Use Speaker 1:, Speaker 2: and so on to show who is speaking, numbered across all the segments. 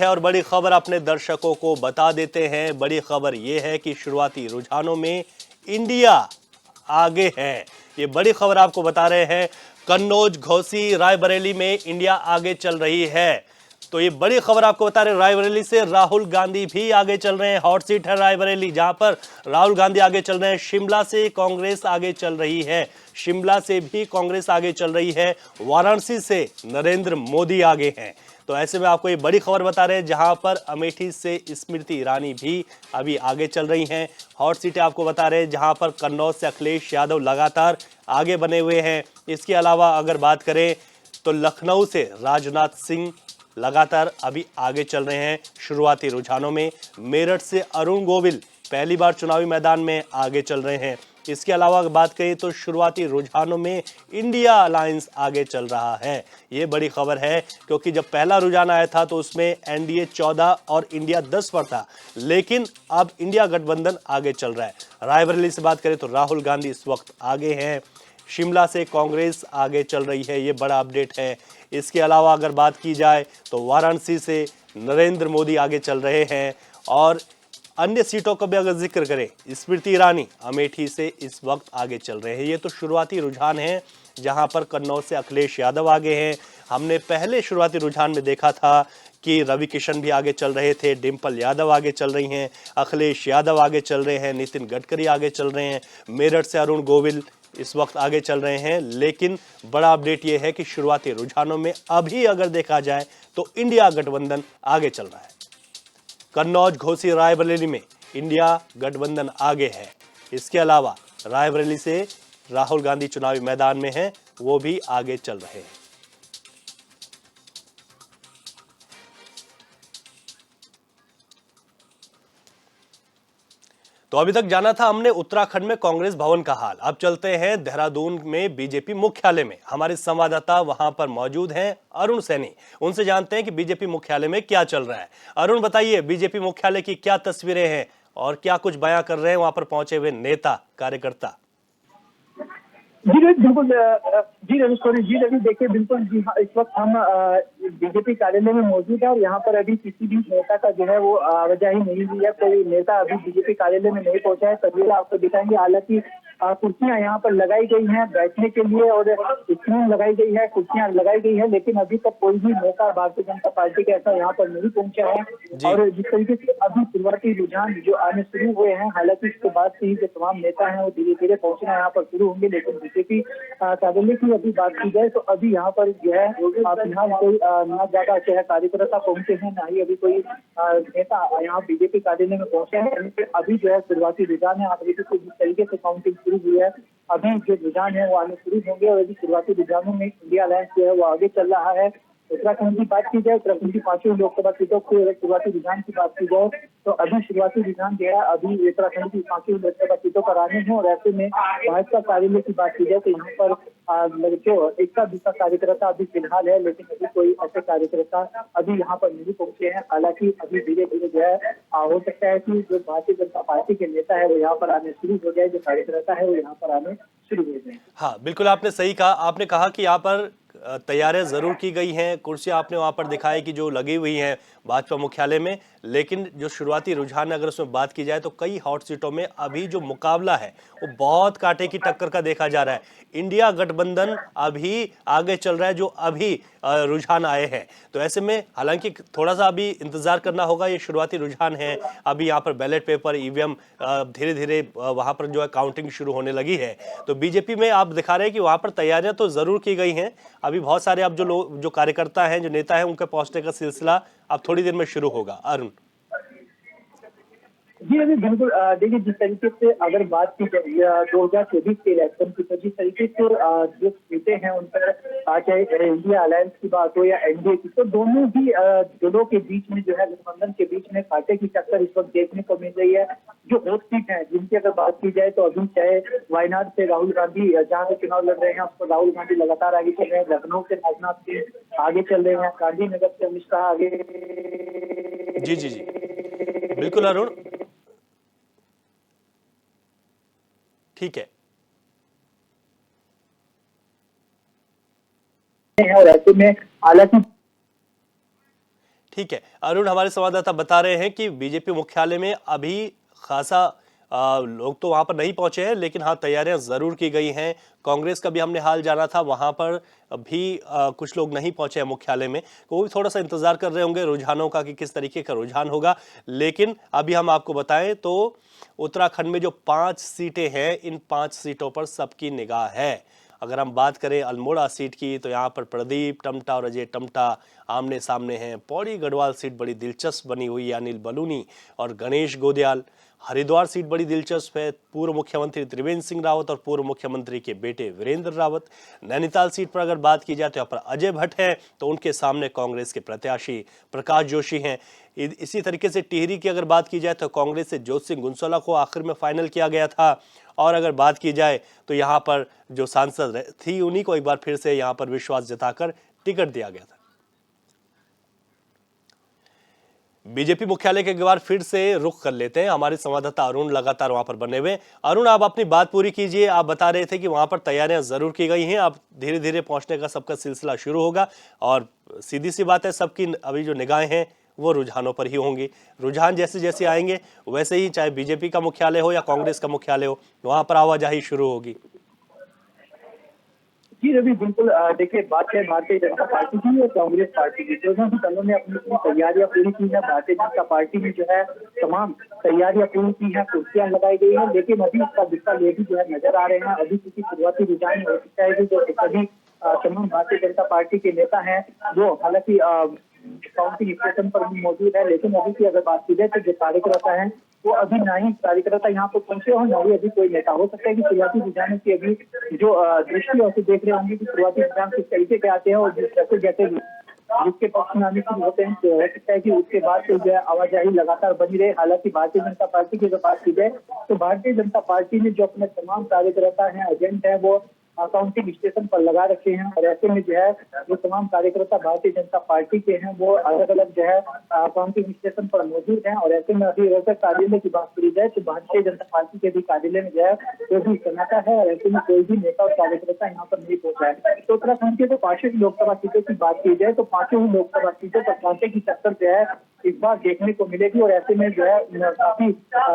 Speaker 1: है और बड़ी खबर अपने दर्शकों को बता देते हैं। बड़ी खबर यह है कि शुरुआती रुझानों में इंडिया आगे है। ये बड़ी खबर आपको बता रहे हैं। कन्नौज, घोसी, रायबरेली में इंडिया आगे चल रही है। तो ये बड़ी खबर आपको बता रहे हैं। रायबरेली से राहुल गांधी भी आगे चल रहे हैं। हॉट सीट है रायबरेली, जहां पर राहुल गांधी आगे चल रहे हैं। शिमला से कांग्रेस आगे चल रही है। शिमला से भी कांग्रेस आगे चल रही है। वाराणसी से नरेंद्र मोदी आगे हैं। तो ऐसे में आपको ये बड़ी खबर बता रहे हैं, जहां पर अमेठी से स्मृति ईरानी भी अभी आगे चल रही हैं। हॉट सीटें आपको बता रहे हैं, जहां पर कन्नौज से अखिलेश यादव लगातार आगे बने हुए हैं। इसके अलावा अगर बात करें तो लखनऊ से राजनाथ सिंह लगातार अभी आगे चल रहे हैं शुरुआती रुझानों में। मेरठ से अरुण गोविल पहली बार चुनावी मैदान में आगे चल रहे हैं। इसके अलावा अगर बात करें तो शुरुआती रुझानों में इंडिया अलायंस आगे चल रहा है। ये बड़ी खबर है, क्योंकि जब पहला रुझान आया था तो उसमें एनडीए 14 और इंडिया 10 पर था, लेकिन अब इंडिया गठबंधन आगे चल रहा है। रायबरेली से बात करें तो राहुल गांधी इस वक्त आगे हैं। शिमला से कांग्रेस आगे चल रही है। ये बड़ा अपडेट है। इसके अलावा अगर बात की जाए तो वाराणसी से नरेंद्र मोदी आगे चल रहे हैं। और अन्य सीटों का भी अगर जिक्र करें, स्मृति ईरानी अमेठी से इस वक्त आगे चल रहे हैं। ये तो शुरुआती रुझान है, जहां पर कन्नौज से अखिलेश यादव आगे हैं। हमने पहले शुरुआती रुझान में देखा था कि रवि किशन भी आगे चल रहे थे, डिंपल यादव आगे चल रही हैं, अखिलेश यादव आगे चल रहे हैं, नितिन गडकरी आगे चल रहे हैं, मेरठ से अरुण गोविल इस वक्त आगे चल रहे हैं। लेकिन बड़ा अपडेट यह है कि शुरुआती रुझानों में अभी अगर देखा जाए तो इंडिया गठबंधन आगे चल रहा है। कन्नौज, घोसी, रायबरेली में इंडिया गठबंधन आगे है। इसके अलावा रायबरेली से राहुल गांधी चुनावी मैदान में हैं, वो भी आगे चल रहे हैं। तो अभी तक जाना था हमने उत्तराखंड में कांग्रेस भवन का हाल। अब चलते हैं देहरादून में बीजेपी मुख्यालय में। हमारे संवाददाता वहां पर मौजूद हैं, अरुण सैनी। उनसे जानते हैं कि बीजेपी मुख्यालय में क्या चल रहा है। अरुण, बताइए, बीजेपी मुख्यालय की क्या तस्वीरें हैं और क्या कुछ बयां कर रहे हैं वहां पर पहुंचे हुए नेता कार्यकर्ता?
Speaker 2: जी बिल्कुल। जी रवि जी रवि देखिए, बिल्कुल जी हाँ, इस वक्त हम बीजेपी कार्यालय में मौजूद है और यहाँ पर अभी किसी भी नेता का जो है वो आवाजाही नहीं हुई है। कोई नेता अभी बीजेपी कार्यालय में नहीं पहुंचा है। तस्वीर आपको दिखाएंगे। हालांकि कुर्सियां यहाँ पर लगाई गई हैं बैठने के लिए और स्क्रीन लगाई गई है, कुर्सियां लगाई गई है, लेकिन अभी तक कोई भी नेता भारतीय जनता पार्टी का ऐसा यहाँ पर नहीं पहुंचा है। और जिस तरीके से अभी शुरुआती रुझान जो आने शुरू हुए हैं, हालांकि इसके बाद से ही जो तमाम नेता हैं वो धीरे धीरे पहुंचना यहाँ पर शुरू होंगे। लेकिन बीजेपी कार्यालय की अभी बात की जाए तो अभी यहाँ पर जो है फिलहाल कोई ना ज्यादा जो है कार्यकर्ता पहुंचे हैं, ना ही अभी कोई नेता यहाँ बीजेपी कार्यालय में पहुंचे हैं। अभी जो है शुरुआती रुझान है। आप देखिए तो जिस तरीके से काउंटिंग शुरू हुई है, अभी जो रुझान है वो आने शुरू होंगे और अभी शुरुआती रुझानों में इंडिया अलायंस जो है वो आगे चल रहा है। उत्तराखंड की बात की जाए, उत्तराखंड की 5वीं लोकसभा सीटों की शुरुआती रुझान की बात की जाए तो अभी शुरुआती रुझान जो है अभी उत्तराखंड की 5वीं लोकसभा सीटों पर आने हैं। और ऐसे में भाजपा कार्यालय की बात की जाए तो यहाँ पर जो इक्का दुक्का कार्यकर्ता अभी फिलहाल है, लेकिन अभी कोई ऐसे कार्यकर्ता अभी यहाँ पर नहीं पहुंचे हैं। हालांकि अभी धीरे धीरे जो है हो सकता है कि जो भारतीय जनता पार्टी के नेता है वो यहाँ पर आने शुरू हो जाए, जो कार्यकर्ता है वो यहाँ पर आने शुरू हो जाए।
Speaker 1: हाँ, बिल्कुल आपने सही कहा। आपने कहा कि यहाँ पर तैयारियां जरूर की गई हैं, कुर्सियां आपने वहां पर दिखाई कि जो लगी हुई हैं भाजपा मुख्यालय में, लेकिन जो शुरुआती रुझान है अगर उसमें बात की जाए तो कई हॉट सीटों में अभी जो मुकाबला है वो बहुत कांटे की टक्कर का देखा जा रहा है। इंडिया गठबंधन अभी आगे चल रहा है, जो अभी रुझान आए हैं। तो ऐसे में हालांकि थोड़ा सा अभी इंतजार करना होगा। ये शुरुआती रुझान है। अभी यहाँ पर बैलेट पेपर, ईवीएम धीरे धीरे वहां पर जो है काउंटिंग शुरू होने लगी है। तो बीजेपी में आप दिखा रहे हैं कि वहां पर तैयारियां तो जरूर की गई हैं। अभी बहुत सारे अब जो लोग, जो कार्यकर्ता हैं, जो नेता हैं, उनके पहुंचने का सिलसिला अब थोड़ी देर में शुरू होगा। अरुण
Speaker 2: जी अभी बिल्कुल। देखिए, जिस तरीके से अगर बात की जाए 2024 के इलेक्शन की, तो जिस तरीके से जो सीटें हैं उन पर चाहे इंडिया अलायंस की बात हो या एनडीए की, तो दोनों ही दलों के बीच में जो है गठबंधन के बीच में कांटे की टक्कर इस वक्त देखने को मिल रही है। जो हॉट सीट है जिनकी अगर बात की जाए तो अभी चाहे वायनाड से राहुल गांधी जहाँ से चुनाव लड़ रहे हैं उस पर राहुल गांधी लगातार आगे चल रहे हैं, लखनऊ से राजनाथ सिंह आगे चल रहे हैं, गांधीनगर से अमित शाह आगे।
Speaker 1: जी जी जी, बिल्कुल अरुण, ठीक है।
Speaker 2: और ऐसे में हालांकि
Speaker 1: ठीक है, अरुण, हमारे संवाददाता बता रहे हैं कि बीजेपी मुख्यालय में अभी खासा लोग तो वहां पर नहीं पहुंचे हैं, लेकिन हाँ, तैयारियां जरूर की गई हैं। कांग्रेस का भी हमने हाल जाना था, वहां पर भी कुछ लोग नहीं पहुंचे हैं मुख्यालय में, तो वो भी थोड़ा सा इंतजार कर रहे होंगे रुझानों का कि किस तरीके का रुझान होगा। लेकिन अभी हम आपको बताएं तो उत्तराखंड में जो 5 सीटें हैं, इन 5 सीटों पर सबकी निगाह है। अगर हम बात करें अल्मोड़ा सीट की, तो यहाँ पर प्रदीप टम्टा और अजय टम्टा आमने सामने हैं। पौड़ी गढ़वाल सीट बड़ी दिलचस्प बनी हुई है, अनिल बलूनी और गणेश गोदयाल। हरिद्वार सीट बड़ी दिलचस्प है, पूर्व मुख्यमंत्री त्रिवेंद्र सिंह रावत और पूर्व मुख्यमंत्री के बेटे वीरेंद्र रावत। नैनीताल सीट पर अगर बात की जाए तो यहाँ पर अजय भट्ट है, तो उनके सामने कांग्रेस के प्रत्याशी प्रकाश जोशी हैं। इसी तरीके से टिहरी की अगर बात की जाए तो कांग्रेस से ज्योत सिंह गुंसोला को आखिर में फाइनल किया गया था। और अगर बात की जाए तो यहाँ पर जो सांसद थी, उन्हीं को एक बार फिर से यहाँ पर विश्वास जताकर टिकट दिया गया था। बीजेपी मुख्यालय के एक बार फिर से रुख कर लेते हैं, हमारे संवाददाता अरुण लगातार वहां पर बने हुए। अरुण, आप अपनी बात पूरी कीजिए। आप बता रहे थे कि वहां पर तैयारियां जरूर की गई हैं, अब धीरे धीरे पहुंचने का सबका सिलसिला शुरू होगा और सीधी सी बात है, सबकी अभी जो निगाहें हैं वो रुझानों पर ही होंगी। रुझान जैसे जैसे आएंगे वैसे ही, चाहे बीजेपी का मुख्यालय हो या कांग्रेस का मुख्यालय हो, वहां पर आवाजाही शुरू होगी।
Speaker 2: जी रवि, बिल्कुल। देखिए, बात है भारतीय जनता पार्टी की और कांग्रेस पार्टी की। दोनों ही दलों ने अपनी अपनी तैयारियां पूरी की है। भारतीय जनता पार्टी में जो है तमाम तैयारियां पूरी की है, कुर्सियां लगाई गई है, लेकिन अभी इसका दिशा लेगी जो है नजर आ रहे हैं। अभी किसी शुरुआती रुझान हो सकता है कि जो सभी तमाम भारतीय जनता पार्टी के नेता हैं वो हालांकि काउंटिंग स्टेशन पर भी मौजूद है, लेकिन अभी की अगर बात की जाए तो जो कार्यकर्ता है वो अभी ना ही कार्यकर्ता यहाँ पर पहुंचे और ना ही अभी कोई नेता। हो सकता है कि शुरुआती रुझानों की अभी जो दृष्टि और देख रहे होंगे कि शुरुआती रुझान किस तरीके के आते हैं और जैसे जैसे जिसके पक्ष में आने शुरू होते हैं, तो हो सकता है कि उसके बाद तो जो है आवाजाही लगातार बनी रहे। हालांकि भारतीय जनता पार्टी की अगर बात की जाए तो भारतीय जनता पार्टी ने जो अपने तमाम कार्यकर्ता हैं, एजेंट हैं, वो काउंटिंग स्टेशन पर लगा रखे हैं और ऐसे में जो है जो तमाम कार्यकर्ता भारतीय जनता पार्टी के हैं वो अलग अलग जो है काउंटिंग स्टेशन पर मौजूद हैं। और ऐसे में अभी अगर कार्यालय की बात करी जाए तो भारतीय जनता पार्टी के भी कार्यालय में जो है कोई भी सन्नाटा है और ऐसे में कोई भी नेता और कार्यकर्ता यहाँ पर नहीं पहुंचा है। तो उत्तराखंड के तो 5 लोकसभा सीटों की बात की जाए तो 5 लोकसभा सीटों पर कांटे की टक्कर जो है इस बार देखने को मिलेगी। और ऐसे में जो है काफी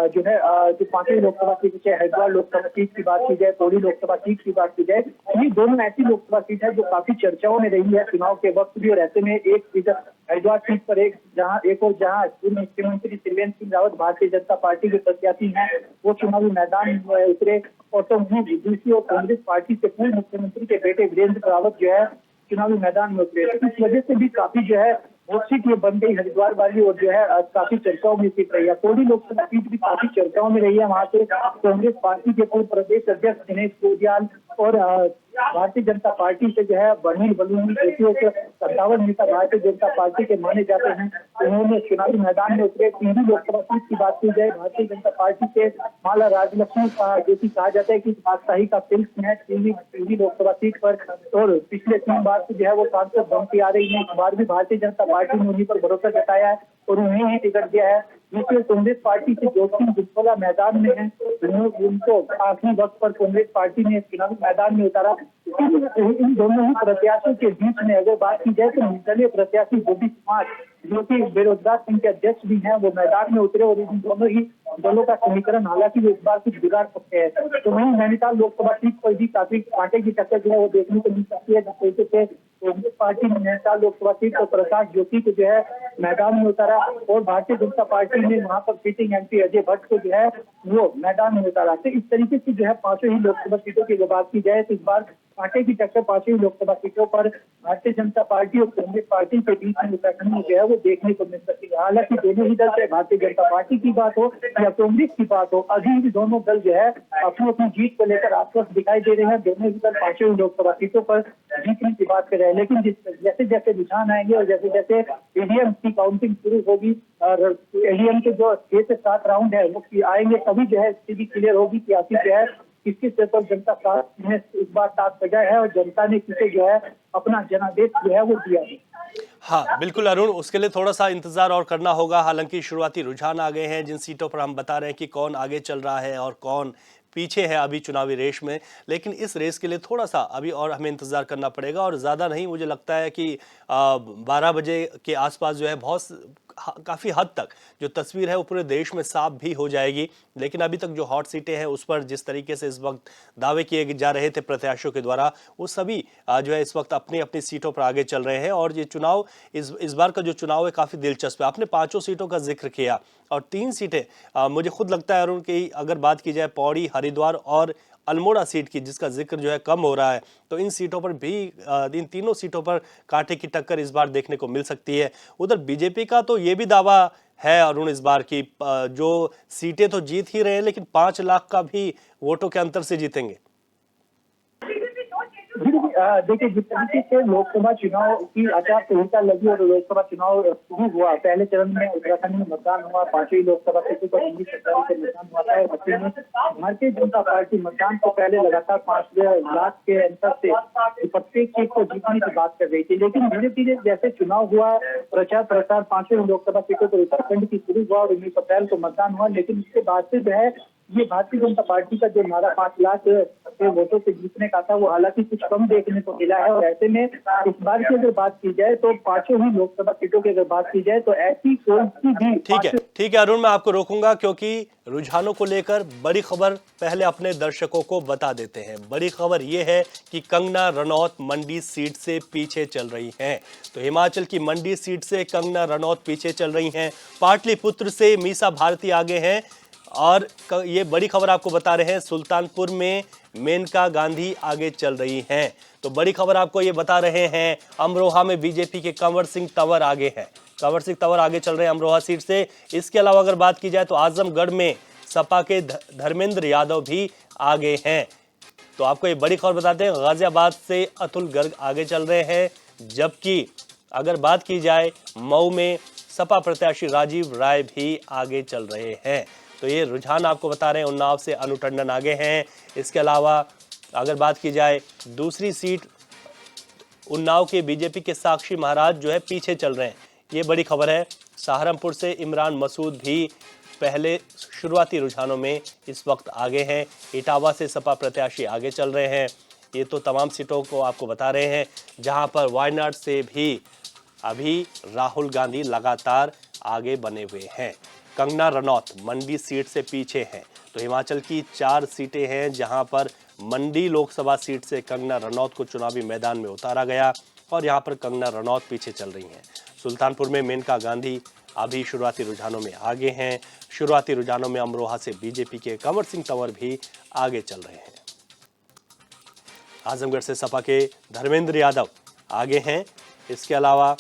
Speaker 2: जो है जो 5 लोकसभा सीट है, हरिद्वार लोकसभा सीट की बात की जाए, पौड़ी लोकसभा सीट की बात की जाए, ये दोनों ऐसी लोकसभा सीट है जो काफी चर्चाओं में रही है चुनाव के वक्त भी। और ऐसे में एक सीट हरिद्वार सीट पर जहां पूर्व मुख्यमंत्री त्रिवेंद्र सिंह रावत भारतीय जनता पार्टी के प्रत्याशी हैं वो चुनावी मैदान में उतरे, और तो वहीं दूसरी और कांग्रेस पार्टी के पूर्व मुख्यमंत्री के बेटे वीरेंद्र रावत जो है चुनावी मैदान में उतरे। इस वजह से भी काफी जो है वो सीट ये बन गई हरिद्वार वाली और जो है काफी चर्चाओं में सीट रही है। पौड़ी लोकसभा सीट भी काफी चर्चाओं में रही है। वहां से कांग्रेस पार्टी के पूर्व प्रदेश अध्यक्ष गणेश गोदयाल और भारतीय जनता पार्टी से जो है अनिल बलूनी, सत्तावन नेता भारतीय जनता पार्टी के माने जाते हैं, उन्होंने चुनावी मैदान में उतरे। टिहरी लोकसभा सीट की बात की जाए, भारतीय जनता पार्टी के माला राजलक्ष्मी का जो कि कहा जाता है कि बादशाही का सिल्क है टिहरी लोकसभा सीट पर, और पिछले 3 बार से जो है वो सांसद बनती आ रही है। इस बार भी भारतीय जनता पार्टी ने उन्हीं पर भरोसा जताया है और उन्हें ही टिकट दिया है। दूसरे कांग्रेस पार्टी से ज्योत सिंह गुंसोला मैदान में है, उनको आखिरी वक्त पर कांग्रेस पार्टी ने चुनावी मैदान में उतारा। इन दोनों ही प्रत्याशियों के बीच में अगर बात की जाए तो निर्दलीय प्रत्याशी गोपी कुमार जो कि बेरोजगार संघ के अध्यक्ष भी हैं वो मैदान में उतरे और इन दोनों ही दलों का समीकरण हालांकि वो इस बार कुछ बिगाड़ सकते हैं। तो वहीं नैनीताल लोकसभा सीट पर भी काफी कांटे की टक्कर जो है वो देखने को मिल सकती है। जिस तरीके से कांग्रेस पार्टी ने नैनीताल लोकसभा सीट पर प्रकाश ज्योति को जो है मैदान में उतारा और भारतीय जनता पार्टी ने वहां पर सिटिंग एमपी अजय भट्ट को जो है वो मैदान में उतारा। तो इस तरीके से जो है 5 ही लोकसभा सीटों की बात की जाए तो इस बार कांटे की टक्कर 5 लोकसभा सीटों पर भारतीय जनता पार्टी और कांग्रेस पार्टी के बीच में उत्तराखंड में जो है वो देखने को मिल सकती है। हालांकि दोनों ही दल, चाहे भारतीय जनता पार्टी की बात हो या कांग्रेस की बात हो, अभी भी दोनों दल जो है अपनी अपनी जीत को लेकर आश्वस्त दिखाई दे रहे हैं। दोनों ही दल 5 लोकसभा सीटों पर जीतने की बात कर रहे हैं, लेकिन जैसे जैसे रुझान आएंगे और जैसे जैसे ईवीएम की काउंटिंग शुरू होगी और ईवीएम के जो 6 से 7 राउंड है वो आएंगे, तभी जो है स्थिति क्लियर होगी कि आखिर जो है किसके सिर पर जनता साथ ने इस बार साथ सजाया है और जनता ने किसे जो है अपना जनादेश जो है वो दिया है।
Speaker 1: हाँ बिल्कुल अरुण, उसके लिए थोड़ा सा इंतजार और करना होगा। हालांकि शुरुआती रुझान आ गए हैं जिन सीटों पर हम बता रहे हैं कि कौन आगे चल रहा है और कौन पीछे है अभी चुनावी रेस में, लेकिन इस रेस के लिए थोड़ा सा अभी और हमें इंतजार करना पड़ेगा और ज़्यादा नहीं, मुझे लगता है कि 12 बजे के आसपास जो है काफ़ी हद तक जो तस्वीर है वो पूरे देश में साफ भी हो जाएगी। लेकिन अभी तक जो हॉट सीटें हैं उस पर जिस तरीके से इस वक्त दावे किए जा रहे थे प्रत्याशियों के द्वारा, वो सभी जो है इस वक्त अपनी अपनी सीटों पर आगे चल रहे हैं और ये चुनाव इस बार का जो चुनाव है काफ़ी दिलचस्प है। आपने 5 सीटों का जिक्र किया और 3 सीटें मुझे खुद लगता है अरुण की, अगर बात की जाए पौड़ी, हरिद्वार और अल्मोड़ा सीट की जिसका जिक्र जो है कम हो रहा है, तो इन सीटों पर भी इन तीनों सीटों पर कांटे की टक्कर इस बार देखने को मिल सकती है। उधर बीजेपी का तो ये भी दावा है अरुण इस बार की जो सीटें तो जीत ही रहे हैं लेकिन 5 लाख का भी वोटों के अंतर से जीतेंगे।
Speaker 2: देखिए, जिस तरीके से लोकसभा चुनाव की आचार संहिता लगी और लोकसभा चुनाव शुरू हुआ, पहले चरण में उत्तराखंड में मतदान हुआ, 5वीं लोकसभा सीटों पर दिल्ली सरकार से मतदान हुआ था। बच्चे में भारतीय जनता पार्टी मतदान को पहले लगातार 5 लाख के अंतर से प्रत्येक सीट को जीतने की बात कर रही थी। लेकिन धीरे धीरे जैसे चुनाव हुआ, प्रचार प्रसार 5वीं लोकसभा सीटों पर उत्तराखंड की शुरू हुआ और 19 अप्रैल को मतदान हुआ। लेकिन उसके बाद से जो है ये भारतीय जनता पार्टी का जो नारा 5 लाख के वोटों से जीतने का था, वो हालांकि कुछ कम देखने को मिला है। और ऐसे में इस बार की अगर बात की जाए तो 5 ही लोकसभा सीटों की अगर बात की जाए तो ऐसी कोई सी भी
Speaker 1: ठीक है अरुण, मैं आपको रोकूंगा क्योंकि रुझानों को लेकर बड़ी खबर पहले अपने दर्शकों को बता देते हैं। बड़ी खबर यह है कि कंगना रनौत मंडी सीट से पीछे चल रही हैं। तो हिमाचल की मंडी सीट से कंगना रनौत पीछे चल रही हैं। पाटलिपुत्र से मीसा भारती आगे हैं और ये बड़ी खबर आपको बता रहे हैं सुल्तानपुर में मेनका गांधी आगे चल रही हैं। तो बड़ी खबर आपको ये बता रहे हैं अमरोहा में बीजेपी के कंवर सिंह तंवर आगे हैं। कंवर सिंह तंवर आगे चल रहे हैं अमरोहा सीट से। इसके अलावा अगर बात की जाए तो आजमगढ़ में सपा के धर्मेंद्र यादव भी आगे हैं। तो आपको ये बड़ी खबर बताते हैं गाजियाबाद से अतुल गर्ग आगे चल रहे हैं, जबकि अगर बात की जाए मऊ में सपा प्रत्याशी राजीव राय भी आगे चल रहे हैं। तो ये रुझान आपको बता रहे हैं। उन्नाव से अनु टंडन आगे हैं। इसके अलावा अगर बात की जाए दूसरी सीट उन्नाव के बीजेपी के साक्षी महाराज जो है पीछे चल रहे हैं, ये बड़ी खबर है। सहारनपुर से इमरान मसूद भी पहले शुरुआती रुझानों में इस वक्त आगे हैं। इटावा से सपा प्रत्याशी आगे चल रहे हैं। ये तो तमाम सीटों को आपको बता रहे हैं, जहां पर वायनाड से भी अभी राहुल गांधी लगातार आगे बने हुए हैं। कंगना रनौत मंडी सीट से पीछे हैं। तो हिमाचल की 4 सीटें हैं जहां पर मंडी लोकसभा सीट से कंगना रनौत को चुनावी मैदान में उतारा गया और यहां पर कंगना रनौत पीछे चल रही हैं। सुल्तानपुर में मेनका गांधी अभी शुरुआती रुझानों में आगे हैं। शुरुआती रुझानों में अमरोहा से बीजेपी के कंवर सिंह तंवर भी आगे चल रहे हैं। आजमगढ़ से सपा के धर्मेंद्र यादव आगे हैं। इसके अलावा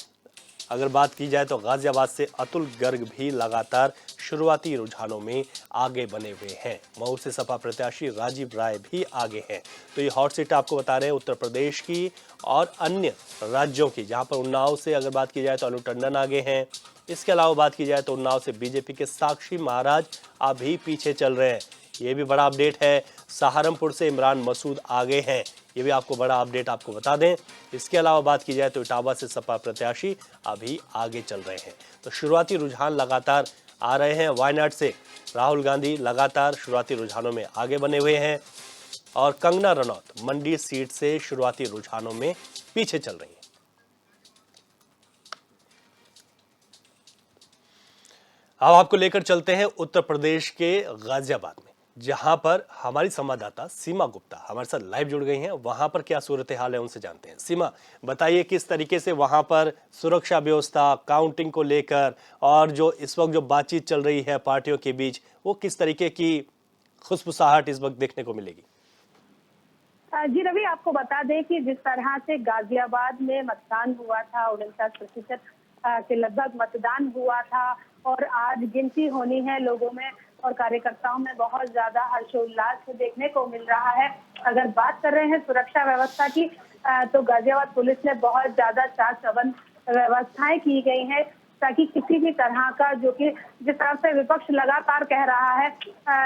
Speaker 1: अगर बात की जाए तो गाजियाबाद से अतुल गर्ग भी लगातार शुरुआती रुझानों में आगे बने हुए हैं। मऊ से सपा प्रत्याशी राजीव राय भी आगे हैं। तो ये हॉट सीट आपको बता रहे हैं उत्तर प्रदेश की और अन्य राज्यों की, जहां पर उन्नाव से अगर बात की जाए तो अनु टंडन आगे हैं। इसके अलावा बात की जाए तो उन्नाव से बीजेपी के साक्षी महाराज अभी पीछे चल रहे हैं। ये भी बड़ा अपडेट है। सहारनपुर से इमरान मसूद आगे हैं, ये भी आपको बड़ा अपडेट आपको बता दें। इसके अलावा बात की जाए तो इटावा से सपा प्रत्याशी अभी आगे चल रहे हैं। तो शुरुआती रुझान लगातार आ रहे हैं। वायनाड से राहुल गांधी लगातार शुरुआती रुझानों में आगे बने हुए हैं और कंगना रनौत मंडी सीट से शुरुआती रुझानों में पीछे चल रही हैं। अब आपको लेकर चलते हैं उत्तर प्रदेश के गाजियाबाद में, जहां पर हमारी संवाददाता सीमा गुप्ता हमारे साथ लाइव जुड़ गई हैं। वहां पर क्या सूरत हाल है उनसे जानते हैं। सीमा, बताइए किस तरीके से वहां पर सुरक्षा व्यवस्था, काउंटिंग को लेकर और जो इस वक्त जो बातचीत चल रही है पार्टियों के बीच, वो किस तरीके की खुशबुसाहट इस वक्त देखने को मिलेगी?
Speaker 3: जी रवि, आपको बता दें कि जिस तरह से गाजियाबाद में मतदान हुआ था, 49% के लगभग मतदान हुआ था और आज गिनती होनी है लोगों में और कार्यकर्ताओं में बहुत ज्यादा हर्षोल्लास देखने को मिल रहा है। अगर बात कर रहे हैं सुरक्षा व्यवस्था की, तो गाजियाबाद पुलिस ने बहुत ज्यादा चाक चौबंद व्यवस्थाएं की गई हैं ताकि किसी भी तरह का, जो कि जिस तरह से विपक्ष लगातार कह रहा है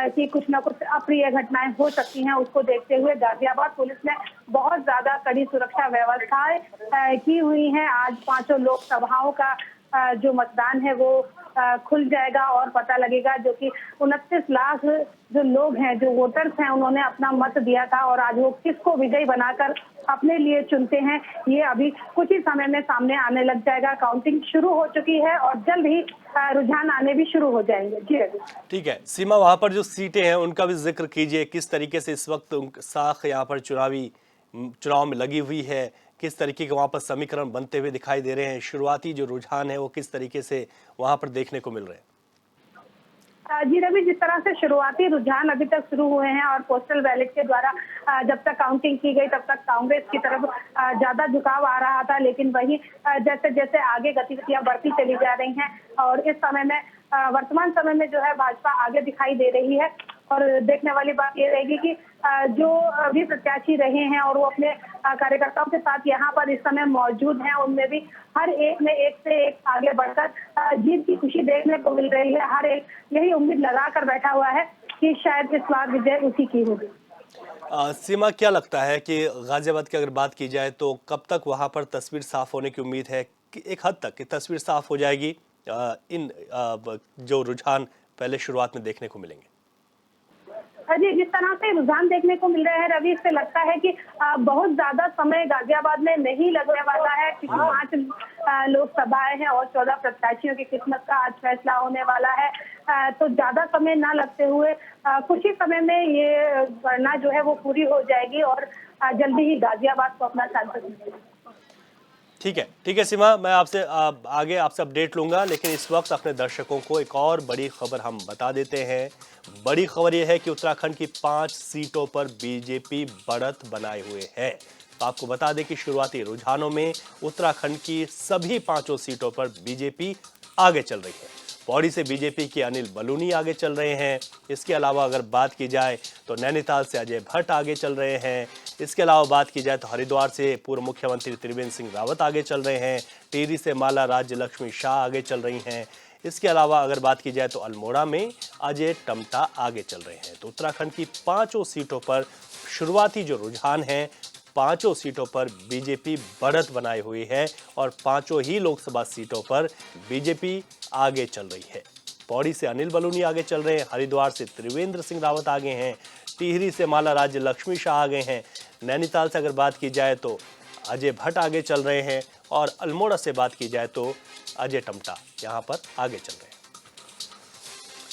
Speaker 3: कि कुछ न कुछ अप्रिय घटनाएं हो सकती हैं, उसको देखते हुए गाजियाबाद पुलिस ने बहुत ज्यादा कड़ी सुरक्षा व्यवस्थाएं की हुई हैं। आज 5 लोकसभाओं का जो मतदान है वो खुल जाएगा और पता लगेगा, जो कि 29 लाख जो लोग हैं, जो वोटर्स हैं, उन्होंने अपना मत दिया था और आज वो किसको विजयी बनाकर अपने लिए चुनते हैं, ये अभी कुछ ही समय में सामने आने लग जाएगा। काउंटिंग शुरू हो चुकी है और जल्द ही रुझान आने भी शुरू हो जाएंगे। जी रवि।
Speaker 1: ठीक है सीमा, वहां पर जो सीटें हैं उनका भी जिक्र कीजिए, किस तरीके से इस वक्त साख यहाँ पर चुनाव में लगी हुई है, किस तरीके के वहां पर समीकरण बनते हुए दिखाई दे रहे हैं, शुरुआती जो रुझान है वो किस तरीके से वहां पर देखने को मिल रहे हैं?
Speaker 3: जी रवि, जिस तरह से शुरुआती रुझान अभी तक शुरू हुए हैं और पोस्टल बैलेट के द्वारा जब तक काउंटिंग की गई तब तक कांग्रेस की तरफ ज्यादा झुकाव आ रहा था, लेकिन वही जैसे जैसे आगे गतिविधियां बढ़ती चली जा रही हैं और इस समय में वर्तमान समय में जो है भाजपा आगे दिखाई दे रही है। और देखने वाली बात ये रहेगी कि जो भी प्रत्याशी रहे हैं और वो अपने कार्यकर्ताओं के साथ यहाँ पर इस समय मौजूद हैं, उनमें भी हर एक में एक से एक आगे बढ़कर जीत की खुशी देखने को मिल रही है। हर एक यही उम्मीद लगा कर बैठा हुआ है कि शायद इस बार विजय उसी की होगी।
Speaker 1: सीमा, क्या लगता है कि गाजियाबाद की अगर बात की जाए तो कब तक वहां पर तस्वीर साफ होने की उम्मीद है? कि एक हद तक की तस्वीर साफ हो जाएगी इन जो रुझान पहले शुरुआत में देखने को मिलेंगे?
Speaker 3: जी, जिस तरह से रुझान देखने को मिल रहे हैं रवि, इससे लगता है कि बहुत ज्यादा समय गाजियाबाद में नहीं लगने वाला है, क्योंकि 5 लोकसभाएं हैं और 14 प्रत्याशियों की किस्मत का आज फैसला होने वाला है। तो ज्यादा समय ना लगते हुए कुछ ही समय में ये गणना जो है वो पूरी हो जाएगी और जल्दी ही गाजियाबाद को अपना सांसद मिलेगा।
Speaker 1: ठीक है सीमा, मैं आपसे आगे आपसे अपडेट लूंगा, लेकिन इस वक्त अपने दर्शकों को एक और बड़ी खबर हम बता देते हैं। बड़ी खबर यह है कि उत्तराखंड की 5 सीटों पर बीजेपी बढ़त बनाए हुए है। तो आपको बता दें कि शुरुआती रुझानों में उत्तराखंड की सभी 5 सीटों पर बीजेपी आगे चल रही है। पौड़ी से बीजेपी के अनिल बलूनी आगे चल रहे हैं। इसके अलावा अगर बात की जाए तो नैनीताल से अजय भट्ट आगे चल रहे हैं। इसके अलावा बात की जाए तो हरिद्वार से पूर्व मुख्यमंत्री त्रिवेंद्र सिंह रावत आगे चल रहे हैं। टिहरी से माला राज्य लक्ष्मी शाह आगे चल रही हैं। इसके अलावा अगर बात की जाए तो अल्मोड़ा में अजय टम्टा आगे चल रहे हैं। तो उत्तराखंड की 5 सीटों पर शुरुआती जो रुझान है, 5 सीटों पर बीजेपी बढ़त बनाई हुई है और 5 ही लोकसभा सीटों पर बीजेपी आगे चल रही है। पौड़ी से अनिल बलूनी आगे चल रहे हैं, हरिद्वार से त्रिवेंद्र सिंह रावत आगे हैं, टिहरी से माला राज्य लक्ष्मी शाह आगे हैं, नैनीताल से अगर बात की जाए तो अजय भट्ट आगे चल रहे हैं और अल्मोड़ा से बात की जाए तो अजय टम्टा यहां पर आगे चल रहे हैं।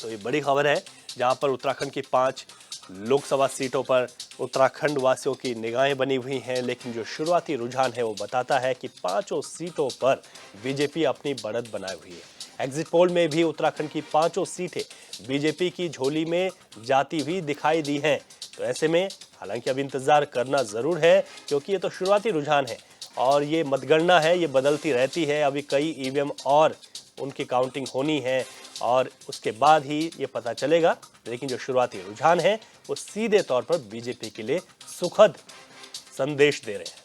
Speaker 1: तो ये बड़ी खबर है, जहां पर उत्तराखंड की 5 लोकसभा सीटों पर उत्तराखंड वासियों की निगाहें बनी हुई हैं, लेकिन जो शुरुआती रुझान है वो बताता है कि 5 सीटों पर बीजेपी अपनी बढ़त बनाए हुई है। एग्जिट पोल में भी उत्तराखंड की 5 सीटें बीजेपी की झोली में जाती हुई दिखाई दी हैं। तो ऐसे में हालांकि अब इंतजार करना जरूर है, क्योंकि ये तो शुरुआती रुझान है और ये मतगणना है, ये बदलती रहती है। अभी कई ईवीएम और उनकी काउंटिंग होनी है और उसके बाद ही ये पता चलेगा, लेकिन जो शुरुआती रुझान है वो सीधे तौर पर बीजेपी के लिए सुखद संदेश दे रहे हैं।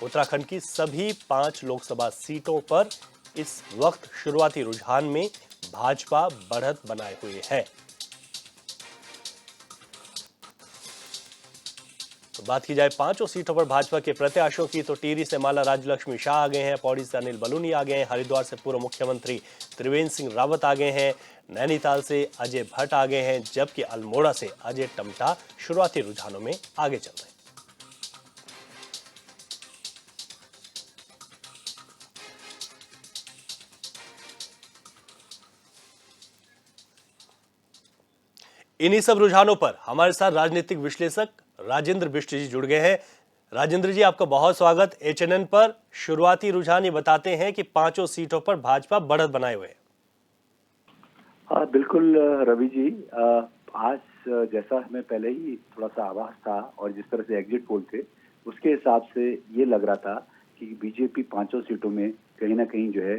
Speaker 1: उत्तराखंड की सभी 5 लोकसभा सीटों पर इस वक्त शुरुआती रुझान में भाजपा बढ़त बनाए हुए है। तो बात की जाए 5 सीटों पर भाजपा के प्रत्याशियों की, तो टिहरी से माला राज्य लक्ष्मी शाह आ गए हैं, पौड़ी से अनिल बलूनी आ गए हैं, हरिद्वार से पूर्व मुख्यमंत्री त्रिवेंद्र सिंह रावत आ गए हैं, नैनीताल से अजय भट्ट आ गए हैं, जबकि अल्मोड़ा से अजय टम्टा शुरुआती रुझानों में आगे चल रहे हैं। इन्हीं सब रुझानों पर हमारे साथ राजनीतिक विश्लेषक राजेंद्र बिष्ट जी जुड़ गए हैं। राजेंद्र जी, आपका बहुत स्वागत एचएनएन पर। शुरुआती रुझान ये बताते हैं कि 5 सीटों पर भाजपा बढ़त बनाए हुए है।
Speaker 4: हाँ बिल्कुल रवि जी, आज जैसा हमें पहले ही थोड़ा सा आभास था और जिस तरह से एग्जिट पोल थे उसके हिसाब से ये लग रहा था कि बीजेपी 5 सीटों में कहीं ना कहीं जो है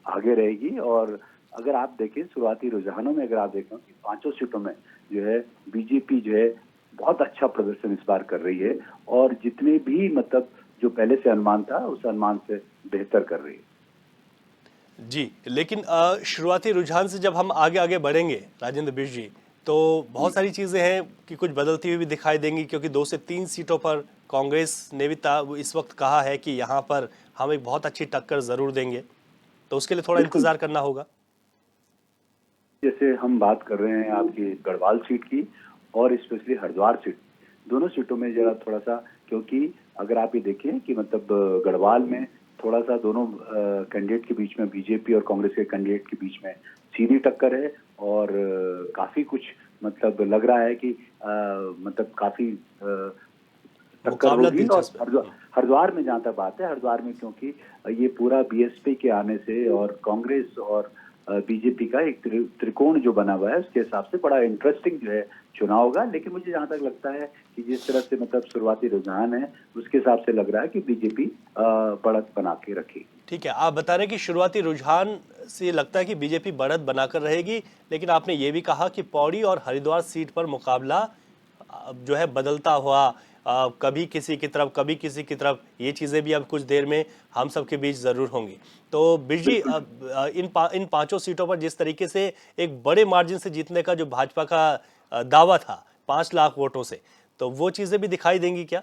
Speaker 4: आगे रहेगी। और अगर आप देखें शुरुआती रुझानों में, अगर आप देखें कि 5 सीटों में जो है बीजेपी जो है बहुत अच्छा प्रदर्शन इस बार कर रही है और जितने भी मतलब जो पहले से अनुमान था उस अनुमान से बेहतर कर रही है।
Speaker 1: जी, लेकिन शुरुआती रुझान से जब हम आगे आगे बढ़ेंगे राजेंद्र बिष्ट जी, तो बहुत सारी चीजें हैं कि कुछ बदलती हुई भी दिखाई देंगी, क्योंकि 2 से 3 सीटों पर कांग्रेस ने भी इस वक्त कहा है कि यहाँ पर हम एक बहुत अच्छी टक्कर जरूर देंगे, तो उसके लिए थोड़ा इंतजार करना होगा।
Speaker 4: जैसे हम बात कर रहे हैं आपकी गढ़वाल सीट की और स्पेशली हरिद्वार सीट, दोनों सीटों में जरा थोड़ा सा, क्योंकि अगर आप ये देखें कि मतलब गढ़वाल में थोड़ा सा दोनों कैंडिडेट के बीच में, बीजेपी और कांग्रेस के कैंडिडेट के बीच में सीधी टक्कर है और काफी कुछ मतलब लग रहा है कि मतलब काफी टक्कर होगी। और हरिद्वार में जहां तक बात है, हरिद्वार में क्योंकि ये पूरा बीएसपी के आने से और कांग्रेस और बीजेपी का एक त्रिकोण जो बना हुआ है, उसके हिसाब से बड़ा इंटरेस्टिंग जो है चुनाव होगा। लेकिन मुझे जहां तक लगता है कि जिस तरह से मतलब शुरुआती रुझान है, उसके हिसाब से लग रहा है कि बीजेपी बढ़त बना के रखेगी।
Speaker 1: ठीक है, आप बता रहे हैं कि शुरुआती रुझान से लगता है कि बीजेपी बढ़त बनाकर रहेगी, लेकिन आपने ये भी कहा कि पौड़ी और हरिद्वार सीट पर मुकाबला जो है बदलता हुआ, कभी किसी की तरफ कभी किसी की तरफ, ये चीज़ें भी अब कुछ देर में हम सब के बीच ज़रूर होंगी। तो बिरजी, इन पांचों सीटों पर जिस तरीके से एक बड़े मार्जिन से जीतने का जो भाजपा का दावा था 5 लाख वोटों से, तो वो चीज़ें भी दिखाई देंगी क्या?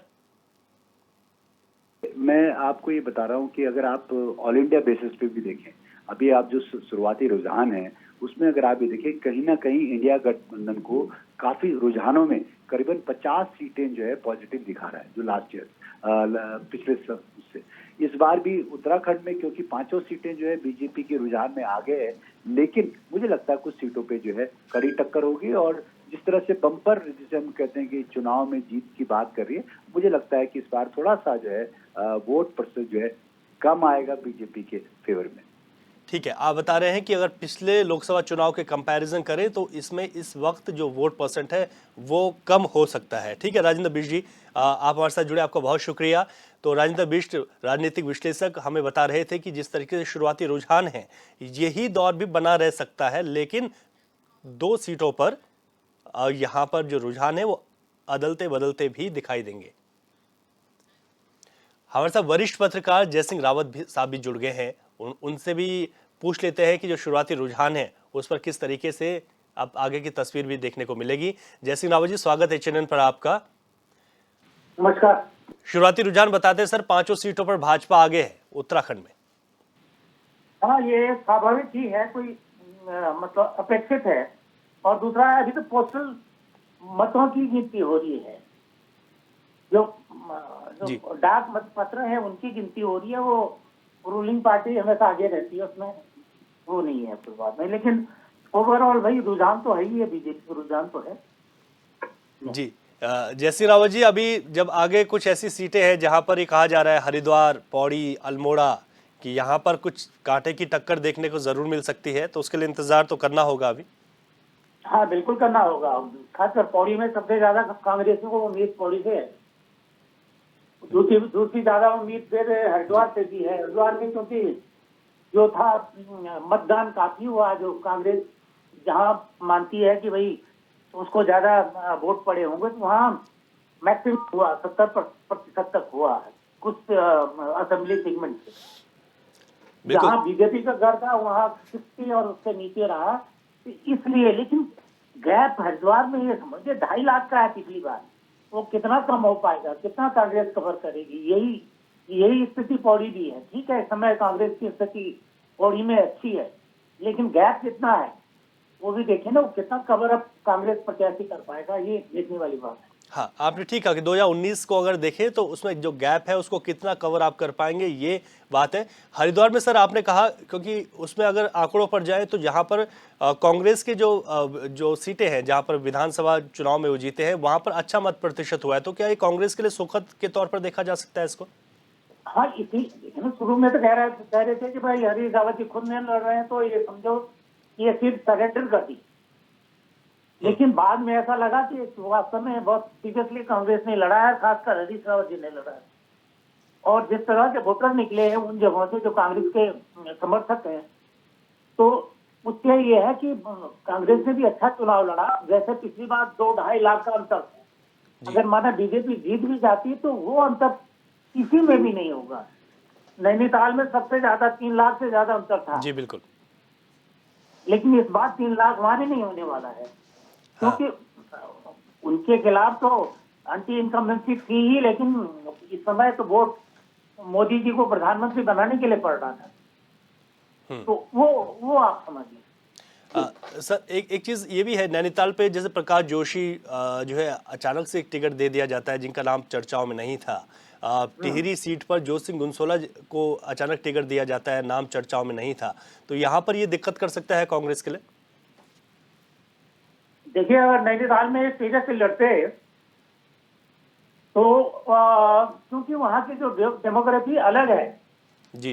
Speaker 4: मैं आपको ये बता रहा हूँ कि अगर आप ऑल इंडिया बेसिस पे भी देखें, अभी आप जो शुरुआती रुझान है उसमें अगर आप ये देखें, कहीं ना कहीं इंडिया गठबंधन को काफी रुझानों में करीबन 50 सीटें जो है पॉजिटिव दिखा रहा है, जो लास्ट ईयर पिछले से। इस बार भी उत्तराखंड में क्योंकि 5 सीटें जो है बीजेपी के रुझान में आ गए हैं, लेकिन मुझे लगता है कुछ सीटों पे जो है कड़ी टक्कर होगी। और जिस तरह से बम्पर, जिसे हम कहते हैं कि चुनाव में जीत की बात कर रही है, मुझे लगता है कि इस बार थोड़ा सा जो है वोट परसेंट जो है कम आएगा बीजेपी के फेवर में।
Speaker 1: ठीक है, आप बता रहे हैं कि अगर पिछले लोकसभा चुनाव के कंपैरिजन करें तो इसमें इस वक्त जो वोट परसेंट है वो कम हो सकता है। ठीक है राजेंद्र बिष्ट जी, आप हमारे साथ जुड़े, आपका बहुत शुक्रिया। तो राजेंद्र बिष्ट राजनीतिक विश्लेषक हमें बता रहे थे कि जिस तरीके से शुरुआती रुझान है यही दौर भी बना रह सकता है, लेकिन 2 सीटों पर यहाँ पर जो रुझान है वो अदलते बदलते भी दिखाई देंगे। हमारे साथ वरिष्ठ पत्रकार जयसिंह रावत भी साहब भी जुड़ गए हैं, उनसे भी पूछ लेते हैं कि जो शुरुआती रुझान है उस पर किस तरीके से अब आगे की तस्वीर भी देखने को मिलेगी। जयसिंह रावत जी, स्वागत है चैनल पर आपका।
Speaker 5: नमस्कार।
Speaker 1: शुरुआती रुझान बताते हैं सर, 5 सीटों पर भाजपा आगे है उत्तराखंड में।
Speaker 5: हाँ, ये स्वाभाविक ही है, कोई मतलब अपेक्षित है। और दूसरा, अभी तो पोस्टल मतों की गिनती हो रही है, जो डाक मत पत्र है उनकी गिनती हो रही है। वो रूलिंग पार्टी हमेशा आगे रहती है, उसमें वो नहीं है कोई बात नहीं। लेकिन ओवरऑल भाई रुझान तो है ही है, बीजेपी का रुझान तो है
Speaker 1: जी। जयसिंह रावत जी, अभी जब आगे कुछ ऐसी सीटें हैं जहां पर ये कहा जा रहा है हरिद्वार, पौड़ी, अल्मोड़ा कि यहाँ पर कुछ कांटे की टक्कर देखने को जरूर मिल सकती है, तो उसके लिए इंतजार तो करना होगा अभी।
Speaker 5: हाँ, बिल्कुल करना होगा। खासकर पौड़ी में सबसे ज्यादा कांग्रेसियों को उम्मीद पौड़ी से है। दूसरी ज्यादा उम्मीद फिर हरिद्वार से भी है। हरिद्वार में क्योंकि जो था मतदान काफी हुआ, जो कांग्रेस जहां मानती है कि भाई उसको ज्यादा वोट पड़े होंगे, तो वहां मैक्सिमम हुआ 70% तक हुआ है कुछ असेंबली सेगमेंट से। जहां बीजेपी का घर था वहां 60 और उससे नीचे रहा, इसलिए। लेकिन गैप हरिद्वार में ये समझिए 2.5 लाख का है पिछली बार, वो कितना कम हो पाएगा, कितना कांग्रेस कवर करेगी, यही स्थिति पौड़ी भी है। ठीक है, इस समय कांग्रेस की स्थिति पौड़ी में अच्छी है, लेकिन गैप कितना है वो भी देखें ना, कितना कवर अप कांग्रेस प्रत्याशी कर पाएगा, ये देखने वाली बात है।
Speaker 1: हाँ, आपने ठीक कहा कि 2019 को अगर देखें तो उसमें जो गैप है उसको कितना कवर आप कर पाएंगे, ये बात है। हरिद्वार में सर आपने कहा, क्योंकि उसमें अगर आंकड़ों पर जाए तो जहां पर कांग्रेस के जो सीटें हैं, जहां पर विधानसभा चुनाव में वो जीते हैं, वहां पर अच्छा मत प्रतिशत हुआ है, तो क्या ये कांग्रेस के लिए सुखद के तौर पर देखा जा सकता है इसको?
Speaker 5: हाँ, इसी शुरू में तो कह रहे थे कि भाई हरीश रावत जी खुद नहीं लड़ रहे हैं, तो ये समझो ये सीट सरेंडर कर दी। लेकिन बाद में ऐसा लगा कि वास्तव में बहुत सीरियसली कांग्रेस ने लड़ा है, खासकर हरीश रावत जी ने लड़ा है। और जिस तरह के वोटर निकले हैं उन जगहों से जो कांग्रेस के समर्थक हैं, तो उससे ये है कि कांग्रेस ने भी अच्छा चुनाव लड़ा। जैसे पिछली बार 2-2.5 लाख का अंतर था, अगर माना बीजेपी जीत भी जाती तो वो अंतर किसी में भी नहीं होगा। नैनीताल में सबसे ज्यादा 3 लाख से ज्यादा अंतर था।
Speaker 1: जी बिल्कुल।
Speaker 5: लेकिन इस बार 3 लाख वहां नहीं होने वाला है, क्योंकि उनके खिलाफ तो एंटी इनकम्बेंसी थी ही, लेकिन इस समय तो वोट मोदी जी को प्रधानमंत्री बनाने के लिए पड़ रहा था। तो वो आप समझिए।
Speaker 1: सर एक चीज ये भी है, नैनीताल पे जैसे प्रकाश जोशी जो है अचानक से एक टिकट दे दिया जाता है जिनका नाम चर्चाओं में नहीं था। टिहरी सीट पर जोत सिंह गुनसोला को अचानक टिकट दिया जाता है, नाम चर्चाओं में नहीं था, तो यहाँ पर ये दिक्कत कर सकता है कांग्रेस के लिए।
Speaker 5: देखिए, अगर नैनीताल में तेजस से लड़ते तो क्योंकि वहां की जो डेमोग्राफी अलग है
Speaker 1: जी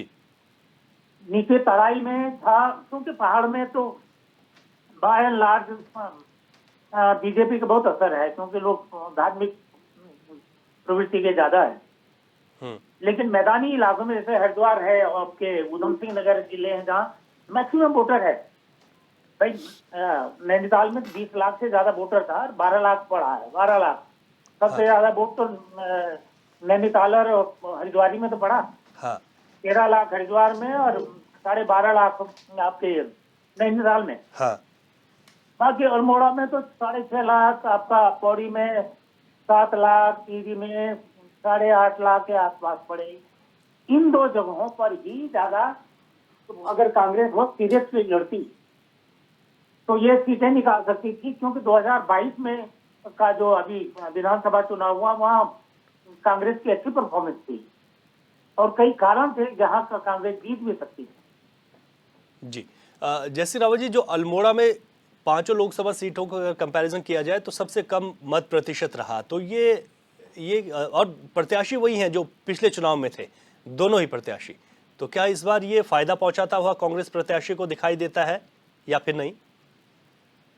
Speaker 5: नीचे तराई में था, क्योंकि पहाड़ में तो बाय एंड लार्ज बीजेपी का बहुत असर है, क्योंकि लोग धार्मिक प्रवृत्ति के ज्यादा है। लेकिन मैदानी इलाकों में जैसे हरिद्वार है, आपके उधम सिंह नगर जिले हैं जहाँ मैक्सिमम वोटर है। भाई नैनीताल में 20 लाख से ज्यादा वोटर था, 12 लाख पड़ा है, 12 लाख सबसे ज्यादा वोट तो नैनीताल और हरिद्वार में तो पड़ा।
Speaker 1: हाँ
Speaker 5: 13 लाख हरिद्वार में और 12.5 लाख आपके नैनीताल में।
Speaker 1: हाँ
Speaker 5: बाकी अल्मोड़ा में तो 6.5 लाख, आपका पौड़ी में 7 लाख, टीरी में 8.5 लाख के आसपास पड़े। इन दो जगहों पर ही ज्यादा, तो अगर कांग्रेस बहुत सीरियसली लड़ती तो ये सीटें निकाल सकती थी, क्योंकि 2022 में का जो अभी विधानसभा चुनाव हुआ वहां कांग्रेस की अच्छी परफॉर्मेंस थी और कई कारण थे जहां का कांग्रेस जीत भी सकती थी।
Speaker 1: जी जयसी रावत जी, जो अल्मोड़ा में 5 लोकसभा सीटों का अगर कंपैरिजन किया जाए तो सबसे कम मत प्रतिशत रहा, तो ये और प्रत्याशी वही हैं जो पिछले चुनाव में थे, दोनों ही प्रत्याशी, तो क्या इस बार ये फायदा पहुंचाता हुआ कांग्रेस प्रत्याशी को दिखाई देता है या फिर नहीं?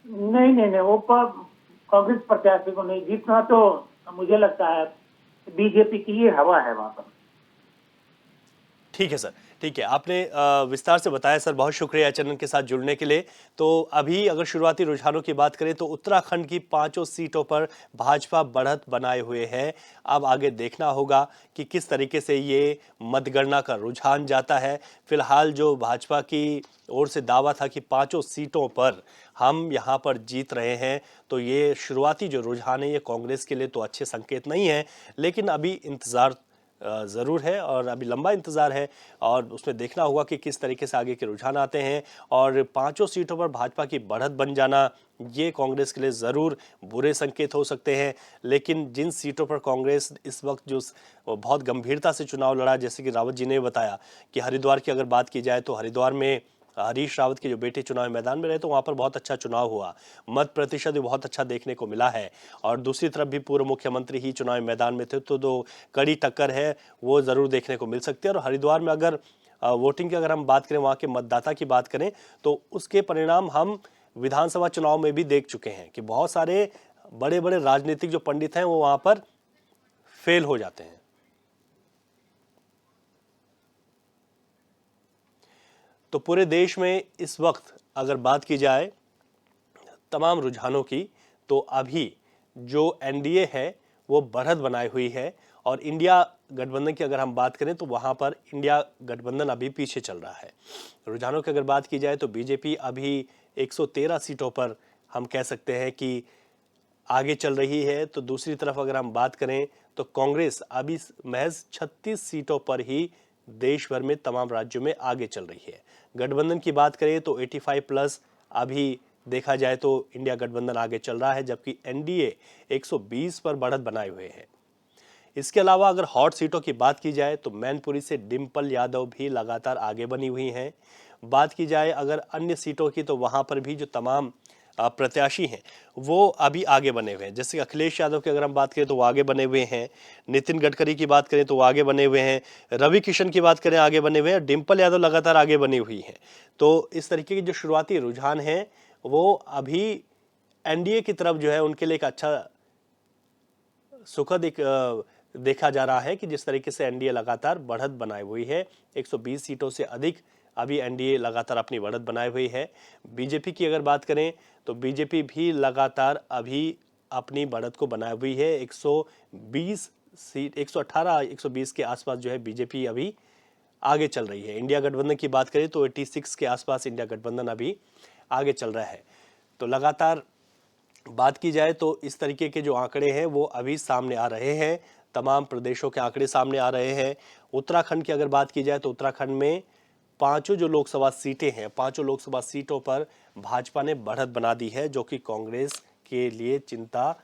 Speaker 5: नहीं, वो कांग्रेस प्रत्याशी को नहीं जीतना, तो मुझे लगता है बीजेपी की ये हवा है वहां पर।
Speaker 1: ठीक है सर, ठीक है, आपने विस्तार से बताया सर, बहुत शुक्रिया चैनल के साथ जुड़ने के लिए। तो अभी अगर शुरुआती रुझानों की बात करें तो उत्तराखंड की 5 सीटों पर भाजपा बढ़त बनाए हुए है। अब आगे देखना होगा कि किस तरीके से ये मतगणना का रुझान जाता है। फिलहाल जो भाजपा की ओर से दावा था कि 5 सीटों पर हम यहाँ पर जीत रहे हैं, तो ये शुरुआती जो रुझान है ये कांग्रेस के लिए तो अच्छे संकेत नहीं है, लेकिन अभी इंतज़ार ज़रूर है और अभी लंबा इंतज़ार है और उसमें देखना होगा कि किस तरीके से आगे के रुझान आते हैं। और 5 सीटों पर भाजपा की बढ़त बन जाना ये कांग्रेस के लिए ज़रूर बुरे संकेत हो सकते हैं, लेकिन जिन सीटों पर कांग्रेस इस वक्त जो बहुत गंभीरता से चुनाव लड़ा, जैसे कि रावत जी ने बताया कि हरिद्वार की अगर बात की जाए तो हरिद्वार में हरीश रावत के जो बेटे चुनाव मैदान में रहे तो वहां पर बहुत अच्छा चुनाव हुआ, मत प्रतिशत भी बहुत अच्छा देखने को मिला है। और दूसरी तरफ भी पूर्व मुख्यमंत्री ही चुनाव मैदान में थे, तो जो कड़ी टक्कर है वो जरूर देखने को मिल सकती है। और हरिद्वार में अगर वोटिंग की अगर हम बात करें, वहां के मतदाता की बात करें, तो उसके परिणाम हम विधानसभा चुनाव में भी देख चुके हैं कि बहुत सारे बड़े बड़े राजनीतिक जो पंडित हैं वो वहां पर फेल हो जाते हैं। तो पूरे देश में इस वक्त अगर बात की जाए तमाम रुझानों की, तो अभी जो एनडीए है वो बढ़त बनाई हुई है और इंडिया गठबंधन की अगर हम बात करें तो वहां पर इंडिया गठबंधन अभी पीछे चल रहा है। रुझानों की अगर बात की जाए तो बीजेपी अभी 113 सीटों पर हम कह सकते हैं कि आगे चल रही है, तो दूसरी तरफ अगर हम बात करें तो कांग्रेस अभी महज 36 सीटों पर ही देश भर में तमाम राज्यों में आगे चल रही है। गठबंधन की बात करें तो 85+ अभी देखा जाए तो इंडिया गठबंधन आगे चल रहा है, जबकि एनडीए 120 पर बढ़त बनाए हुए है। इसके अलावा अगर हॉट सीटों की बात की जाए तो मैनपुरी से डिंपल यादव भी लगातार आगे बनी हुई हैं। बात की जाए अगर अन्य सीटों की तो वहां पर भी जो तमाम प्रत्याशी हैं वो अभी आगे बने हुए हैं। जैसे अखिलेश यादव की अगर हम बात करें तो वो आगे बने हुए हैं, नितिन गडकरी की बात करें तो वो आगे बने हुए हैं, रवि किशन की बात करें आगे बने हुए हैं, डिंपल यादव लगातार आगे बनी हुई हैं। तो इस तरीके के जो शुरुआती रुझान हैं वो अभी एनडीए की तरफ जो है उनके लिए एक अच्छा सुखद एक देखा जा रहा है कि जिस तरीके से एनडीए लगातार बढ़त बनाई हुई है। 120 सीटों से अधिक अभी एनडीए लगातार अपनी बढ़त बनाई हुई है। बीजेपी की अगर बात करें तो बीजेपी भी लगातार अभी अपनी बढ़त को बनाई हुई है। 120 सीट 118 120 के आसपास जो है बीजेपी अभी आगे चल रही है। इंडिया गठबंधन की बात करें तो 86 के आसपास इंडिया गठबंधन अभी आगे चल रहा है। तो लगातार बात की जाए तो इस तरीके के जो आंकड़े हैं वो अभी सामने आ रहे हैं, तमाम प्रदेशों के आंकड़े सामने आ रहे हैं। उत्तराखंड की अगर बात की जाए तो उत्तराखंड में पांचों जो लोकसभा सीटें हैं, पांचों लोकसभा सीटों पर भाजपा ने बढ़त बना दी है, जो कि कांग्रेस के लिए चिंता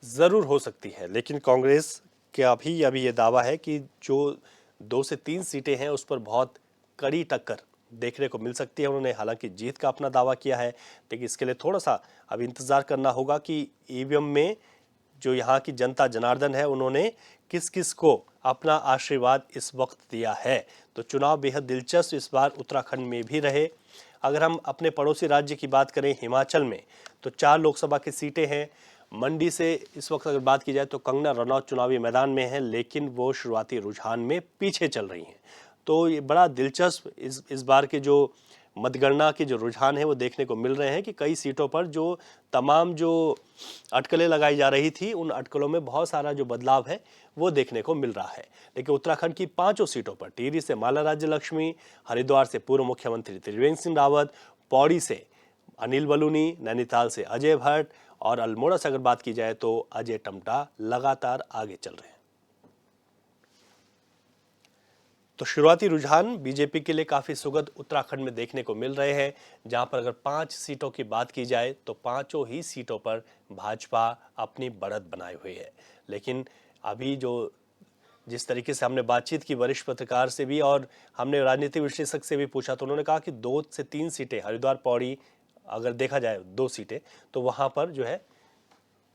Speaker 1: जरूर हो सकती है। लेकिन कांग्रेस का अभी ये दावा है कि जो 2 से 3 सीटें हैं उस पर बहुत कड़ी टक्कर देखने को मिल सकती है। उन्होंने हालांकि जीत का अपना दावा किया है, लेकिन इसके लिए थोड़ा सा अब इंतजार करना होगा कि ईवीएम में जो यहाँ की जनता जनार्दन है उन्होंने किस किस को अपना आशीर्वाद इस वक्त दिया है। तो चुनाव बेहद दिलचस्प इस बार उत्तराखंड में भी रहे। अगर हम अपने पड़ोसी राज्य की बात करें हिमाचल में, तो 4 लोकसभा की सीटें हैं। मंडी से इस वक्त अगर बात की जाए तो कंगना रनौत चुनावी मैदान में है, लेकिन वो शुरुआती रुझान में पीछे चल रही हैं। तो ये बड़ा दिलचस्प इस बार के जो मतगणना के जो रुझान है वो देखने को मिल रहे हैं कि कई सीटों पर जो तमाम जो अटकलें लगाई जा रही थी, उन अटकलों में बहुत सारा जो बदलाव है वो देखने को मिल रहा है। लेकिन उत्तराखंड की 5 सीटों पर टिहरी से माला राज्य लक्ष्मी, हरिद्वार से पूर्व मुख्यमंत्री त्रिवेंद्र सिंह रावत, पौड़ी से अनिल बलूनी, नैनीताल से अजय भट्ट और अल्मोड़ा से अगर बात की जाए तो अजय टम्टा लगातार आगे चल रहे हैं। तो शुरुआती रुझान बीजेपी के लिए काफी सुगध उत्तराखंड में देखने को मिल रहे हैं, जहां पर अगर 5 सीटों की बात की जाए तो पांचों ही सीटों पर भाजपा अपनी बढ़त बनाए हुई है। लेकिन अभी जो जिस तरीके से हमने बातचीत की वरिष्ठ पत्रकार से भी और हमने राजनीतिक विश्लेषक से भी पूछा, तो उन्होंने कहा कि 2 से 3 सीटें हरिद्वार पौड़ी अगर देखा जाए 2 सीटें, तो वहां पर जो है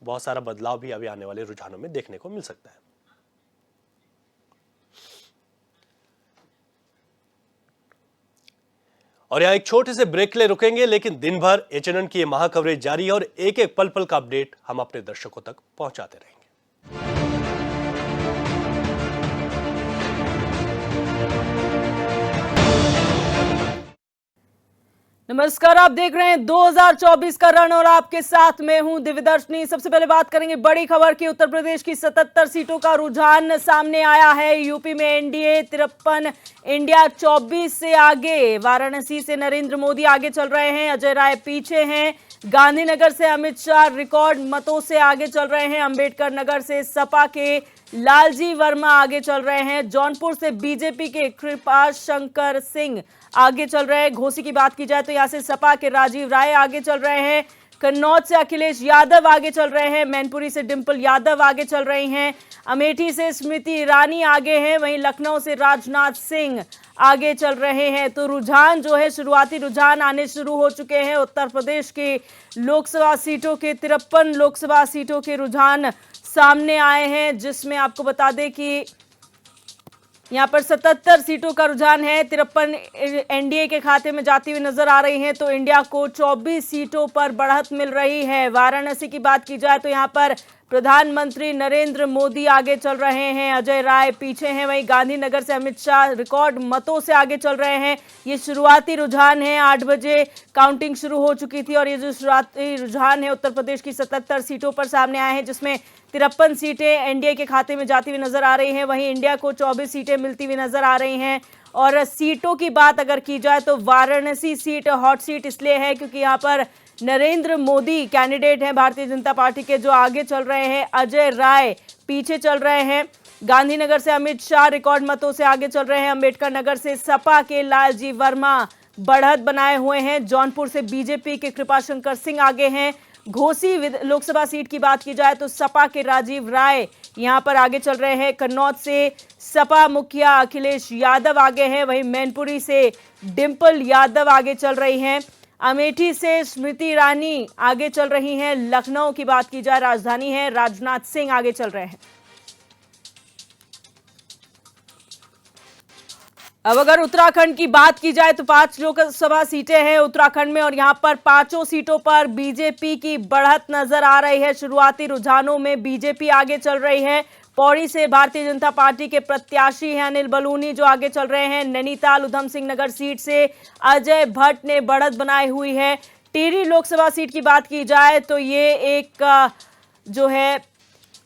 Speaker 1: बहुत सारा बदलाव भी अभी आने वाले रुझानों में देखने को मिल सकता है। और यहाँ एक छोटे से ब्रेक के लिए रुकेंगे, लेकिन दिन भर एचएनएन की ये महाकवरेज जारी है और एक एक पल पल का अपडेट हम अपने दर्शकों तक पहुंचाते रहेंगे।
Speaker 6: नमस्कार, आप देख रहे हैं 2024 का रण और आपके साथ मैं हूं दिव्यदर्शनी। सबसे पहले बात करेंगे बड़ी खबर की। उत्तर प्रदेश की 77 सीटों का रुझान सामने आया है। यूपी में एनडीए 53, इंडिया 24 से आगे। वाराणसी से नरेंद्र मोदी आगे चल रहे हैं, अजय राय पीछे हैं। गांधीनगर से अमित शाह रिकॉर्ड मतों से आगे चल रहे हैं। अंबेडकर नगर से सपा के लालजी वर्मा आगे चल रहे हैं। जौनपुर से बीजेपी के कृपाशंकर सिंह आगे चल रहे हैं। घोसी की बात की जाए तो यहां से सपा के राजीव राय आगे चल रहे हैं। कन्नौज से अखिलेश यादव आगे चल रहे हैं। मैनपुरी से डिंपल यादव आगे चल रही हैं। अमेठी से स्मृति ईरानी आगे हैं। वहीं लखनऊ से राजनाथ सिंह आगे चल रहे हैं। तो रुझान जो है, शुरुआती रुझान आने शुरू हो चुके हैं। उत्तर प्रदेश के लोकसभा सीटों के 53 लोकसभा सीटों के रुझान सामने आए हैं, जिसमें आपको बता दें कि यहां पर 77 सीटों का रुझान है। 53 एनडीए के खाते में जाती हुई नजर आ रही हैं, तो इंडिया को 24 सीटों पर बढ़त मिल रही है। वाराणसी की बात की जाए तो यहां पर प्रधानमंत्री नरेंद्र मोदी आगे चल रहे हैं, अजय राय पीछे हैं। वहीं गांधीनगर से अमित शाह रिकॉर्ड मतों से आगे चल रहे हैं। ये शुरुआती रुझान है। 8 बजे काउंटिंग शुरू हो चुकी थी और ये जो शुरुआती रुझान है उत्तर प्रदेश की 77 सीटों पर सामने आए हैं, जिसमें 53 सीटें एनडीए के खाते में जाती हुई नजर आ रही हैं। वहीं इंडिया को 24 सीटें मिलती हुई नजर आ रही हैं। और सीटों की बात अगर की जाए तो वाराणसी सीट हॉट सीट इसलिए है क्योंकि यहाँ पर नरेंद्र मोदी कैंडिडेट हैं भारतीय जनता पार्टी के, जो आगे चल रहे हैं। अजय राय पीछे चल रहे हैं। गांधीनगर से अमित शाह रिकॉर्ड मतों से आगे चल रहे हैं। अंबेडकर नगर से सपा के लालजी वर्मा बढ़त बनाए हुए हैं। जौनपुर से बीजेपी के कृपाशंकर सिंह आगे हैं। घोसी लोकसभा सीट की बात की जाए तो सपा के राजीव राय यहां पर आगे चल रहे हैं। कन्नौज से सपा मुखिया अखिलेश यादव आगे हैं। वहीं मैनपुरी से डिंपल यादव आगे चल रही हैं। अमेठी से स्मृति ईरानी आगे चल रही हैं। लखनऊ की बात की जाए, राजधानी है, राजनाथ सिंह आगे चल रहे हैं। अब अगर उत्तराखंड की बात की जाए तो 5 लोकसभा सीटें हैं उत्तराखंड में और यहां पर 5 सीटों पर बीजेपी की बढ़त नजर आ रही है। शुरुआती रुझानों में बीजेपी आगे चल रही है। पौड़ी से भारतीय जनता पार्टी के प्रत्याशी हैं अनिल बलूनी, जो आगे चल रहे हैं। नैनीताल उधम सिंह नगर सीट से अजय भट्ट ने बढ़त बनाई हुई है। टिहरी लोकसभा सीट की बात की जाए तो ये एक जो है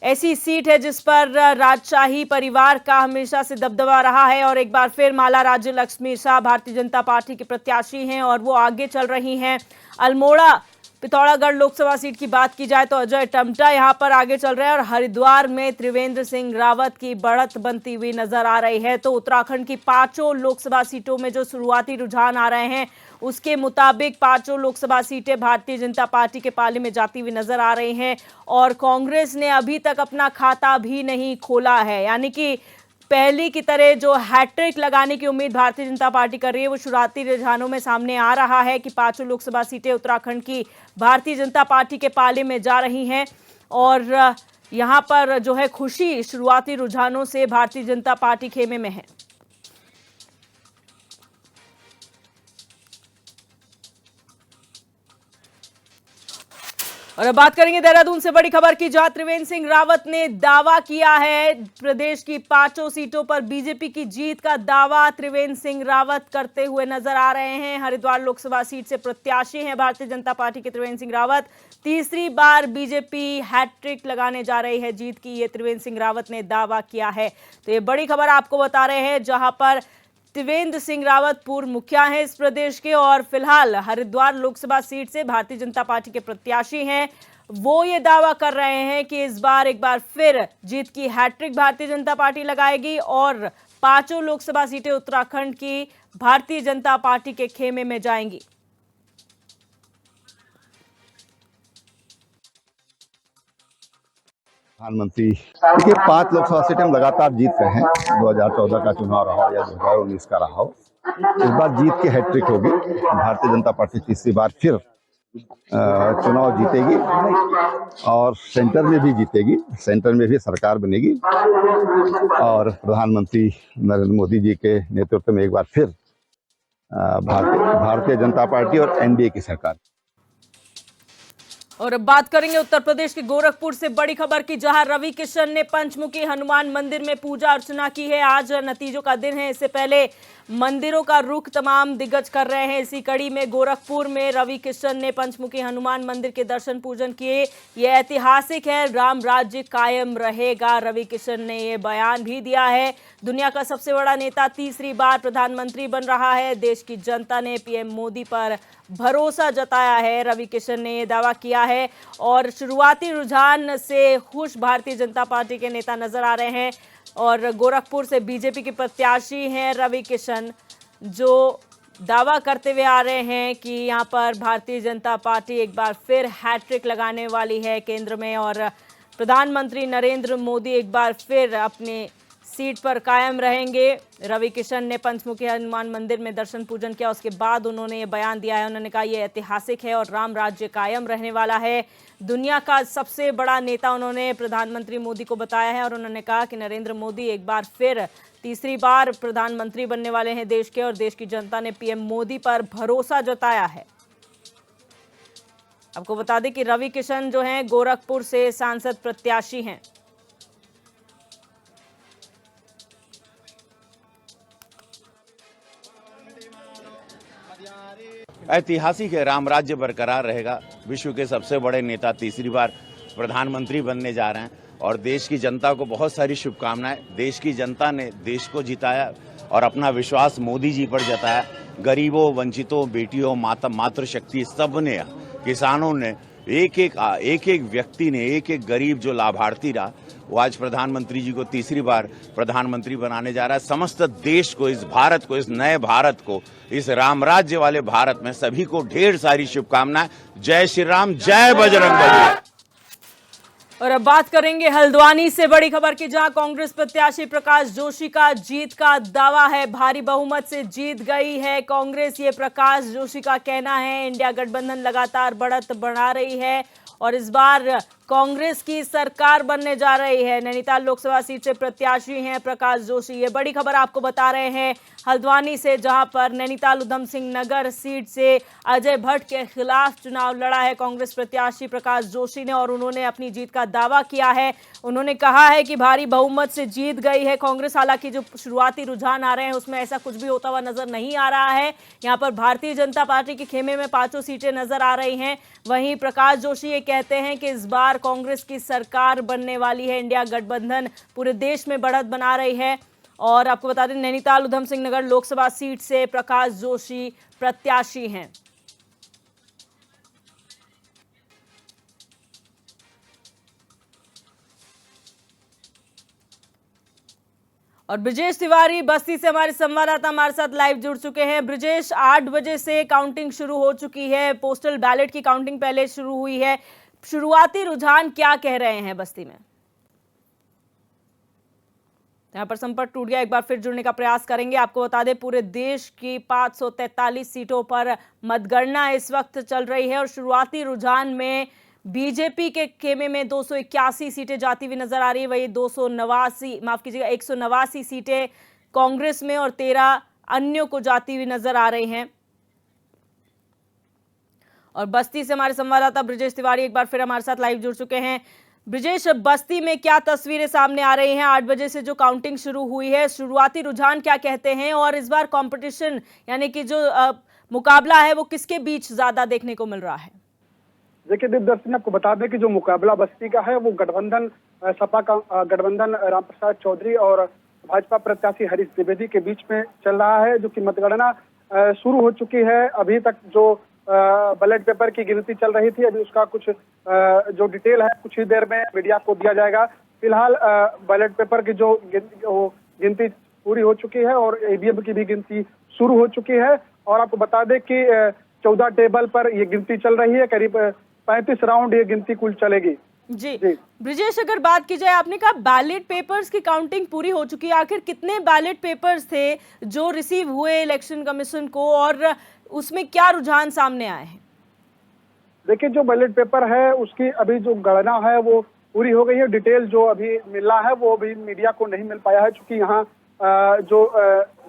Speaker 6: ऐसी सीट है जिस पर राजशाही परिवार का हमेशा से दबदबा रहा है और एक बार फिर माला राज्य लक्ष्मी शाह भारतीय जनता पार्टी के प्रत्याशी हैं और वो आगे चल रही हैं। अल्मोड़ा पिथौरागढ़ लोकसभा सीट की बात की जाए तो अजय टम्टा यहां पर आगे चल रहे हैं और हरिद्वार में त्रिवेंद्र सिंह रावत की बढ़त बनती हुई नजर आ रही है। तो उत्तराखंड की 5 लोकसभा सीटों में जो शुरुआती रुझान आ रहे हैं उसके मुताबिक 5 लोकसभा सीटें भारतीय जनता पार्टी के पाले में जाती हुई नजर आ रही हैं और कांग्रेस ने अभी तक अपना खाता भी नहीं खोला है। यानी कि पहली की तरह जो हैट्रिक लगाने की उम्मीद भारतीय जनता पार्टी कर रही है वो शुरुआती रुझानों में सामने आ रहा है कि 5 लोकसभा सीटें उत्तराखंड की भारतीय जनता पार्टी के पाले में जा रही हैं और यहां पर जो है खुशी शुरुआती रुझानों से भारतीय जनता पार्टी खेमे में है। और अब बात करेंगे देहरादून से बड़ी खबर की, जहां त्रिवेंद्र सिंह रावत ने दावा किया है प्रदेश की 5 सीटों पर बीजेपी की जीत का दावा त्रिवेंद्र सिंह रावत करते हुए नजर आ रहे हैं। हरिद्वार लोकसभा सीट से प्रत्याशी हैं भारतीय जनता पार्टी के त्रिवेंद्र सिंह रावत। तीसरी बार बीजेपी हैट्रिक लगाने जा रही है जीत की, ये त्रिवेंद्र सिंह रावत ने दावा किया है। तो ये बड़ी खबर आपको बता रहे हैं, जहां पर त्रिवेंद्र सिंह रावत पूर्व मुखिया हैं इस प्रदेश के और फिलहाल हरिद्वार लोकसभा सीट से भारतीय जनता पार्टी के प्रत्याशी हैं। वो ये दावा कर रहे हैं कि इस बार एक बार फिर जीत की हैट्रिक भारतीय जनता पार्टी लगाएगी और 5 लोकसभा सीटें उत्तराखंड की भारतीय जनता पार्टी के खेमे में जाएंगी।
Speaker 7: प्रधानमंत्री के 5 लोकसभा सीटें हम लगातार जीत रहे हैं। 2014 का चुनाव रहा हो या 2019 का रहा हो, इस बार जीत की हैट्रिक होगी। भारतीय जनता पार्टी तीसरी बार फिर चुनाव जीतेगी और सेंटर में भी जीतेगी, सेंटर में भी सरकार बनेगी और प्रधानमंत्री नरेंद्र मोदी जी के नेतृत्व में एक बार फिर भारतीय जनता पार्टी और एनडीए की सरकार।
Speaker 6: और अब बात करेंगे उत्तर प्रदेश के गोरखपुर से बड़ी खबर की, जहां रवि किशन ने पंचमुखी हनुमान मंदिर में पूजा अर्चना की है। आज नतीजों का दिन है, इससे पहले मंदिरों का रुख तमाम दिग्गज कर रहे हैं। इसी कड़ी में गोरखपुर में रवि किशन ने पंचमुखी हनुमान मंदिर के दर्शन पूजन किए। ये ऐतिहासिक है, राम राज्य कायम रहेगा, रवि किशन ने ये बयान भी दिया है। दुनिया का सबसे बड़ा नेता तीसरी बार प्रधानमंत्री बन रहा है। देश की जनता ने पीएम मोदी पर भरोसा जताया है, रवि किशन ने ये दावा किया है और शुरुआती रुझान से खुश भारतीय जनता पार्टी के नेता नजर आ रहे हैं। और गोरखपुर से बीजेपी के प्रत्याशी हैं रवि किशन, जो दावा करते हुए आ रहे हैं कि यहां पर भारतीय जनता पार्टी एक बार फिर हैट्रिक लगाने वाली है केंद्र में और प्रधानमंत्री नरेंद्र मोदी एक बार फिर अपने सीट पर कायम रहेंगे। रवि किशन ने पंचमुखी हनुमान मंदिर में दर्शन पूजन किया, उसके बाद उन्होंने ये बयान दिया है। उन्होंने कहा ये ऐतिहासिक है और राम राज्य कायम रहने वाला है। दुनिया का सबसे बड़ा नेता उन्होंने प्रधानमंत्री मोदी को बताया है और उन्होंने कहा कि नरेंद्र मोदी एक बार फिर तीसरी बार प्रधानमंत्री बनने वाले हैं देश के और देश की जनता ने पीएम मोदी पर भरोसा जताया है। आपको बता दें कि रवि किशन जो हैं गोरखपुर से सांसद प्रत्याशी हैं।
Speaker 8: ऐतिहासिक है, राम राज्य बरकरार रहेगा। विश्व के सबसे बड़े नेता तीसरी बार प्रधानमंत्री बनने जा रहे हैं और देश की जनता को बहुत सारी शुभकामनाएं। देश की जनता ने देश को जिताया और अपना विश्वास मोदी जी पर जताया। गरीबों, वंचितों, बेटियों, मातृशक्ति सब ने, किसानों ने, एक एक व्यक्ति ने, एक एक गरीब जो लाभार्थी रहा वो आज प्रधानमंत्री जी को तीसरी बार प्रधानमंत्री बनाने जा रहा है। समस्त देश को, इस भारत को, इस नए भारत को, इस राम राज्य वाले भारत में सभी को ढेर सारी शुभकामनाएं। जय श्री राम, जय बजरंगबली।
Speaker 6: और अब बात करेंगे हल्द्वानी से बड़ी खबर की, जहां कांग्रेस प्रत्याशी प्रकाश जोशी का जीत का दावा है। भारी बहुमत से जीत गई है कांग्रेस, ये प्रकाश जोशी का कहना है। इंडिया गठबंधन लगातार बढ़त बढ़ा रही है और इस बार कांग्रेस की सरकार बनने जा रही है। नैनीताल लोकसभा सीट से प्रत्याशी हैं प्रकाश जोशी। ये बड़ी खबर आपको बता रहे हैं हल्द्वानी से, जहां पर नैनीताल उधम सिंह नगर सीट से अजय भट्ट के खिलाफ चुनाव लड़ा है कांग्रेस प्रत्याशी प्रकाश जोशी ने और उन्होंने अपनी जीत का दावा किया है। उन्होंने कहा है कि भारी बहुमत से जीत गई है कांग्रेस। हालांकि जो शुरुआती रुझान आ रहे हैं उसमें ऐसा कुछ भी होता हुआ नजर नहीं आ रहा है। यहाँ पर भारतीय जनता पार्टी के खेमे में 5 सीटें नजर आ रही हैं। वहीं प्रकाश जोशी ये कहते हैं कि इस बार कांग्रेस की सरकार बनने वाली है। इंडिया गठबंधन पूरे देश में बढ़त बना रही है। और आपको बता दें नैनीताल उधम सिंह नगर लोकसभा सीट से प्रकाश जोशी प्रत्याशी हैं। और ब्रजेश तिवारी बस्ती से हमारे संवाददाता हमारे साथ लाइव जुड़ चुके हैं। ब्रजेश, 8 बजे से काउंटिंग शुरू हो चुकी है, पोस्टल बैलेट की काउंटिंग पहले शुरू हुई है। शुरुआती रुझान क्या कह रहे हैं बस्ती में? यहाँ पर संपर्क टूट गया, एक बार फिर जुड़ने का प्रयास करेंगे। आपको बता दें पूरे देश की 543 सीटों पर मतगणना इस वक्त चल रही है और शुरुआती रुझान में बीजेपी के खेमे में 281 सीटें जाती हुई नजर आ रही है, वही 189 सीटें कांग्रेस में और 13 अन्यों को जाती हुई नजर आ रही हैं। और बस्ती से हमारे संवाददाता ब्रजेश तिवारी एक बार फिर हमारे साथ लाइव जुड़ चुके हैं। ब्रजेश, बस्ती में क्या तस्वीरें सामने आ रही हैं? 8 बजे से जो काउंटिंग शुरू हुई है, शुरुआती रुझान क्या कहते हैं और इस बार कंपटीशन यानी कि जो मुकाबला है वो किसके बीच ज्यादा देखने को मिल रहा है?
Speaker 9: देखिए दिवदर्शन, आपको बता दें कि जो मुकाबला बस्ती का है वो गठबंधन सपा का गठबंधन रामप्रसाद चौधरी और भाजपा प्रत्याशी हरीश द्विवेदी के बीच में चल रहा है, जो कि मतगणना शुरू हो चुकी है। अभी तक जो बैलेट पेपर की गिनती चल रही थी, अभी उसका कुछ जो डिटेल है कुछ ही देर में मीडिया को दिया जाएगा। फिलहाल बैलेट पेपर की जो गिनती पूरी हो चुकी है और ईवीएम की भी गिनती शुरू हो चुकी है। और आपको बता दें कि 14 टेबल पर ये गिनती चल रही है, करीब 35 राउंड ये गिनती कुल चलेगी।
Speaker 6: जी ब्रजेश, अगर बात की जाए, आपने कहा बैलेट पेपर्स की काउंटिंग पूरी हो चुकी है, आखिर कितने बैलेट पेपर्स थे जो रिसीव हुए इलेक्शन कमीशन को और उसमें क्या रुझान सामने आए हैं?
Speaker 9: देखिए, जो बैलेट पेपर है उसकी अभी जो गणना है वो पूरी हो गई है। डिटेल जो अभी मिला है वो अभी मीडिया को नहीं मिल पाया है, क्योंकि यहाँ जो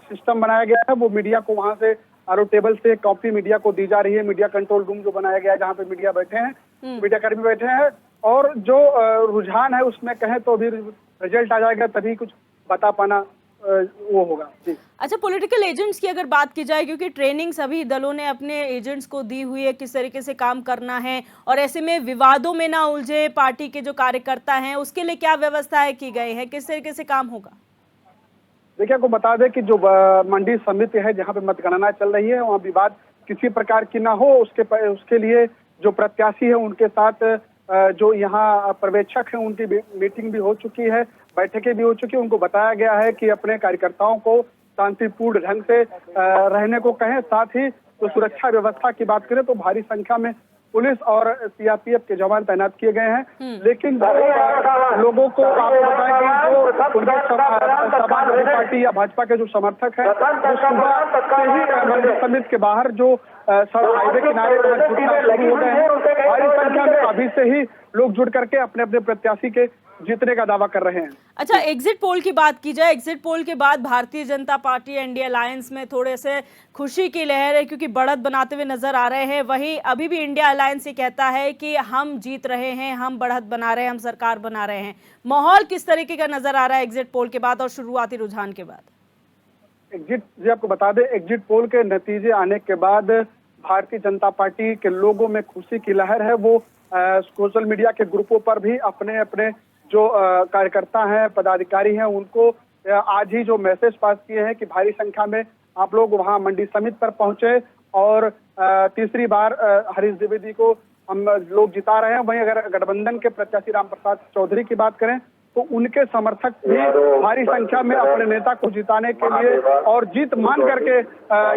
Speaker 9: सिस्टम बनाया गया है वो मीडिया को वहाँ से आरओ टेबल से कॉपी मीडिया को दी जा रही है। मीडिया कंट्रोल रूम जो बनाया गया है जहाँ पे मीडिया बैठे हैं, मीडिया कर्मी बैठे हैं, और जो रुझान है उसमें कहें तो अभी रिजल्ट आ जाएगा तभी कुछ बता पाना वो होगा। जी।
Speaker 6: अच्छा, पॉलिटिकल एजेंट्स की अगर बात की जाए, क्योंकि ट्रेनिंग सभी दलों ने अपने एजेंट्स को दी हुई है किस तरीके से काम करना है और ऐसे में विवादों में ना उलझे पार्टी के जो कार्यकर्ता हैं, उसके लिए क्या व्यवस्थाएं की गई है, किस तरीके से काम होगा?
Speaker 9: देखिए, आपको बता दें कि जो मंडी समिति है जहाँ पे मतगणना चल रही है वहाँ विवाद किसी प्रकार की ना हो, उसके लिए जो प्रत्याशी है उनके साथ जो यहाँ पर्यवेक्षक है उनकी मीटिंग भी हो चुकी है, बैठकें भी हो चुकी है। उनको बताया गया है कि अपने कार्यकर्ताओं को शांतिपूर्ण ढंग से रहने को कहें। साथ ही तो सुरक्षा व्यवस्था की बात करें तो भारी संख्या में पुलिस और सीआरपीएफ के जवान तैनात किए गए हैं। लेकिन लोगों को आपको बताएं कि जो समाजवादी पार्टी या भाजपा के जो समर्थक हैं वो सुबह से ही मंडी समिति के बाहर जो हाईवे किनारे जुटना शुरू हो गए हैं। भारी संख्या में अभी से ही लोग जुट करके अपने अपने प्रत्याशी के जीतने का दावा कर रहे हैं।
Speaker 6: अच्छा, एग्जिट पोल की बात की जाए, एग्जिट पोल के बाद Bharatiya Janata party NDA alliance में थोड़े से खुशी की लहर है, क्योंकि बढ़त बनाते हुए नजर आ रहे हैं। वहीं अभी भी इंडिया अलायंस ये कहता है कि हम जीत रहे हैं, हम बढ़त बना रहे हैं, हम सरकार बना रहे हैं। माहौल किस तरीके का नजर आ रहा है एग्जिट पोल के बाद और शुरुआती रुझान के बाद?
Speaker 9: आपको बता दें, एग्जिट पोल के नतीजे आने के बाद भारतीय जनता पार्टी के लोगों में खुशी की लहर है। वो सोशल मीडिया के ग्रुपों पर भी अपने अपने जो कार्यकर्ता हैं, पदाधिकारी हैं, उनको आज ही जो मैसेज पास किए हैं कि भारी संख्या में आप लोग वहां मंडी समिति पर पहुंचे और तीसरी बार हरीश द्विवेदी को हम लोग जिता रहे हैं। वहीं अगर गठबंधन के प्रत्याशी रामप्रसाद चौधरी की बात करें तो उनके समर्थक भी भारी संख्या में अपने नेता को जिताने के लिए और जीत मान करके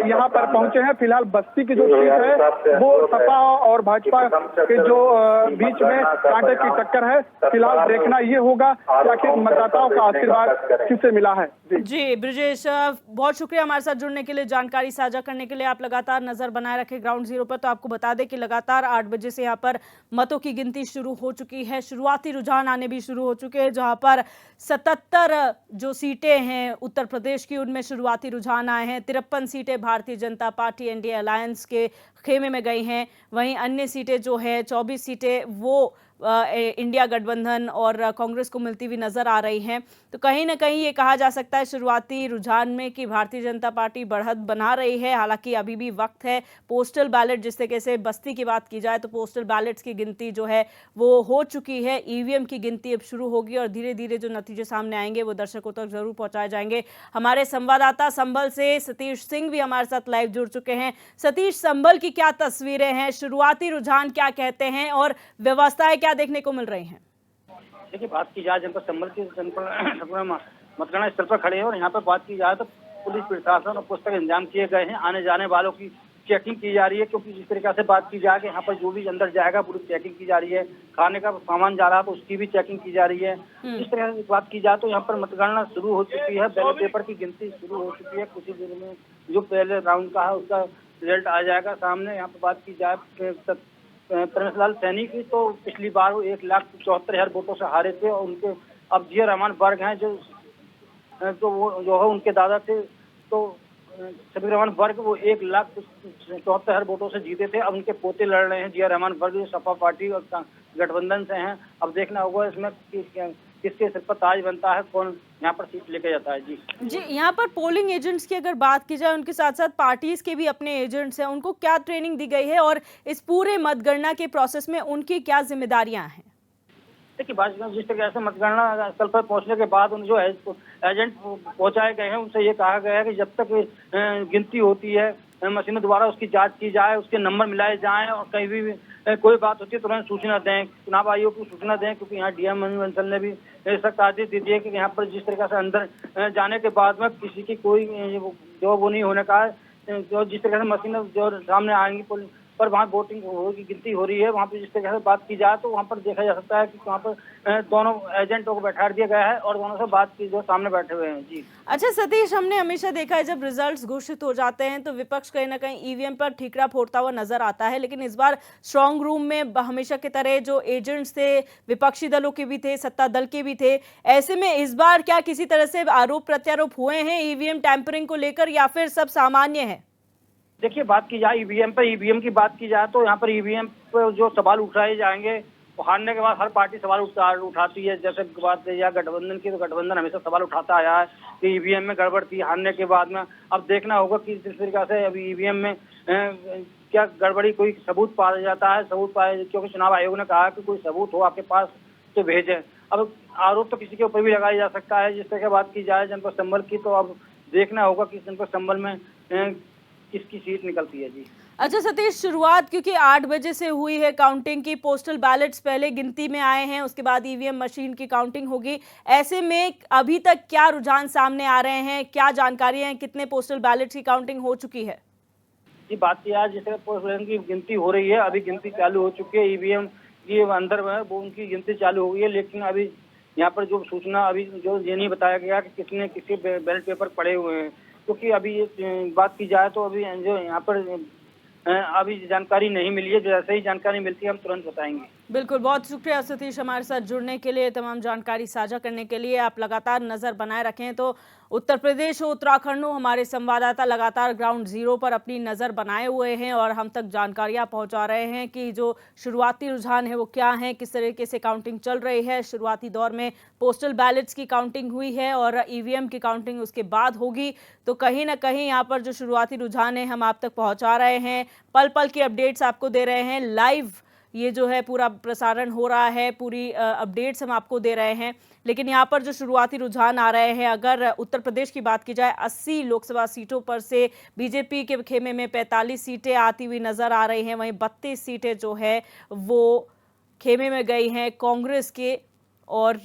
Speaker 9: यहाँ पर पहुंचे हैं। फिलहाल बस्ती की जो सीट है वो सपा और भाजपा के जो बीच में कांटे की टक्कर है। फिलहाल देखना ये होगा कि आखिर मतदाताओं का आशीर्वाद किससे मिला है।
Speaker 6: जी ब्रजेश, बहुत शुक्रिया हमारे साथ जुड़ने के लिए, जानकारी साझा करने के लिए। आप लगातार नजर बनाए रखें ग्राउंड जीरो पर। तो आपको बता दें कि लगातार 8 बजे से यहाँ पर मतों की गिनती शुरू हो चुकी है, शुरुआती रुझान आने भी शुरू हो चुके हैं। जहां पर 77 जो सीटें हैं उत्तर प्रदेश की, उनमें शुरुआती रुझान आए हैं। 53 सीटें Bharatiya Janata party NDA alliance के खेमे में गई हैं। वहीं अन्य सीटें जो है 24 सीटें वो इंडिया गठबंधन और कांग्रेस को मिलती हुई नजर आ रही हैं। तो कहीं ना कहीं ये कहा जा सकता है शुरुआती रुझान में कि भारतीय जनता पार्टी बढ़त बना रही है। हालांकि अभी भी वक्त है। पोस्टल बैलेट, जिस तरीके से बस्ती की बात की जाए तो पोस्टल बैलेट्स की गिनती जो है वो हो चुकी है, ईवीएम की गिनती अब शुरू होगी और धीरे धीरे जो नतीजे सामने आएंगे वो दर्शकों तक जरूर पहुंचाए जाएंगे। हमारे संवाददाता संभल से सतीश सिंह भी हमारे साथ लाइव जुड़ चुके हैं। सतीश, संभल की क्या तस्वीरें हैं, शुरुआती रुझान क्या कहते हैं और व्यवस्थाएं क्या देखने को मिल रही हैं?
Speaker 10: देखिए, बात की जाए जनपद संभल की, जनपद
Speaker 5: मतगणना स्थल पर खड़े हैं और यहाँ पर बात की जाए तो पुलिस प्रशासन और पुस्तक इंतजाम किए गए हैं। आने जाने वालों की चेकिंग की जा रही है, क्योंकि जिस तरीके से बात की जाए कि यहाँ पर जो भी अंदर जाएगा पूरी चेकिंग की जा रही है। खाने का सामान जा रहा है तो उसकी भी चेकिंग की जा रही है। इस तरह से बात की जाए तो यहाँ पर मतगणना शुरू हो चुकी है, बैलेट पेपर की गिनती शुरू हो चुकी है। कुछ ही देर में जो पहले राउंड का है उसका रिजल्ट आ जाएगा सामने। यहाँ पर बात की जाए परमेशलाल सैनी की, तो पिछली बार वो 1,74,000 वोटों से हारे थे और उनके अब जिया रहमान वर्ग हैं जो वो जो है उनके दादा थे, तो शबीर रहमान वर्ग वो 1,74,000 वोटों से जीते थे। अब उनके पोते लड़ रहे हैं, जिया रहमान वर्ग जो सपा पार्टी और गठबंधन से हैं। अब देखना होगा इसमें किसके सिर पर ताज बनता है, कौन यहाँ पर सीट लेके जाता है। जी
Speaker 6: यहाँ पर पोलिंग एजेंट्स की अगर बात की जाए, उनके साथ साथ पार्टीज के भी अपने एजेंट्स हैं, उनको क्या ट्रेनिंग दी गई है और इस पूरे मतगणना के प्रोसेस में उनकी क्या जिम्मेदारियां हैं?
Speaker 5: देखिए, भाजपा जिस तरह से मतगणना स्थल पर पहुंचने के बाद उन जो एजेंट पहुंचाए गए हैं उनसे ये कहा गया है कि जब तक गिनती होती है मशीनों द्वारा उसकी जांच की जाए, उसके नंबर मिलाए जाएं और कहीं भी कोई बात होती है तुरंत सूचना दें, चुनाव आयोग को सूचना दें। क्योंकि यहाँ डीएम बंसल ने भी सख्त आदेश दे दिए कि यहाँ पर जिस तरीके से अंदर जाने के बाद में किसी की कोई जो वो नहीं होने का है। जो जिस तरह से मशीन जो सामने आएंगी पर वहाँ वोटिंग होगी, गिनती हो रही है, वहाँ पे जिस तरह से बात की जाए तो वहाँ पर देखा जा सकता है कि वहाँ पर दोनों एजेंटों को बैठा दिया गया है और दोनों से बात की जो सामने बैठे हुए हैं। जी
Speaker 6: अच्छा सतीश, हमने हमेशा देखा है जब रिजल्ट्स घोषित हो जाते हैं तो विपक्ष कहीं ना कहीं ईवीएम पर ठीकरा फोड़ता हुआ नजर आता है, लेकिन इस बार स्ट्रांग रूम में हमेशा की तरह जो एजेंट्स थे विपक्षी दलों के भी थे, सत्ता दल के भी थे। ऐसे में इस बार क्या किसी तरह से आरोप प्रत्यारोप हुए हैं ईवीएम टैंपरिंग को लेकर या फिर सब सामान्य है?
Speaker 5: देखिए, बात की जाए ईवीएम की बात की जाए तो यहाँ पर ईवीएम पर जो सवाल उठाए जाएंगे वो हारने के बाद हर पार्टी सवाल उठाती है। जैसे बात की जाए गठबंधन की, तो गठबंधन हमेशा सवाल उठाता आया है कि ईवीएम में गड़बड़ थी हारने के बाद में। अब देखना होगा कि जिस तरीके से अभी ईवीएम में क्या गड़बड़ी, कोई सबूत पाया जाता है, सबूत पाए, क्योंकि चुनाव आयोग ने कहा कि कोई सबूत हो आपके पास तो भेजें। अब आरोप तो किसी के ऊपर भी लगाया जा सकता है। जिस तरह की बात की जाए जनपद संभल की, तो अब देखना होगा कि जनपद संभल में किसकी सीट निकलती है। जी
Speaker 6: अच्छा सतीश, शुरुआत क्योंकि 8 बजे से हुई है काउंटिंग की, पोस्टल बैलेट्स पहले गिनती में आए हैं, उसके बाद ईवीएम मशीन की काउंटिंग होगी। ऐसे में अभी तक क्या रुझान सामने आ रहे हैं, क्या जानकारी है, कितने पोस्टल बैलेट्स की काउंटिंग हो चुकी है?
Speaker 5: जी बात की आज जिस तरह पोस्टल की गिनती हो रही है, अभी गिनती चालू हो चुकी है। ईवीएम की अंदर में वो उनकी गिनती चालू हो गई है, लेकिन अभी यहाँ पर जो सूचना अभी जो ये नहीं बताया गया कि किसने किसके बैलेट पेपर पड़े हुए हैं। क्योंकि अभी ये बात की जाए तो अभी जो यहाँ पर अभी जानकारी नहीं मिली है। जैसे ही जानकारी मिलती है हम तुरंत बताएंगे।
Speaker 6: बिल्कुल, बहुत शुक्रिया सतीश हमारे साथ जुड़ने के लिए, तमाम जानकारी साझा करने के लिए। आप लगातार नजर बनाए रखें तो उत्तर प्रदेश हो उत्तराखंड हो, हमारे संवाददाता लगातार ग्राउंड जीरो पर अपनी नज़र बनाए हुए हैं और हम तक जानकारियां पहुंचा रहे हैं कि जो शुरुआती रुझान है वो क्या है, किस तरीके से काउंटिंग चल रही है। शुरुआती दौर में पोस्टल बैलेट्स की काउंटिंग हुई है और ईवीएम की काउंटिंग उसके बाद होगी। तो कहीं ना कहीं यहाँ पर जो शुरुआती रुझान है हम आप तक पहुँचा रहे हैं, पल पल की अपडेट्स आपको दे रहे हैं। लाइव ये जो है पूरा प्रसारण हो रहा है, पूरी अपडेट्स हम आपको दे रहे हैं। लेकिन यहाँ पर जो शुरुआती रुझान आ रहे हैं, अगर उत्तर प्रदेश की बात की जाए 80 लोकसभा सीटों पर से बीजेपी के खेमे में 45 सीटें आती हुई नजर आ रही हैं। वहीं 32 सीटें जो है वो खेमे में गई हैं कांग्रेस के और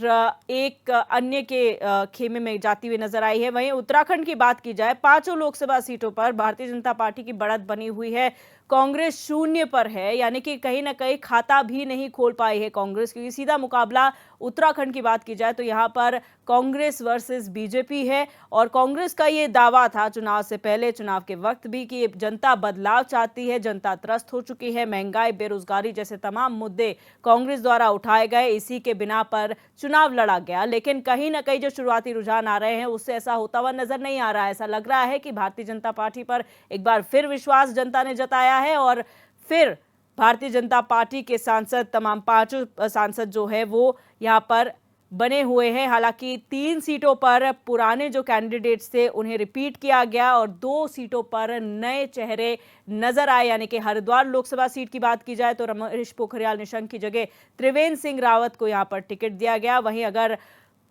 Speaker 6: एक अन्य के खेमे में जाती हुई नजर आई है। वहीं उत्तराखंड की बात की जाए 5 लोकसभा सीटों पर भारतीय जनता पार्टी की बढ़त बनी हुई है, कांग्रेस 0 पर है, यानी कि कहीं ना कहीं खाता भी नहीं खोल पाई है कांग्रेस। क्योंकि सीधा मुकाबला उत्तराखंड की बात की जाए तो यहाँ पर कांग्रेस वर्सेस बीजेपी है और कांग्रेस का ये दावा था चुनाव से पहले, चुनाव के वक्त भी, कि जनता बदलाव चाहती है, जनता त्रस्त हो चुकी है, महंगाई, बेरोजगारी जैसे तमाम मुद्दे कांग्रेस द्वारा उठाए गए, इसी के बिना पर चुनाव लड़ा गया। लेकिन कहीं ना कहीं जो शुरुआती रुझान आ रहे हैं उससे ऐसा होता हुआ नजर नहीं आ रहा है। ऐसा लग रहा है कि भारतीय जनता पार्टी पर एक बार फिर विश्वास जनता ने जताया है और फिर भारतीय जनता पार्टी के सांसद, तमाम 5 सांसद जो है वो यहाँ पर बने हुए हैं। हालांकि 3 सीटों पर पुराने जो कैंडिडेट्स थे उन्हें रिपीट किया गया और 2 सीटों पर नए चेहरे नजर आए। यानी कि हरिद्वार लोकसभा सीट की बात की जाए तो रमेश पोखरियाल निशंक की जगह त्रिवेंद्र सिंह रावत को यहाँ पर टिकट दिया गया। वहीं अगर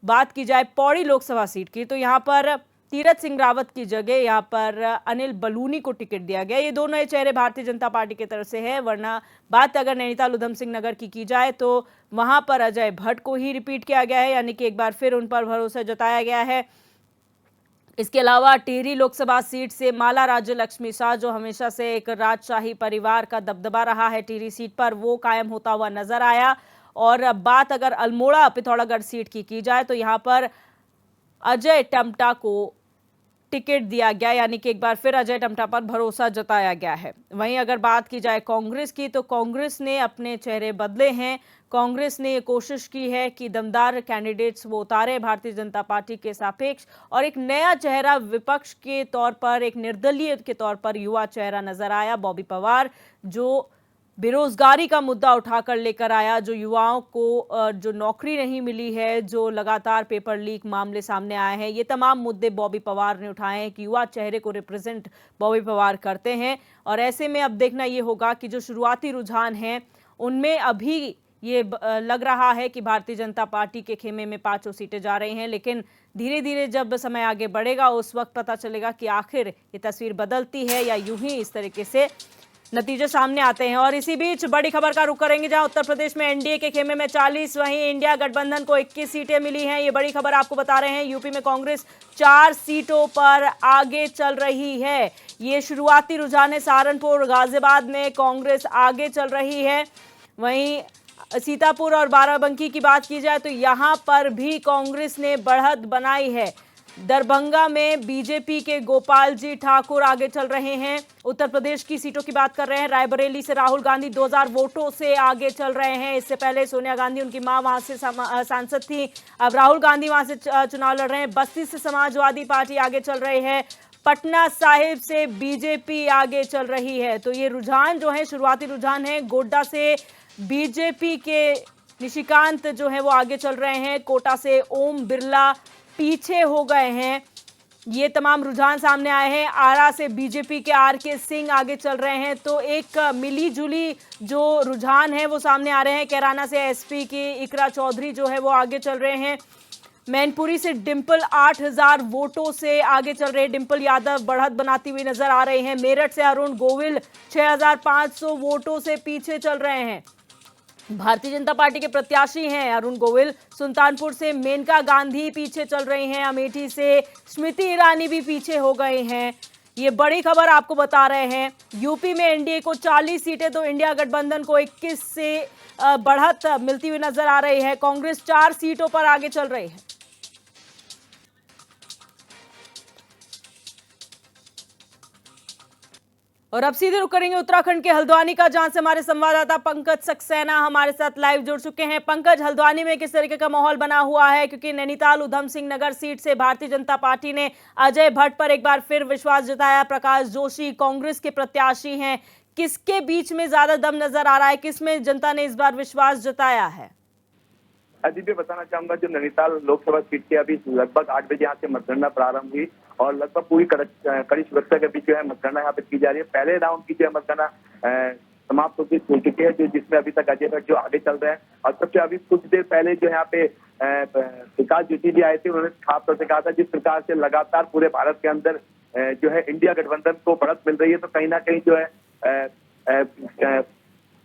Speaker 6: बात की जाए पौड़ी लोकसभा सीट की तो यहाँ पर तीरथ सिंह रावत की जगह यहाँ पर अनिल बलूनी को टिकट दिया गया। ये दोनों नए चेहरे भारतीय जनता पार्टी की तरफ से है, वरना बात अगर नैनीताल उधम सिंह नगर की जाए तो वहां पर अजय भट्ट को ही रिपीट किया गया है, यानी कि एक बार फिर उन पर भरोसा जताया गया है। इसके अलावा टिहरी लोकसभा सीट से माला राज्य लक्ष्मी शाह, जो हमेशा से एक राजशाही परिवार का दबदबा रहा है टिहरी सीट पर, वो कायम होता हुआ नजर आया। और बात अगर अल्मोड़ा पिथौरागढ़ सीट की जाए तो यहाँ पर अजय टम्टा को टिकट दिया गया, यानी कि एक बार फिर अजय टम्टा पर भरोसा जताया गया है। वहीं अगर बात की जाए कांग्रेस की, तो कांग्रेस ने अपने चेहरे बदले हैं। कांग्रेस ने ये कोशिश की है कि दमदार कैंडिडेट्स वो उतारे भारतीय जनता पार्टी के सापेक्ष, और एक नया चेहरा विपक्ष के तौर पर, एक निर्दलीय के तौर पर युवा चेहरा नजर आया, बॉबी पवार, जो बेरोजगारी का मुद्दा उठाकर लेकर आया, जो युवाओं को जो नौकरी नहीं मिली है, जो लगातार पेपर लीक मामले सामने आए हैं, ये तमाम मुद्दे बॉबी पवार ने उठाए हैं कि युवा चेहरे को रिप्रेजेंट बॉबी पवार करते हैं। और ऐसे में अब देखना ये होगा कि जो शुरुआती रुझान हैं उनमें अभी ये लग रहा है कि भारतीय जनता पार्टी के खेमे में 5 सीटें जा रही हैं, लेकिन धीरे धीरे जब समय आगे बढ़ेगा उस वक्त पता चलेगा कि आखिर ये तस्वीर बदलती है या यूं ही इस तरीके से नतीजे सामने आते हैं। और इसी बीच बड़ी खबर का रुख करेंगे, जहां उत्तर प्रदेश में एनडीए के खेमे में 40, वहीं इंडिया गठबंधन को 21 सीटें मिली हैं। ये बड़ी खबर आपको बता रहे हैं। यूपी में कांग्रेस 4 सीटों पर आगे चल रही है। ये शुरुआती रुझान है। सहारनपुर, गाजियाबाद में कांग्रेस आगे चल रही है। वहीं सीतापुर और बाराबंकी की बात की जाए तो यहां पर भी कांग्रेस ने बढ़त बनाई है। दरभंगा में बीजेपी के गोपाल जी ठाकुर आगे चल रहे हैं। उत्तर प्रदेश की सीटों की बात कर रहे हैं। रायबरेली से राहुल गांधी 2000 वोटों से आगे चल रहे हैं। इससे पहले सोनिया गांधी, उनकी मां, वहां से सांसद थी। अब राहुल गांधी वहां से चुनाव लड़ रहे हैं। बस्ती से समाजवादी पार्टी आगे चल रही है। पटना साहिब से बीजेपी आगे चल रही है। तो ये रुझान जो है, शुरुआती रुझान है। गोड्डा से बीजेपी के निशिकांत जो है वो आगे चल रहे हैं। कोटा से ओम बिरला पीछे हो गए हैं। ये तमाम रुझान सामने आए हैं। आरा से बीजेपी के आर.के. सिंह आगे चल रहे हैं। तो एक मिली जुली जो रुझान है वो सामने आ रहे हैं। कैराना से एसपी की इकरा चौधरी जो है वो आगे चल रहे हैं। मैनपुरी से डिंपल 8000 वोटों से आगे चल रहे हैं। डिंपल यादव बढ़त बनाती हुई नजर आ रहे हैं। मेरठ से अरुण गोविल 6500 वोटों से पीछे चल रहे हैं। भारतीय जनता पार्टी के प्रत्याशी हैं अरुण गोविल। सुल्तानपुर से मेनका गांधी पीछे चल रही हैं। अमेठी से स्मृति ईरानी भी पीछे हो गए हैं। ये बड़ी खबर आपको बता रहे हैं। यूपी में एनडीए को 40 सीटें तो इंडिया गठबंधन को 21 से बढ़त मिलती हुई नजर आ रही है। कांग्रेस 4 सीटों पर आगे चल रही है। और अब सीधे रुक करेंगे उत्तराखंड के हल्द्वानी का, जहां से हमारे संवाददाता पंकज सक्सेना हमारे साथ लाइव जुड़ चुके हैं। पंकज, हल्द्वानी में किस तरीके का माहौल बना हुआ है, क्योंकि नैनीताल उधम सिंह नगर सीट से भारतीय जनता पार्टी ने अजय भट्ट पर एक बार फिर विश्वास जताया। प्रकाश जोशी कांग्रेस के प्रत्याशी हैं। किसके बीच में ज्यादा दम नजर आ रहा है, किसमें जनता ने इस बार विश्वास जताया है?
Speaker 10: अदिति, बताना चाहूंगा जो नैनीताल लोकसभा सीट के अभी लगभग 8 बजे यहाँ से मतगणना प्रारंभ हुई और लगभग पूरी कड़ी सुरक्षा के बीच जो है मतगणना यहाँ पे की जा रही है। पहले राउंड की जो है मतगणना समाप्त हो चुकी है, जो जिसमें अभी तक अजय भट्ट जो आगे चल रहे हैं। और सबसे अभी कुछ देर पहले जो यहाँ पे प्रकाश जोशी जी आए थे, उन्होंने खास तौर से कहा था जिस प्रकार से लगातार पूरे भारत के अंदर जो है इंडिया गठबंधन को बढ़त मिल रही है, तो कहीं ना कहीं जो है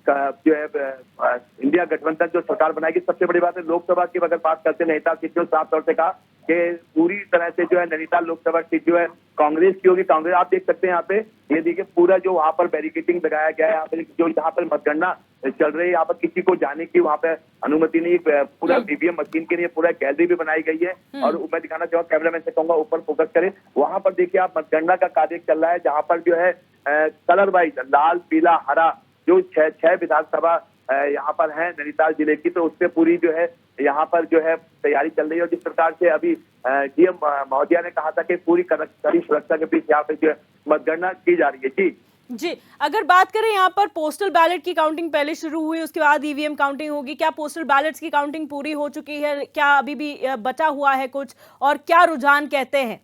Speaker 10: इंडिया गठबंधन जो सरकार बनाएगी। सबसे बड़ी बात है लोकसभा की अगर बात करते हैं, नैनीताल सीट को साफ तौर से कहा कि पूरी तरह से जो है नैनीताल लोकसभा सीट जो है कांग्रेस की होगी। कांग्रेस आप देख सकते हैं यहाँ पे, ये देखिए पूरा जो वहाँ पर बैरिकेटिंग लगाया गया है, यहाँ पे जो जहाँ पर मतगणना चल रही है, यहाँ पर किसी को जाने की वहाँ पे अनुमति नहीं। पूरा ईवीएम मशीन के लिए पूरा गैलरी भी बनाई गई है। और मैं दिखाना चाहूंगा, कैमरामैन से कहूंगा ऊपर फोकस करें, वहां पर देखिए आप मतगणना का कार्य चल रहा है, जहाँ पर जो है कलर वाइज लाल, पीला, हरा जो 6 विधानसभा यहाँ पर है नैनीताल जिले की, तो उससे पूरी जो है यहाँ पर जो है तैयारी चल रही है। और जिस प्रकार से अभी डीएम महोदया ने कहा था कि पूरी कड़ी सुरक्षा के बीच यहाँ पे जो है मतगणना की जा रही है।
Speaker 6: जी, अगर बात करें यहाँ पर पोस्टल बैलेट की काउंटिंग पहले शुरू हुई, उसके बाद ईवीएम काउंटिंग होगी। क्या पोस्टल बैलेट्स की काउंटिंग पूरी हो चुकी है, क्या अभी भी बचा हुआ है कुछ, और क्या रुझान कहते हैं?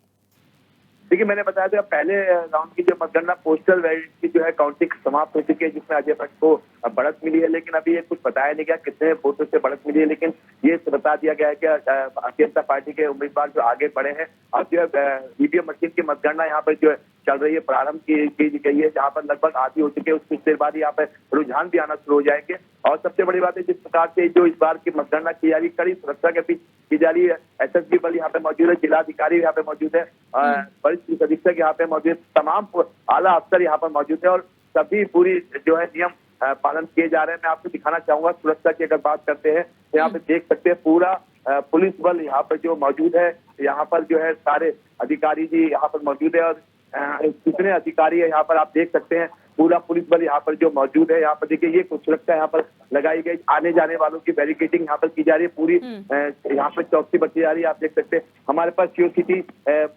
Speaker 10: देखिए, मैंने बताया था पहले राउंड की जो मतगणना पोस्टल बैलेट की जो है काउंटिंग समाप्त हो चुकी है, जिसमें अजय भट्ट को बढ़त मिली है, लेकिन अभी ये कुछ बताया नहीं गया कितने वोटों से बढ़त मिली है। लेकिन ये बता दिया गया है कि भारतीय जनता पार्टी के उम्मीदवार जो आगे बढ़े हैं। अब जो है ईवीएम मशीन की मतगणना यहाँ पर जो है चल रही है, प्रारंभ की गई है, जहाँ पर लगभग आधी हो चुकी है। कुछ देर बाद यहाँ पर रुझान भी आना शुरू हो जाएंगे। और सबसे बड़ी बात है, जिस प्रकार से जो इस बार की मतगणना की जा रही है, कड़ी सुरक्षा के बीच की जा रही है। एसएसपी बल यहाँ पे मौजूद है, जिलाधिकारी यहाँ पे मौजूद है, वरिष्ठ पुलिस अधीक्षक यहाँ पे मौजूद है, तमाम आला अफसर यहाँ पर मौजूद है और सभी पूरी जो है नियम पालन किए जा रहे हैं। मैं आपको दिखाना चाहूंगा सुरक्षा की अगर बात करते हैं तो यहाँ पे देख सकते हैं पूरा पुलिस बल यहाँ पर जो मौजूद है। यहाँ पर जो है सारे अधिकारी जी यहाँ पर मौजूद है और कितने अधिकारी है यहाँ पर आप देख सकते हैं। पूरा पुलिस बल यहाँ पर जो मौजूद है। यहाँ पर देखिए ये कुछ सुरक्षा यहाँ पर लगाई गई, आने जाने वालों की बैरिकेडिंग यहाँ पर की जा रही है, पूरी यहाँ पर चौकसी बरती जा रही है। आप देख सकते हैं हमारे पास सीओ सिटी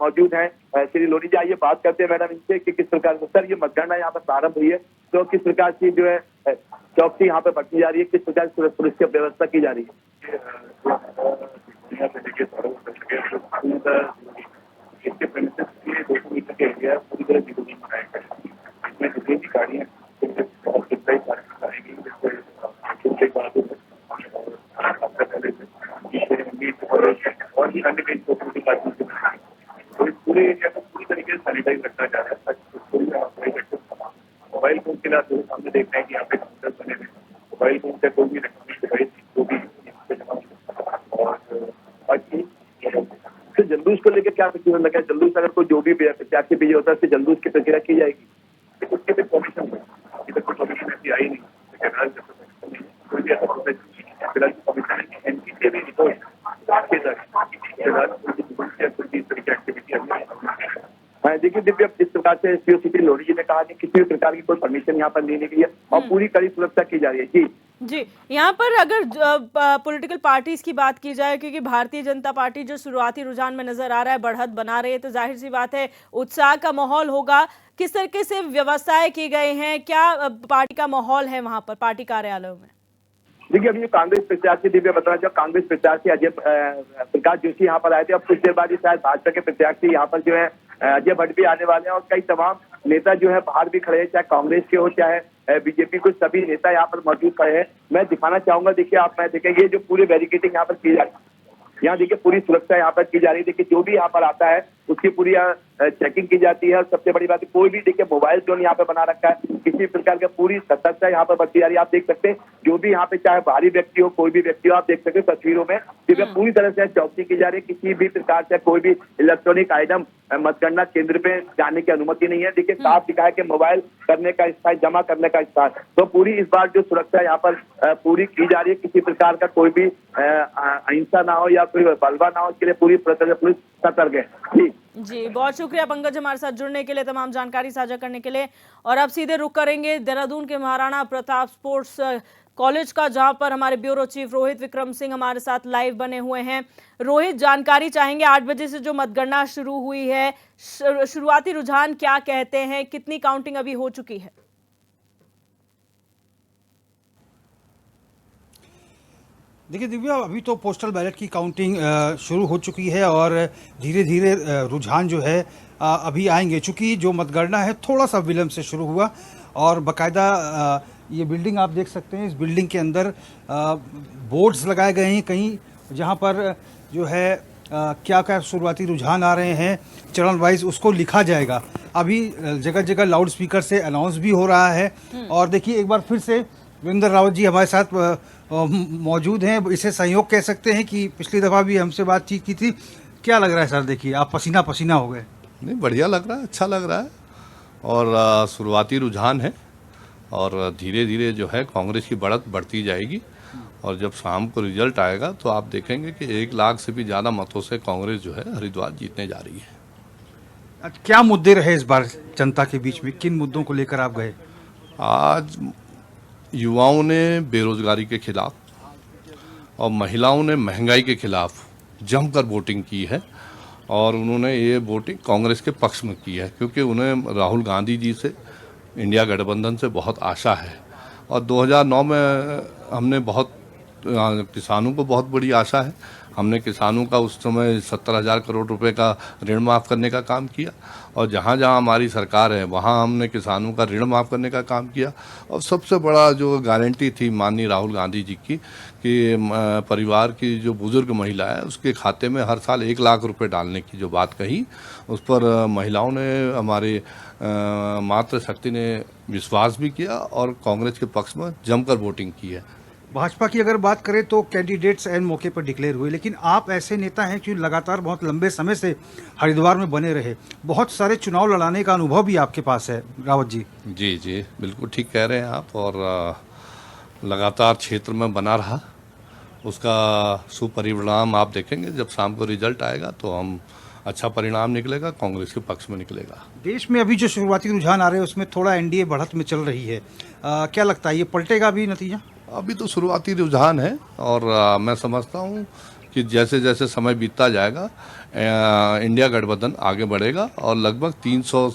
Speaker 10: मौजूद है, श्री लोनी जी। आइए बात करते हैं मैडम इनसे कि किस प्रकार से सर ये मतगणना यहाँ पर प्रारंभ हुई है, तो किस प्रकार की जो है चौकसी यहाँ पर बरती जा रही है, किस प्रकार से पुलिस की व्यवस्था की जा रही है। इसके प्रेमिसेस के 200 मीटर के एरिया पूरी तरह डिवीजन बनाया गया है। इसमें जितनी भी गाड़ियाँ बहुत कितनी आएगी, जिससे बाद और भी अन्य कई सोसाइटी पार्टी से तो इस पूरे एरिया को पूरी तरीके से सैनिटाइज रखा जा रहा है। मोबाइल फोन के लिए सामने देख रहे हैं कि यहाँ पे काउंटर बने हुए मोबाइल फोन से कोई भी इलेक्ट्रॉनिक डिवाइस जो भी और जल्लूस को लेकर क्या प्रतिबंध लगा है? जल्लूस अगर कोई जो भी प्रत्याशी भी होता है उससे जल्लूस की प्रक्रिया की जाएगी, उसके लिए परमिशन है। अभी तक कोई परमिशन ऐसी आई नहीं, कोई भी फिलहाल परमिशन है। एमपी से भी रिपोर्ट देखिए दिव्य, इस प्रकार से सीओ सिटी लोनी जी ने कहा कि किसी भी प्रकार की कोई परमिशन यहाँ पर नहीं ली गई है और पूरी कड़ी सुरक्षा की जा रही है।
Speaker 6: जी यहाँ पर अगर पॉलिटिकल पार्टीज की बात की जाए, क्योंकि भारतीय जनता पार्टी जो शुरुआती रुझान में नजर आ रहा है बढ़त बना रही है, तो जाहिर सी बात है उत्साह का माहौल होगा। किस तरीके से व्यवस्थाएं की गई हैं, क्या पार्टी का माहौल है वहां पर पार्टी कार्यालयों में?
Speaker 10: देखिए अभी कांग्रेस प्रत्याशी दिव्य बताना चाहूँ, कांग्रेस प्रत्याशी अजय प्रकाश जोशी यहाँ पर आए थे। अब कुछ देर बाद ही शायद भाजपा के प्रत्याशी यहाँ पर जो है अजय भट्ट भी आने वाले हैं और कई तमाम नेता जो है बाहर भी खड़े हैं, चाहे कांग्रेस के हो चाहे बीजेपी, कुछ सभी नेता यहाँ पर मौजूद खड़े हैं। मैं दिखाना चाहूंगा, देखिए आप मैं देखें ये जो पूरी बैरिकेडिंग यहाँ पर की जा रही है, यहाँ देखिए पूरी सुरक्षा यहाँ पर की जा रही है। देखिए जो भी यहाँ पर आता है उसकी पूरी चेकिंग की जाती है और सबसे बड़ी बात है कोई भी देखिए मोबाइल जोन यहाँ पे बना रखा है, किसी प्रकार का पूरी सतर्कता यहाँ पर बरती जा रही है। आप देख सकते हैं जो भी यहाँ पे चाहे बाहरी व्यक्ति हो कोई भी व्यक्ति हो, आप देख सकते हैं तस्वीरों में पूरी तरह से चौकसी की जा रही है। किसी भी प्रकार से कोई भी इलेक्ट्रॉनिक आइटम मतगणना केंद्र पे जाने की अनुमति नहीं है। देखिए साफ दिखा है कि मोबाइल करने का स्थान, जमा करने का स्थान, तो पूरी इस बार जो सुरक्षा यहाँ पर पूरी की जा रही है, किसी प्रकार का कोई भी अहिंसा ना हो या कोई बलवा ना हो, इसके लिए पूरी पुलिस सतर्क है।
Speaker 6: जी बहुत शुक्रिया पंकज हमारे साथ जुड़ने के लिए, तमाम जानकारी साझा करने के लिए। और अब सीधे रुख करेंगे देहरादून के महाराणा प्रताप स्पोर्ट्स कॉलेज का, जहां पर हमारे ब्यूरो चीफ रोहित विक्रम सिंह हमारे साथ लाइव बने हुए हैं। रोहित, जानकारी चाहेंगे 8 बजे से जो मतगणना शुरू हुई है, शुरुआती रुझान क्या कहते हैं, कितनी काउंटिंग अभी हो चुकी है?
Speaker 11: देखिए दिव्या, अभी तो पोस्टल बैलेट की काउंटिंग शुरू हो चुकी है और धीरे धीरे रुझान जो है अभी आएंगे। चूंकि जो मतगणना है थोड़ा सा विलंब से शुरू हुआ और बाकायदा ये बिल्डिंग आप देख सकते हैं, इस बिल्डिंग के अंदर बोर्ड्स लगाए गए हैं कहीं, जहां पर जो है क्या क्या शुरुआती रुझान आ रहे हैं चरण वाइज उसको लिखा जाएगा। अभी जगह जगह लाउड स्पीकर से अनाउंस भी हो रहा है। और देखिए एक बार फिर से वीरेंद्र रावत जी हमारे साथ मौजूद हैं। इसे संयोग कह सकते हैं कि पिछली दफ़ा भी हमसे बातचीत की थी। क्या लग रहा है सर? देखिए आप पसीना पसीना हो गए।
Speaker 12: नहीं, बढ़िया लग रहा है, अच्छा लग रहा है और शुरुआती रुझान है और धीरे धीरे जो है कांग्रेस की बढ़त बढ़ती जाएगी और जब शाम को रिजल्ट आएगा तो आप देखेंगे कि 1 लाख से भी ज़्यादा मतों से कांग्रेस जो है हरिद्वार जीतने जा रही है।
Speaker 11: क्या मुद्दे रहे इस बार जनता के बीच में, किन मुद्दों को लेकर आप गए?
Speaker 12: आज युवाओं ने बेरोजगारी के खिलाफ और महिलाओं ने महंगाई के खिलाफ जमकर वोटिंग की है और उन्होंने ये वोटिंग कांग्रेस के पक्ष में की है क्योंकि उन्हें राहुल गांधी जी से, इंडिया गठबंधन से बहुत आशा है। और 2009 में हमने बहुत किसानों को बहुत बड़ी आशा है, हमने किसानों का उस समय 70,000 करोड़ रुपए का ऋण माफ़ करने का काम किया, और जहाँ जहाँ हमारी सरकार है वहाँ हमने किसानों का ऋण माफ़ करने का काम किया। और सबसे बड़ा जो गारंटी थी माननीय राहुल गांधी जी की कि परिवार की जो बुजुर्ग महिला है उसके खाते में हर साल 1 लाख रुपए डालने की जो बात कही, उस पर महिलाओं ने, हमारे मातृशक्ति ने विश्वास भी किया और कांग्रेस के पक्ष में जमकर वोटिंग की है।
Speaker 11: भाजपा की अगर बात करें तो कैंडिडेट्स एन मौके पर डिक्लेयर हुए, लेकिन आप ऐसे नेता हैं कि लगातार बहुत लंबे समय से हरिद्वार में बने रहे, बहुत सारे चुनाव लड़ाने का अनुभव भी आपके पास है रावत जी।
Speaker 12: जी जी, बिल्कुल ठीक कह रहे हैं आप, और लगातार क्षेत्र में बना रहा, उसका सुपरिणाम आप देखेंगे जब शाम को रिजल्ट आएगा तो हम अच्छा परिणाम निकलेगा, कांग्रेस के पक्ष में निकलेगा।
Speaker 11: देश में अभी जो शुरुआती रुझान आ रहे हैं उसमें थोड़ा एनडीए बढ़त में चल रही है, क्या लगता है ये पलटेगा अभी नतीजा?
Speaker 12: अभी तो शुरुआती रुझान है, और मैं समझता हूँ कि जैसे जैसे समय बीतता जाएगा इंडिया गठबंधन आगे बढ़ेगा और लगभग 300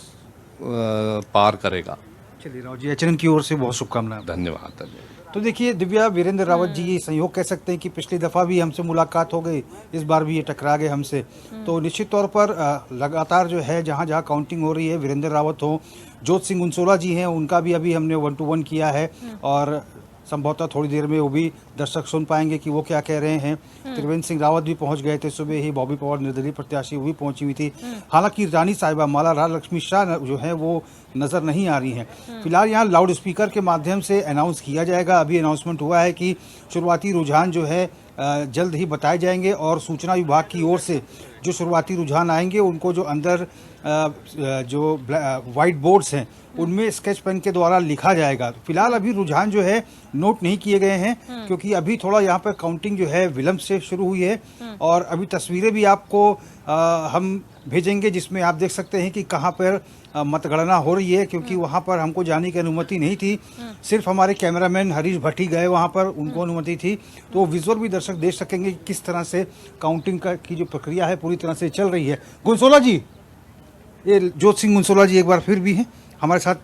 Speaker 12: पार करेगा।
Speaker 11: चलिए राव जी, एचएनएन की ओर से बहुत शुभकामनाएं।
Speaker 12: धन्यवाद।
Speaker 11: तो देखिए दिव्या, वीरेंद्र रावत जी ये संयोग कह सकते हैं कि पिछली दफ़ा भी हमसे मुलाकात हो गई, इस बार भी ये टकरा गए हमसे। तो निश्चित तौर पर लगातार जो है जहाँ जहाँ काउंटिंग हो रही है, वीरेंद्र रावत हो, जोत सिंह गुनसोला जी हैं, उनका भी अभी हमने 1-to-1 किया है, और संभवतः थोड़ी देर में वो भी दर्शक सुन पाएंगे कि वो क्या कह रहे हैं। त्रिवेंद्र सिंह रावत भी पहुंच गए थे सुबह ही, बॉबी पवार निर्दलीय प्रत्याशी वो भी पहुंची हुई थी। हालांकि रानी साहिबा माला लक्ष्मी शाह जो है वो नज़र नहीं आ रही हैं। फिलहाल यहाँ लाउड स्पीकर के माध्यम से अनाउंस किया जाएगा। अभी अनाउंसमेंट हुआ है कि शुरुआती रुझान जो है जल्द ही बताए जाएंगे, और सूचना विभाग की ओर से जो शुरुआती रुझान आएंगे उनको जो अंदर जो वाइट बोर्ड्स हैं उनमें स्केच पेन के द्वारा लिखा जाएगा। फिलहाल अभी रुझान जो है नोट नहीं किए गए हैं, क्योंकि अभी थोड़ा यहाँ पर काउंटिंग जो है विलंब से शुरू हुई है, और अभी तस्वीरें भी आपको हम भेजेंगे जिसमें आप देख सकते हैं कि कहाँ पर मतगणना हो रही है, क्योंकि वहाँ पर हमको जाने की अनुमति नहीं थी, सिर्फ हमारे कैमरामैन हरीश भट्टी गए वहाँ पर, उनको अनुमति थी। तो विजुअल भी दर्शक देख सकेंगे किस तरह से काउंटिंग की जो प्रक्रिया है पूरी तरह से चल रही है। गुनसोला जी, ये जोत सिंह गुनसोला जी एक बार फिर भी हैं हमारे साथ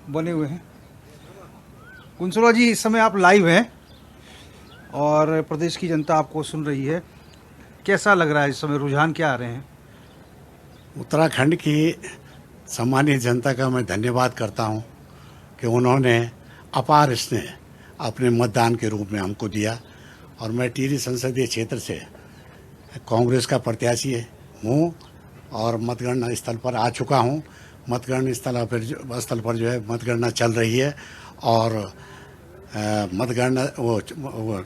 Speaker 11: बने हुए हैं। गुनसोला जी, इस समय आप लाइव हैं और प्रदेश की जनता आपको सुन रही है, कैसा लग रहा है इस समय, रुझान क्या आ रहे हैं?
Speaker 13: उत्तराखंड की सामान्य जनता का मैं धन्यवाद करता हूं कि उन्होंने अपार स्नेह अपने मतदान के रूप में हमको दिया, और मैं टिहरी संसदीय क्षेत्र से कांग्रेस का प्रत्याशी हूँ और मतगणना स्थल पर आ चुका हूँ। मतगणना स्थल पर जो है मतगणना चल रही है, और मतगणना वो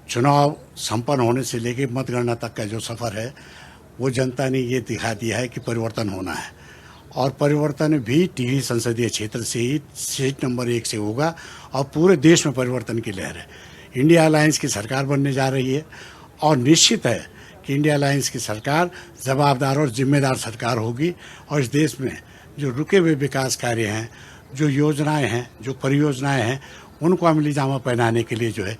Speaker 13: चुनाव संपन्न होने से लेकर मतगणना तक का जो सफ़र है वो जनता ने ये दिखा दिया है कि परिवर्तन होना है, और परिवर्तन भी टिहरी संसदीय क्षेत्र से ही सीट नंबर 1 से होगा, और पूरे देश में परिवर्तन की लहर है। इंडिया अलायंस की सरकार बनने जा रही है, और निश्चित है कि इंडिया अलायंस की सरकार जवाबदार और जिम्मेदार सरकार होगी, और इस देश में जो रुके हुए विकास कार्य हैं, जो योजनाएं हैं, जो परियोजनाएं हैं, उनको अमली जामा पहनाने के लिए जो है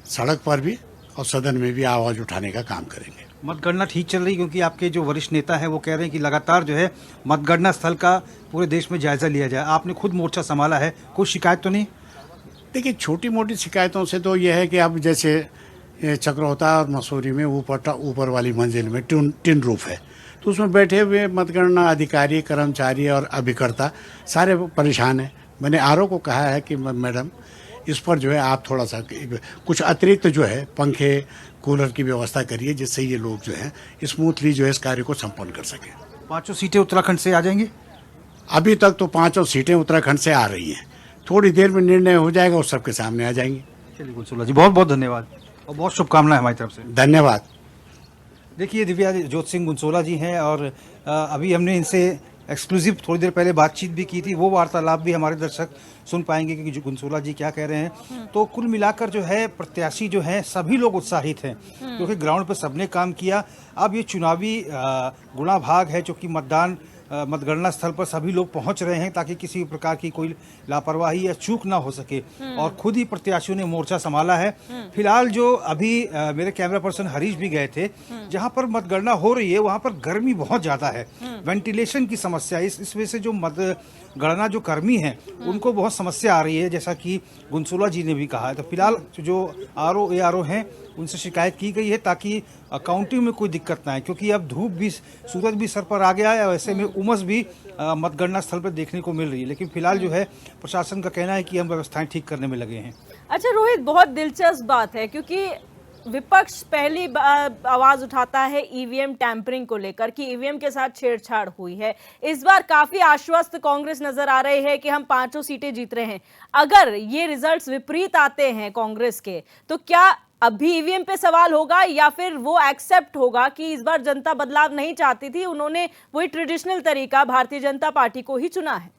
Speaker 13: सड़क पर भी और सदन में भी आवाज़ उठाने का काम करेंगे।
Speaker 11: मतगणना ठीक चल रही, क्योंकि आपके जो वरिष्ठ नेता हैं वो कह रहे हैं कि लगातार जो है मतगणना स्थल का पूरे देश में जायजा लिया जाए। आपने खुद मोर्चा संभाला है, कोई शिकायत तो नहीं?
Speaker 13: देखिए, छोटी मोटी शिकायतों से तो यह है कि अब जैसे चक्रोता और मसूरी में ऊपर वाली मंजिल में टिन रूफ है, तो उसमें बैठे हुए मतगणना अधिकारी, कर्मचारी और अभिकर्ता सारे परेशान हैं। मैंने आरओ को कहा है कि मैडम इस पर जो है आप थोड़ा सा कुछ अतिरिक्त जो है पंखे कूलर की व्यवस्था करिए, जिससे ये लोग जो है स्मूथली जो है इस कार्य को संपन्न कर सकें।
Speaker 11: 5 सीटें उत्तराखंड से आ जाएंगी?
Speaker 13: अभी तक तो 5 सीटें उत्तराखंड से आ रही हैं, थोड़ी देर में निर्णय हो जाएगा और सबके सामने आ जाएंगी।
Speaker 11: चलिए गुनसोला जी, बहुत बहुत धन्यवाद और बहुत शुभकामनाएं हमारी तरफ से।
Speaker 13: धन्यवाद।
Speaker 11: देखिए, दिव्या जोत सिंह गुनसोला जी हैं, और अभी हमने इनसे एक्सक्लूसिव थोड़ी देर पहले बातचीत भी की थी, वो वार्तालाप भी हमारे दर्शक सुन पाएंगे कि जो गुनसोला जी क्या कह रहे हैं। तो कुल मिलाकर जो है प्रत्याशी जो है सभी लोग उत्साहित हैं, क्योंकि ग्राउंड पर सबने काम किया। अब ये चुनावी गुणा भाग है, जो कि मतगणना स्थल पर सभी लोग पहुंच रहे हैं, ताकि किसी प्रकार की कोई लापरवाही या चूक ना हो सके, और खुद ही प्रत्याशियों ने मोर्चा संभाला है। फिलहाल जो अभी मेरे कैमरा पर्सन हरीश भी गए थे, जहां पर मतगणना हो रही है वहां पर गर्मी बहुत ज्यादा है, वेंटिलेशन की समस्या, इस वजह से जो गणना जो कर्मी हैं उनको बहुत समस्या आ रही है, जैसा कि गुनसोला जी ने भी कहा है। तो फिलहाल जो ARO हैं उनसे शिकायत की गई है ताकि काउंटिंग में कोई दिक्कत ना आए, क्योंकि अब सूरज भी सर पर आ गया है और ऐसे में उमस भी मतगणना स्थल पर देखने को मिल रही है। लेकिन फिलहाल जो है प्रशासन का कहना है कि हम व्यवस्थाएं ठीक करने में लगे हैं।
Speaker 6: अच्छा रोहित, बहुत दिलचस्प बात है क्योंकि विपक्ष पहली आवाज उठाता है ईवीएम टैंपरिंग को लेकर कि ईवीएम के साथ छेड़छाड़ हुई है। इस बार काफी आश्वस्त कांग्रेस नजर आ रही है कि हम 5 सीटें जीत रहे हैं। अगर ये रिजल्ट्स विपरीत आते हैं कांग्रेस के, तो क्या अभी ईवीएम पे सवाल होगा या फिर वो एक्सेप्ट होगा कि इस बार जनता बदलाव नहीं चाहती थी, उन्होंने वही ट्रेडिशनल तरीका भारतीय जनता पार्टी को ही चुना है?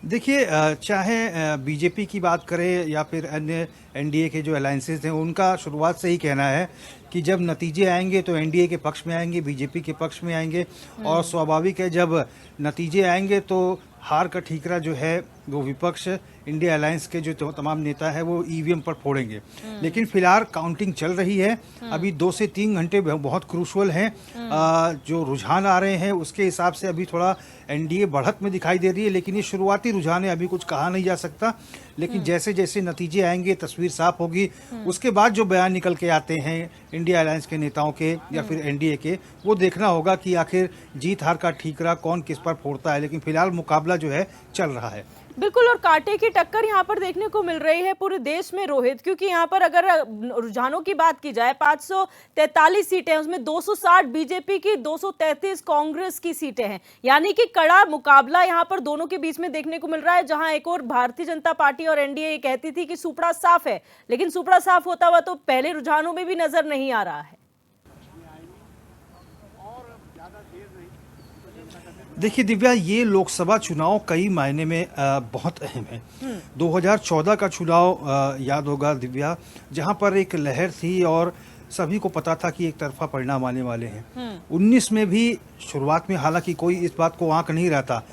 Speaker 11: देखिए, चाहे बीजेपी की बात करें या फिर अन्य एनडीए के जो अलायंसेस हैं, उनका शुरुआत से ही कहना है कि जब नतीजे आएंगे तो एनडीए के पक्ष में आएंगे, बीजेपी के पक्ष में आएंगे। और स्वाभाविक है जब नतीजे आएंगे तो हार का ठीकरा जो है वो विपक्ष, इंडिया अलायंस के जो तमाम नेता है वो ईवीएम पर फोड़ेंगे। लेकिन फिलहाल काउंटिंग चल रही है, अभी 2 से 3 घंटे बहुत क्रूशल हैं। जो रुझान आ रहे हैं उसके हिसाब से अभी थोड़ा एनडीए बढ़त में दिखाई दे रही है, लेकिन ये शुरुआती रुझान है, अभी कुछ कहा नहीं जा सकता। लेकिन जैसे जैसे नतीजे आएंगे तस्वीर साफ होगी, उसके बाद जो बयान निकल के आते हैं इंडिया अलायंस के नेताओं के या फिर एनडीए के, वो देखना होगा कि आखिर जीत हार का ठीकरा कौन किस पर फोड़ता है। लेकिन फिलहाल मुकाबला जो है चल रहा है।
Speaker 6: बिल्कुल, और कांटे की टक्कर यहाँ पर देखने को मिल रही है पूरे देश में रोहित, क्योंकि यहाँ पर अगर रुझानों की बात की जाए 543 सीटें, उसमें 260 बीजेपी की, 233 कांग्रेस की सीटें हैं। यानी कि कड़ा मुकाबला यहाँ पर दोनों के बीच में देखने को मिल रहा है। जहां एक और भारतीय जनता पार्टी और एनडीए कहती थी कि सुपड़ा साफ है, लेकिन सुपड़ा साफ होता हुआ तो पहले रुझानों में भी नजर नहीं आ रहा है।
Speaker 11: देखिए दिव्या, ये लोकसभा चुनाव कई मायने में बहुत अहम है। 2014 का चुनाव याद होगा दिव्या, जहां पर एक लहर थी और सभी को पता था कि एक तरफा परिणाम आने वाले हैं। 19 में भी शुरुआत में हालांकि कोई इस बात को आंक नहीं रहा था,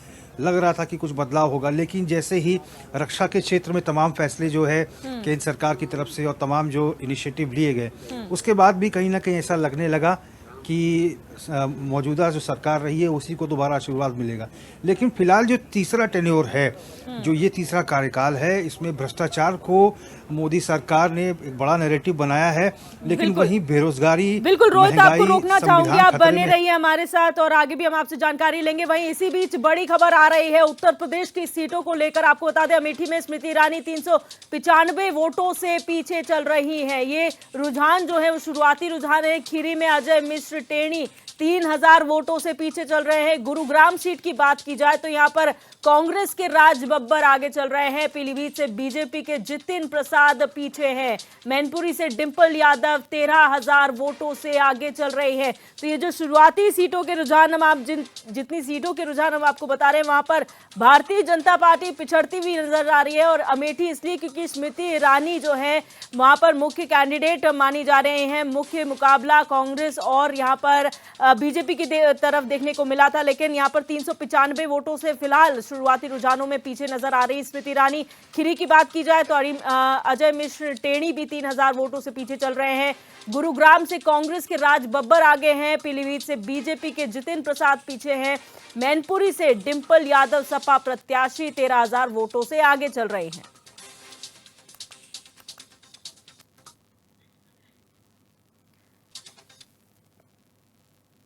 Speaker 11: लग रहा था कि कुछ बदलाव होगा। लेकिन जैसे ही रक्षा के क्षेत्र में तमाम फैसले जो है केंद्र सरकार की तरफ से और तमाम जो इनिशिएटिव लिए गए, उसके बाद भी कहीं ना कहीं ऐसा लगने लगा कि मौजूदा जो सरकार रही है उसी को दोबारा आशीर्वाद मिलेगा। लेकिन फिलहाल जो तीसरा टेन्योर है, जो ये तीसरा कार्यकाल है, इसमें भ्रष्टाचार को मोदी सरकार ने एक बड़ा नैरेटिव बनाया है। लेकिन वहीं बेरोजगारी,
Speaker 6: बिल्कुल रोहित, आपको रोकना चाहूंगी, आप बने रहिए हमारे साथ और आगे भी हम आपसे जानकारी लेंगे। वहीं इसी बीच बड़ी खबर आ रही है उत्तर प्रदेश की सीटों को लेकर। आपको बता दें अमेठी में स्मृति ईरानी 395 वोटों से पीछे चल रही है। ये रुझान जो है वो शुरुआती रुझान है। खीरी में अजय मिश्र टेणी 3000 वोटों से पीछे चल रहे हैं। गुरुग्राम सीट की बात की जाए तो यहां पर कांग्रेस के राज बब्बर आगे चल रहे हैं। पीलीभीत से बीजेपी के जितिन प्रसाद पीछे हैं। मैनपुरी से डिंपल यादव 13000 वोटों से आगे चल रही है। तो ये जो शुरुआती सीटों के रुझान जितनी सीटों के रुझान हम आपको बता रहे हैं, वहां पर भारतीय जनता पार्टी पिछड़ती हुई नजर आ रही है। और अमेठी इसलिए क्योंकि स्मृति ईरानी जो है वहां पर मुख्य कैंडिडेट मानी जा रहे हैं। मुख्य मुकाबला कांग्रेस और यहाँ पर बीजेपी की तरफ देखने को मिला था, लेकिन यहाँ पर 395 वोटों से फिलहाल शुरुआती रुझानों में पीछे नजर आ रही स्मृति ईरानी। खीरी की बात की जाए तो अजय मिश्र टेणी भी 3000 वोटों से पीछे चल रहे हैं। गुरुग्राम से कांग्रेस के राज बब्बर आगे हैं। पीलीभीत से बीजेपी के जितिन प्रसाद पीछे हैं। मैनपुरी से डिंपल यादव सपा प्रत्याशी 13000 वोटों से आगे चल रही हैं।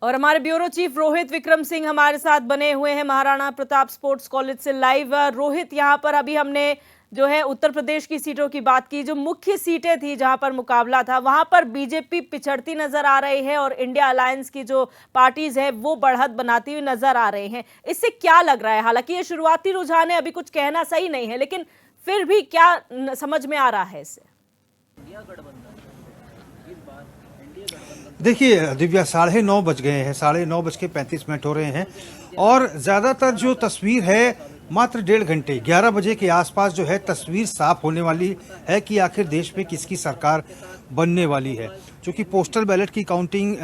Speaker 6: और हमारे ब्यूरो चीफ रोहित विक्रम सिंह हमारे साथ बने हुए हैं महाराणा प्रताप स्पोर्ट्स कॉलेज से लाइव। रोहित, यहाँ पर अभी हमने जो है उत्तर प्रदेश की सीटों की बात की, जो मुख्य सीटें थी जहां पर मुकाबला था वहां पर बीजेपी पिछड़ती नजर आ रही है और इंडिया अलायंस की जो पार्टीज है वो बढ़त बनाती हुई नजर आ रही हैं। इससे क्या लग रहा है? हालांकि ये शुरुआती रुझान है, अभी कुछ कहना सही नहीं है, लेकिन फिर भी क्या समझ में आ रहा है इससे?
Speaker 11: देखिए दिव्या, 9:30 बज गए हैं, 9:35 हो रहे हैं और ज्यादातर जो तस्वीर है मात्र 1.5 घंटे 11 बजे के आसपास जो है तस्वीर साफ होने वाली है कि आखिर देश में किसकी सरकार बनने वाली है। चूँकि पोस्टल बैलेट की काउंटिंग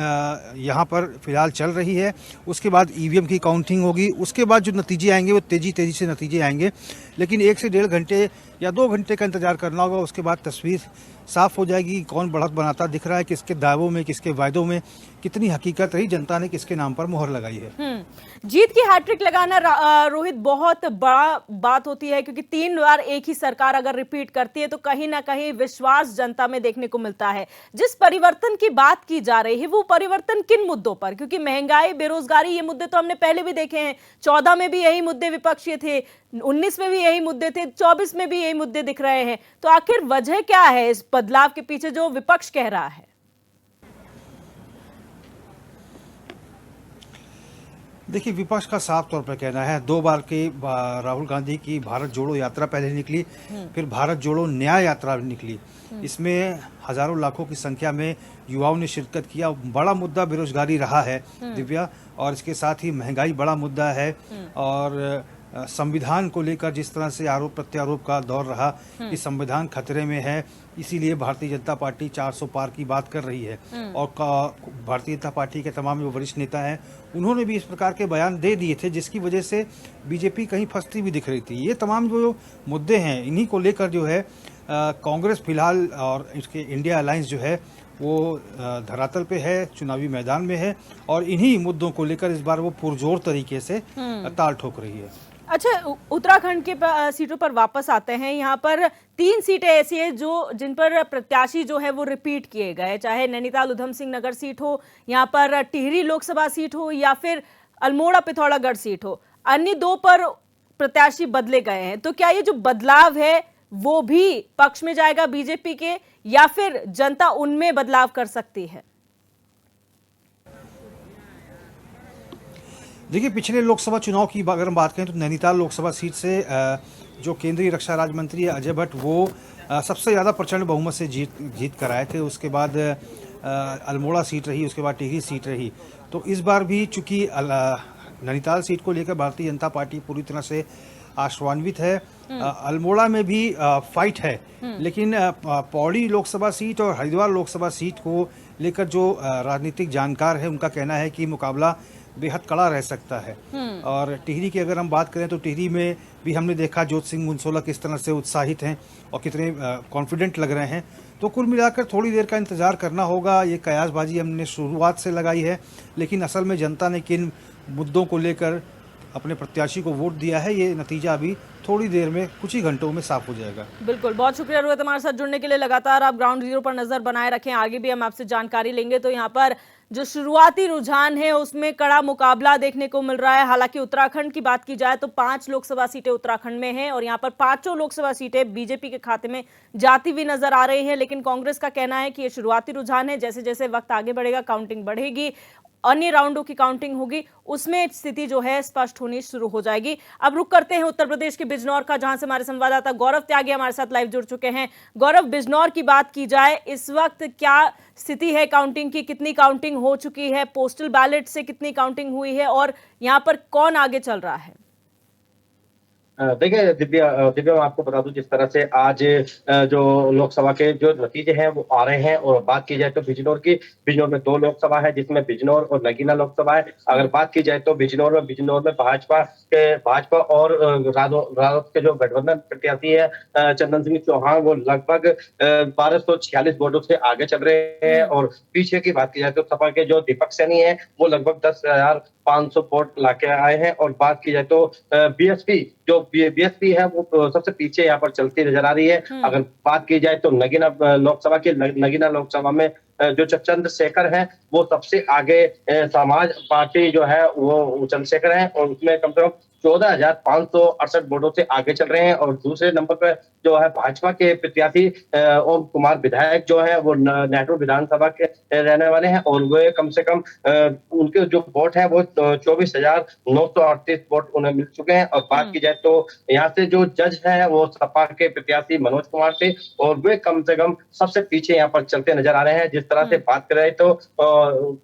Speaker 11: यहाँ पर फिलहाल चल रही है, उसके बाद ईवीएम की काउंटिंग होगी, उसके बाद जो नतीजे आएंगे वो तेज़ी से नतीजे आएंगे। लेकिन 1 से 1.5 घंटे या 2 घंटे का इंतजार करना होगा, उसके बाद तस्वीर साफ हो जाएगी। कौन बढ़त बनाता दिख रहा है, किसके दावों में, किसके वायदों में कितनी हकीकत रही, जनता ने किसके नाम पर मोहर लगाई है।
Speaker 6: जीत की हैट्रिक लगाना रोहित बहुत बड़ा बात होती है, क्योंकि 3 बार एक ही सरकार अगर रिपीट करती है तो कहीं ना कहीं विश्वास जनता में देखने को मिलता है। जिस परिवर्तन की बात की जा रही है वो परिवर्तन किन मुद्दों पर? क्योंकि महंगाई, बेरोजगारी, ये मुद्दे तो हमने पहले भी देखे हैं। 14 में भी यही मुद्दे विपक्षीय थे, 19 में भी यही मुद्दे थे, 24 में भी यही मुद्दे दिख रहे हैं। तो आखिर वजह क्या है इस बदलाव के पीछे जो विपक्ष कह रहा है?
Speaker 11: देखिए, विपक्ष का साफ तौर पर कहना है, 2 बार की राहुल गांधी की भारत जोड़ो यात्रा पहले निकली, फिर भारत जोड़ो न्याय यात्रा निकली। इसमें हजारों लाखों की संख्या में युवाओं ने शिरकत किया। बड़ा मुद्दा बेरोजगारी रहा है दिव्या, और इसके साथ ही महंगाई बड़ा मुद्दा है। और संविधान को लेकर जिस तरह से आरोप प्रत्यारोप का दौर रहा कि संविधान खतरे में है, इसीलिए भारतीय जनता पार्टी 400 पार की बात कर रही है। और भारतीय जनता पार्टी के तमाम जो वरिष्ठ नेता हैं उन्होंने भी इस प्रकार के बयान दे दिए थे, जिसकी वजह से बीजेपी कहीं फंसती भी दिख रही थी। ये तमाम जो मुद्दे हैं, इन्हीं को लेकर जो है कांग्रेस फिलहाल और इसके इंडिया अलायंस जो है वो धरातल पे है, चुनावी मैदान में है, और इन्हीं मुद्दों को लेकर इस बार वो पुरजोर तरीके से ताल ठोक रही है।
Speaker 6: अच्छा, उत्तराखंड के सीटों पर वापस आते हैं। यहाँ पर 3 सीटें ऐसी हैं जिन पर प्रत्याशी जो है वो रिपीट किए गए, चाहे नैनीताल उधम सिंह नगर सीट हो, यहाँ पर टिहरी लोकसभा सीट हो, या फिर अल्मोड़ा पिथौरागढ़ सीट हो। अन्य 2 पर प्रत्याशी बदले गए हैं। तो क्या ये जो बदलाव है वो भी पक्ष में जाएगा बीजेपी के, या फिर जनता उनमें बदलाव कर सकती है?
Speaker 11: देखिए, पिछले लोकसभा चुनाव की अगर हम बात करें तो नैनीताल लोकसभा सीट से जो केंद्रीय रक्षा राज्य मंत्री है अजय भट्ट, वो सबसे ज़्यादा प्रचंड बहुमत से जीत कर आए थे। उसके बाद अल्मोड़ा सीट रही, उसके बाद टिहरी सीट रही। तो इस बार भी चूंकि नैनीताल सीट को लेकर भारतीय जनता पार्टी पूरी तरह से आशान्वित है। अल्मोड़ा में भी फाइट है, लेकिन पौड़ी लोकसभा सीट और हरिद्वार लोकसभा सीट को लेकर जो राजनीतिक जानकार है उनका कहना है कि मुकाबला बेहद कड़ा रह सकता है। और टिहरी की अगर हम बात करें तो टिहरी में भी हमने देखा ज्योत सिंह मुंसोला किस तरह से उत्साहित हैं और कितने कॉन्फिडेंट लग रहे हैं। तो कुल मिलाकर थोड़ी देर का इंतजार करना होगा। ये कयासबाजी हमने शुरुआत से लगाई है, लेकिन असल में जनता ने किन मुद्दों को लेकर अपने प्रत्याशी को वोट दिया है, ये नतीजा अभी थोड़ी देर में, कुछ ही घंटों में साफ हो जाएगा।
Speaker 6: बिल्कुल, बहुत शुक्रिया रोहित हमारे साथ जुड़ने के लिए। लगातार आप ग्राउंड जीरो पर नजर बनाए रखें, आगे भी हम आपसे जानकारी लेंगे। तो यहाँ पर जो शुरुआती रुझान है उसमें कड़ा मुकाबला देखने को मिल रहा है। हालांकि उत्तराखंड की बात की जाए तो 5 लोकसभा सीटें उत्तराखंड में हैं और यहाँ पर 5 लोकसभा सीटें बीजेपी के खाते में जाती हुई नजर आ रही हैं। लेकिन कांग्रेस का कहना है कि ये शुरुआती रुझान है, जैसे जैसे वक्त आगे बढ़ेगा, काउंटिंग बढ़ेगी, अन्य राउंडों की काउंटिंग होगी, उसमें स्थिति जो है स्पष्ट होनी शुरू हो जाएगी। अब रुक करते हैं उत्तर प्रदेश के बिजनौर का, जहां से हमारे संवाददाता गौरव त्यागी हमारे साथ लाइव जुड़ चुके हैं। गौरव, बिजनौर की बात की जाए, इस वक्त क्या स्थिति है काउंटिंग की? कितनी काउंटिंग हो चुकी है? पोस्टल बैलेट से कितनी काउंटिंग हुई है और यहाँ पर कौन आगे चल रहा है?
Speaker 14: देखिए दिव्या, मैं आपको बता दूं, जिस तरह से आज जो लोकसभा के जो नतीजे हैं वो आ रहे हैं, और बात की जाए तो बिजनौर में 2 लोकसभा है, जिसमें बिजनौर और नगीना लोकसभा है। अगर बात की जाए तो बिजनौर में भाजपा और राजद के जो गठबंधन प्रत्याशी है चंदन सिंह चौहान, वो लगभग 1246 वोटों से आगे चल रहे हैं। और पीछे की बात की जाए तो सपा के जो दीपक सैनी है वो लगभग 10,500 वोट लाके आए हैं। और बात की जाए तो बीएसपी है वो सबसे पीछे यहाँ पर चलती नजर आ रही है। अगर बात की जाए तो नगीना लोकसभा में जो चंद्रशेखर है वो सबसे आगे, समाज पार्टी जो है वो चंद्रशेखर है, और उसमें कम से कम 14,568 वोटों से आगे चल रहे हैं। और दूसरे नंबर पर जो है भाजपा के प्रत्याशी ओम कुमार विधायक जो है वो नेहरू विधानसभा के रहने वाले हैं, और वे कम से कम उनके जो वोट है वो 24,938 वोट उन्हें मिल चुके हैं। और बात की जाए तो यहाँ से जो जज है वो सपा के प्रत्याशी मनोज कुमार थे, और वे कम से कम सबसे पीछे यहाँ पर चलते नजर आ रहे हैं। जिस तरह से बात कर रहे तो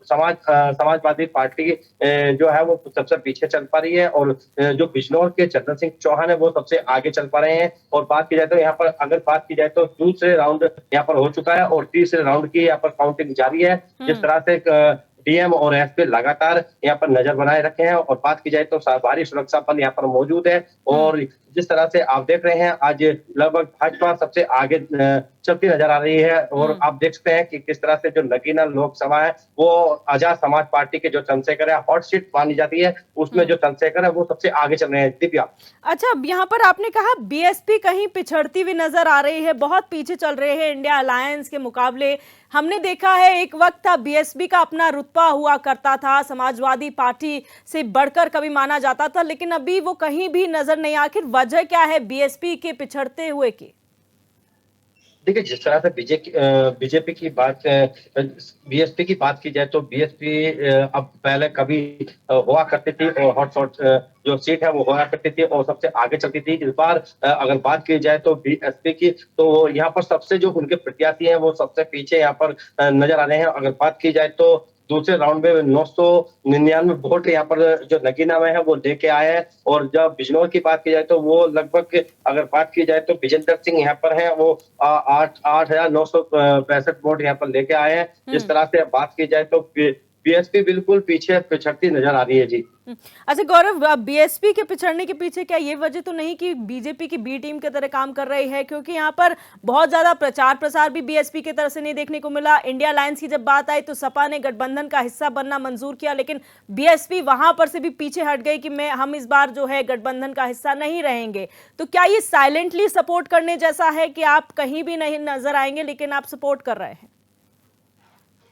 Speaker 14: समाजवादी पार्टी जो है वो सबसे पीछे चल पा रही है, और जो बिजनौर के चंद्र सिंह चौहान है वो सबसे आगे चल पा रहे हैं। और बात की जाए तो यहाँ पर अगर बात की जाए तो दूसरे राउंड यहाँ पर हो चुका है और तीसरे राउंड की यहाँ पर काउंटिंग जारी है। जिस तरह से डीएम और एसपी लगातार यहाँ पर नजर बनाए रखे हैं और बात की जाए तो भारी सुरक्षा बल यहाँ पर मौजूद है। और जिस तरह से आप देख रहे हैं आज लगभग भाजपा सबसे आगे चलती नजर आ रही है। और आप देख सकते हैं कि किस तरह से जो नगीना लोकसभा है वो आजाद समाज पार्टी के जो चंद्रशेखर है हॉट सीट मानी जाती है, उसमें जो चंद्रशेखर है वो सबसे आगे चल रहे हैं। दिव्या,
Speaker 6: अच्छा, यहाँ पर आपने कहा बीएसपी कहीं पिछड़ती हुई नजर आ रही है, बहुत पीछे चल रहे हैं इंडिया अलायंस के मुकाबले। हमने देखा है एक वक्त था बीएसपी का अपना रुतबा हुआ करता था, समाजवादी पार्टी से बढ़कर कभी माना जाता था, लेकिन अभी वो कहीं भी नजर नहीं। आखिर वजह क्या है बीएसपी के पिछड़ते हुए की?
Speaker 14: देखिए, जिस तरह से बीजेपी की बात, बीएसपी की बात की जाए तो बीएसपी अब पहले कभी हुआ करती थी और हॉटस्पॉट जो सीट है वो हुआ करती थी और सबसे आगे चलती थी। इस बार अगर बात की जाए तो बीएसपी की, तो यहाँ पर सबसे जो उनके प्रत्याशी हैं वो सबसे पीछे यहाँ पर नजर आ रहे हैं। अगर बात की जाए तो दूसरे राउंड में 999 वोट यहाँ पर जो नगीना में है वो लेके आए हैं। और जब बिजनौर की बात की जाए तो वो लगभग, अगर बात की जाए तो विजेंद्र सिंह यहाँ पर है वो 8,965 वोट यहाँ पर लेके आए हैं। जिस तरह से बात की जाए तो बीएसपी बिल्कुल पीछे पिछड़ती नजर आ रही है। जी
Speaker 6: अच्छा गौरव, बीएसपी के पिछड़ने के पीछे क्या ये वजह तो नहीं कि बीजेपी की बी टीम की तरह काम कर रही है? क्योंकि यहाँ पर बहुत ज्यादा प्रचार प्रसार भी बीएसपी की तरफ से नहीं देखने को मिला। इंडिया अलायंस की जब बात आई तो सपा ने गठबंधन का हिस्सा बनना मंजूर किया, लेकिन बीएसपी वहां पर से भी पीछे हट गई कि हम इस बार जो है गठबंधन का हिस्सा नहीं रहेंगे। तो क्या ये साइलेंटली सपोर्ट करने जैसा है कि आप कहीं भी नहीं नजर आएंगे लेकिन आप सपोर्ट कर रहे हैं?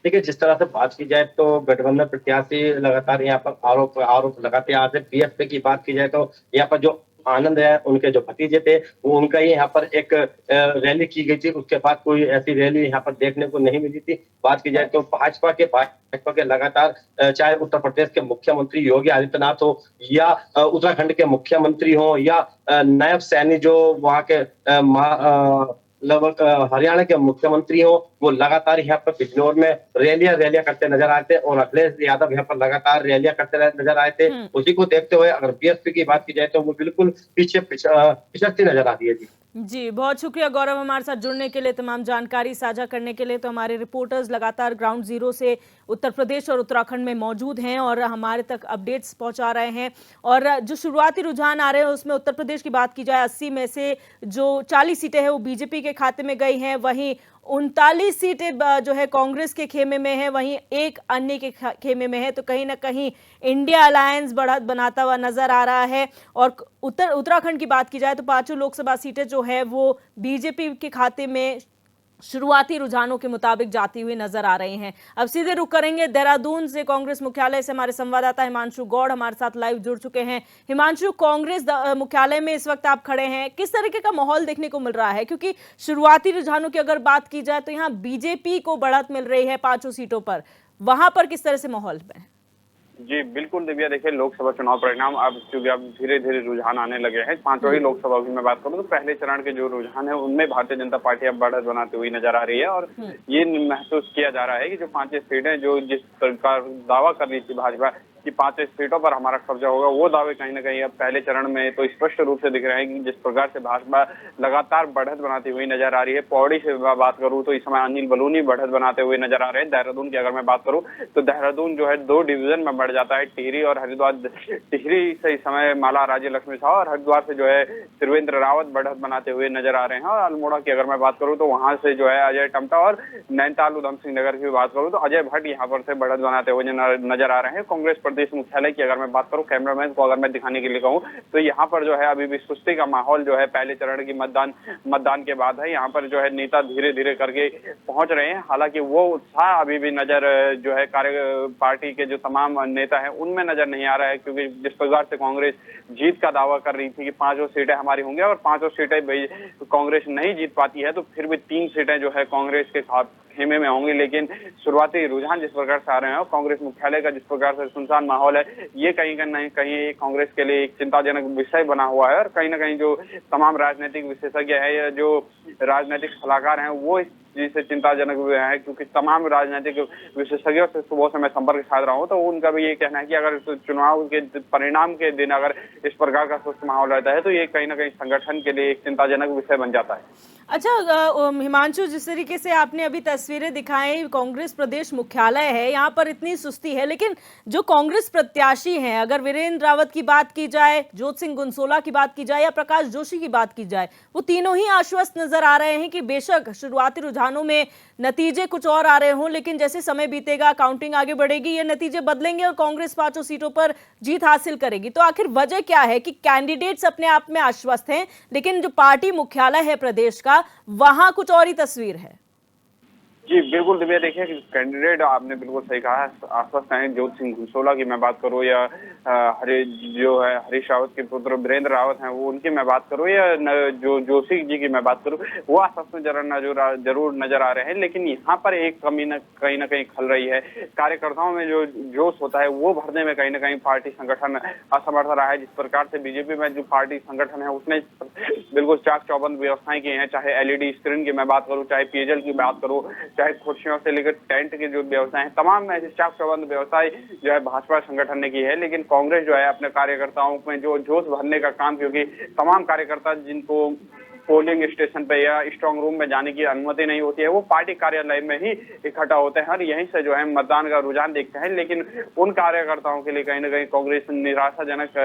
Speaker 14: देखिए, जिस तरह से बात की जाए तो गठबंधन प्रत्याशी लगातार यहाँ पर आरोप लगाते आ रहे हैं। बीएसपी की बात की जाए तो यहाँ पर जो आनंद है, उनके जो भतीजे थे, वो उनका ही यहाँ पर एक रैली की गई थी। उसके बाद कोई ऐसी रैली यहाँ पर देखने को नहीं मिली थी। बात की जाए तो भाजपा के लगातार, चाहे उत्तर प्रदेश के मुख्यमंत्री योगी आदित्यनाथ हो या उत्तराखंड के मुख्यमंत्री हो या नायब सैनी जो वहाँ के लगभग हरियाणा के मुख्यमंत्री हो, वो लगातार यहाँ पर बिजनौर में रैलियां करते नजर आए थे और अखिलेश यादव यहाँ पर लगातार रैलियां करते नजर आए थे। उसी को देखते हुए अगर बीएसपी की बात की जाए तो वो बिल्कुल पीछे पिछड़ती नजर आती है।
Speaker 6: जी, बहुत शुक्रिया गौरव हमारे साथ जुड़ने के लिए, तमाम जानकारी साझा करने के लिए। तो हमारे रिपोर्टर्स लगातार ग्राउंड जीरो से उत्तर प्रदेश और उत्तराखंड में मौजूद हैं और हमारे तक अपडेट्स पहुंचा रहे हैं। और जो शुरुआती रुझान आ रहे हैं उसमें उत्तर प्रदेश की बात की जाए, 80 में से जो 40 सीटें हैं वो बीजेपी के खाते में गई हैं, वहीं 39 सीटें जो है कांग्रेस के खेमे में है, वहीं एक अन्य के खेमे में है। तो कहीं ना कहीं इंडिया अलायंस बढ़त बनाता हुआ नजर आ रहा है। और उत्तराखंड की बात की जाए तो 5 लोकसभा सीटें जो है वो बीजेपी के खाते में शुरुआती रुझानों के मुताबिक जाती हुई नजर आ रही हैं। अब सीधे रुक करेंगे देहरादून से, कांग्रेस मुख्यालय से हमारे संवाददाता हिमांशु गौड़ हमारे साथ लाइव जुड़ चुके हैं। हिमांशु, कांग्रेस मुख्यालय में इस वक्त आप खड़े हैं, किस तरीके का माहौल देखने को मिल रहा है? क्योंकि शुरुआती रुझानों की अगर बात की जाए तो यहाँ बीजेपी को बढ़त मिल रही है 5 सीटों पर, वहां पर किस तरह से माहौल है?
Speaker 15: जी बिल्कुल दिव्या, देखिए लोकसभा चुनाव परिणाम अब चूंकि अब धीरे धीरे रुझान आने लगे हैं। 5 ही लोकसभा की मैं बात करूं तो पहले चरण के जो रुझान है उनमें भारतीय जनता पार्टी अब बढ़त बनाती हुई नजर आ रही है। और ये महसूस किया जा रहा है कि जो 5 सीटें जो जिस सरकार दावा कर रही थी भाजपा कि 5 सीटों पर हमारा कब्जा होगा, वो दावे कहीं ना कहीं अब पहले चरण में तो स्पष्ट रूप से दिख रहे हैं कि जिस प्रकार से भाजपा लगातार बढ़त बनाती हुई नजर आ रही है। पौड़ी से बात करूं तो इस समय अनिल बलूनी बढ़त बनाते हुए नजर आ रहे हैं। देहरादून की अगर मैं बात करूं तो देहरादून जो है 2 डिवीजन में बढ़ जाता है, टिहरी और हरिद्वार। टिहरी से इस समय माला राज्य लक्ष्मी साह और हरिद्वार से जो है त्रिवेंद्र रावत बढ़त बनाते हुए नजर आ रहे हैं। और अल्मोड़ा की अगर मैं बात करूं तो वहां से जो है अजय टमटा और नैनीताल उधम सिंह नगर की बात करूं तो अजय भट्ट यहाँ पर से बढ़त बनाते हुए नजर आ रहे हैं। कांग्रेस प्रदेश मुख्यालय की अगर मैं बात करूं, कैमरामैन को अगर मैं दिखाने के लिए कहूं तो यहाँ पर जो है अभी भी सुस्ती का माहौल जो है पहले चरण की मतदान के बाद है। यहाँ पर जो है नेता धीरे धीरे करके पहुंच रहे हैं। हालांकि वो उत्साह अभी भी नजर जो है पार्टी के जो तमाम नेता है उनमें नजर नहीं आ रहा है, क्योंकि जिस प्रकार से कांग्रेस जीत का दावा कर रही थी कि 5 सीटें हमारी होंगी और 5 सीटें कांग्रेस नहीं जीत पाती है तो फिर भी 3 सीटें जो है कांग्रेस के खेमे में होंगी। लेकिन शुरुआती रुझान जिस प्रकार से आ रहे हैं और कांग्रेस मुख्यालय का जिस प्रकार से सुनसान माहौल है, ये कहीं ना कहीं कांग्रेस के लिए एक चिंताजनक विषय बना हुआ है। और कहीं ना कहीं जो तमाम राजनीतिक विशेषज्ञ है या जो राजनीतिक सलाहकार हैं वो इस जी से चिंताजनक हुए हैं, क्योंकि तमाम राजनीतिक विशेषज्ञों से सुबह से मैं संपर्क साध रहा हूँ, तो उनका भी ये कहना है कि अगर चुनाव के परिणाम के दिन अगर इस प्रकार का सुस्त माहौल रहता है तो ये कहीं ना कहीं संगठन के लिए एक चिंताजनक विषय बन जाता है।
Speaker 6: अच्छा हिमांशु, जिस तरीके से आपने अभी तस्वीरें दिखाई, कांग्रेस प्रदेश मुख्यालय है, यहाँ पर इतनी सुस्ती है, लेकिन जो कांग्रेस प्रत्याशी हैं, अगर वीरेंद्र रावत की बात की जाए, ज्योत सिंह गुनसोला की बात की जाए या प्रकाश जोशी की बात की जाए, वो तीनों ही आश्वस्त नजर आ रहे हैं कि बेशक शुरुआती रुझानों में नतीजे कुछ और आ रहे हों, लेकिन जैसे समय बीतेगा, काउंटिंग आगे बढ़ेगी, ये नतीजे बदलेंगे और कांग्रेस 5 सीटों पर जीत हासिल करेगी। तो आखिर वजह क्या है कि कैंडिडेट्स अपने आप में आश्वस्त हैं, लेकिन जो पार्टी मुख्यालय है प्रदेश का, वहां कुछ और ही तस्वीर है?
Speaker 15: जी बिल्कुल दिव्या, देखिए कैंडिडेट आपने बिल्कुल सही कहा है, आश्वस्त हैं। ज्योत सिंह गुनसोला की मैं बात करूँ या हरीश रावत के पुत्र वीरेंद्र रावत हैं वो, उनकी मैं बात करूँ या जो जोशी जी की मैं बात करूँ, वो आश्वस्त जरूर नजर आ रहे हैं। लेकिन यहाँ पर एक कमी कहीं ना कहीं खल रही है। कार्यकर्ताओं में जो जोश होता है वो भरने में कहीं ना कहीं पार्टी संगठन असमर्थ रहा है। जिस प्रकार से बीजेपी में जो पार्टी संगठन है उसने बिल्कुल चाक चौबंद व्यवस्थाएं की हैं, चाहे LED स्क्रीन की मैं बात करूँ, चाहे पेयजल की बात करूँ, चाहे कुर्सियों से लेकर टेंट की जो व्यवस्था है, तमाम ऐसी चाक चौबंद व्यवस्थाएं जो है भाजपा संगठन ने की है। लेकिन कांग्रेस जो है अपने कार्यकर्ताओं में जो जोश भरने का काम, क्योंकि तमाम कार्यकर्ता जिनको पोलिंग स्टेशन पे या स्ट्रांग रूम में जाने की अनुमति नहीं होती है, वो पार्टी कार्यालय में ही इकट्ठा होते हैं और यहीं से जो है मतदान का रुझान देखते हैं। लेकिन उन कार्यकर्ताओं के लिए कहीं ना कहीं कांग्रेस निराशाजनक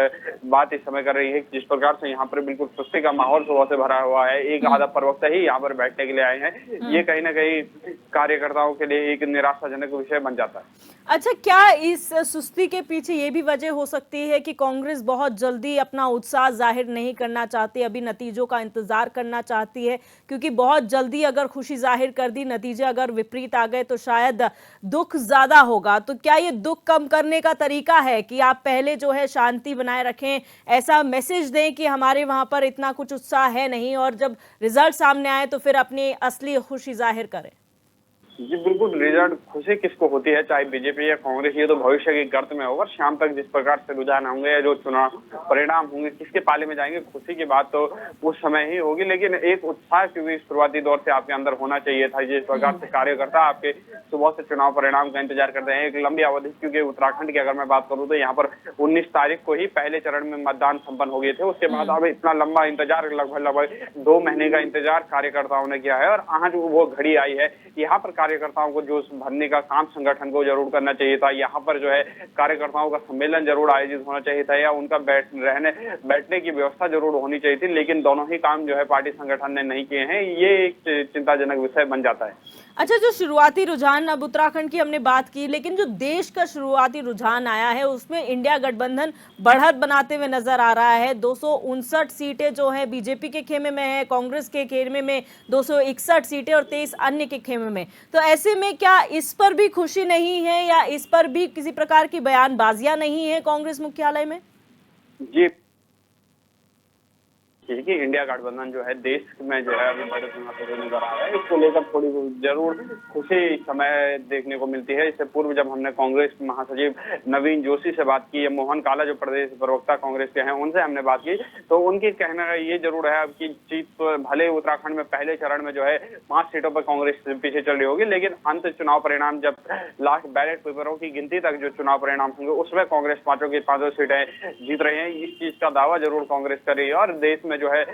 Speaker 15: बात इस समय कर रही है। जिस प्रकार से यहाँ पर बिल्कुल सुस्ती का माहौल सुबह से भरा हुआ है, एक आधा प्रवक्ता ही यहाँ पर बैठने के लिए आए हैं, ये कहीं ना कहीं कार्यकर्ताओं के लिए एक निराशाजनक विषय बन जाता है।
Speaker 6: अच्छा, क्या इस सुस्ती के पीछे ये भी वजह हो सकती है कि कांग्रेस बहुत जल्दी अपना उत्साह जाहिर नहीं करना चाहती, अभी नतीजों का इंतजार करना चाहती है? क्योंकि बहुत जल्दी अगर खुशी जाहिर कर दी, नतीजे अगर विपरीत आ गए तो शायद दुख ज्यादा होगा। तो क्या ये दुख कम करने का तरीका है कि आप पहले जो है शांति बनाए रखें, ऐसा मैसेज दें कि हमारे वहां पर इतना कुछ उत्साह है नहीं, और जब रिजल्ट सामने आए तो फिर अपनी असली खुशी जाहिर करें?
Speaker 15: जी बिल्कुल, रिजल्ट खुशी किसको होती है, चाहे बीजेपी या कांग्रेस, ये तो भविष्य की गर्त में होगा। शाम तक जिस प्रकार से रुझान होंगे या जो चुनाव परिणाम होंगे, किसके पाले में जाएंगे, खुशी की बात तो उस समय ही होगी। लेकिन एक उत्साह क्योंकि शुरुआती दौर से आपके अंदर होना चाहिए था। जिस प्रकार से कार्यकर्ता आपके सुबह से चुनाव परिणाम का इंतजार करते हैं एक लंबी अवधि, क्योंकि उत्तराखंड की अगर मैं बात करूँ तो यहाँ पर 19 तारीख को ही पहले चरण में मतदान संपन्न हो गए थे। उसके बाद अब इतना लंबा इंतजार, लगभग 2 महीने का इंतजार कार्यकर्ताओं ने किया है और आज वो घड़ी आई है। यहाँ पर कार्यकर्ताओं को जोश भरने का काम संगठन को जरूर करना चाहिए था। यहाँ पर जो है कार्यकर्ताओं का सम्मेलन जरूर आयोजित होना चाहिए था या उनका बैठने की व्यवस्था जरूर होनी चाहिए थी। लेकिन दोनों ही काम जो है पार्टी संगठन ने नहीं किए हैं, ये एक चिंताजनक विषय बन जाता है।
Speaker 6: अच्छा, जो शुरुआती रुझान, अब उत्तराखंड की हमने बात की, लेकिन जो देश का शुरुआती रुझान आया है उसमें इंडिया गठबंधन बढ़त बनाते हुए नजर आ रहा है। 259 सीटें जो है बीजेपी के खेमे में है, कांग्रेस के खेमे में 261 सीटें और 23 अन्य के खेमे में। तो ऐसे में क्या इस पर भी खुशी नहीं है या इस पर भी किसी प्रकार की बयानबाजियां नहीं है कांग्रेस मुख्यालय में?
Speaker 15: जी कि इंडिया गठबंधन जो है देश में जो है अभी बढ़त बनाते हुए नजर आ रहा है, इसको लेकर थोड़ी जरूर खुशी इस समय देखने को मिलती है। इससे पूर्व जब हमने कांग्रेस महासचिव नवीन जोशी से बात की या मोहन काला जो प्रदेश प्रवक्ता कांग्रेस के हैं उनसे हमने बात की, तो उनकी कहना ये जरूर है अब की जीत तो भले उत्तराखंड में पहले चरण में जो है 5 सीटों पर कांग्रेस पीछे चल रही होगी, लेकिन अंत चुनाव परिणाम जब लास्ट बैलेट पेपरों की गिनती तक जो चुनाव परिणाम होंगे उसमें कांग्रेस 5 की 5 सीटें जीत रही है। इस चीज का दावा जरूर कांग्रेस कर रही है और देश में जो है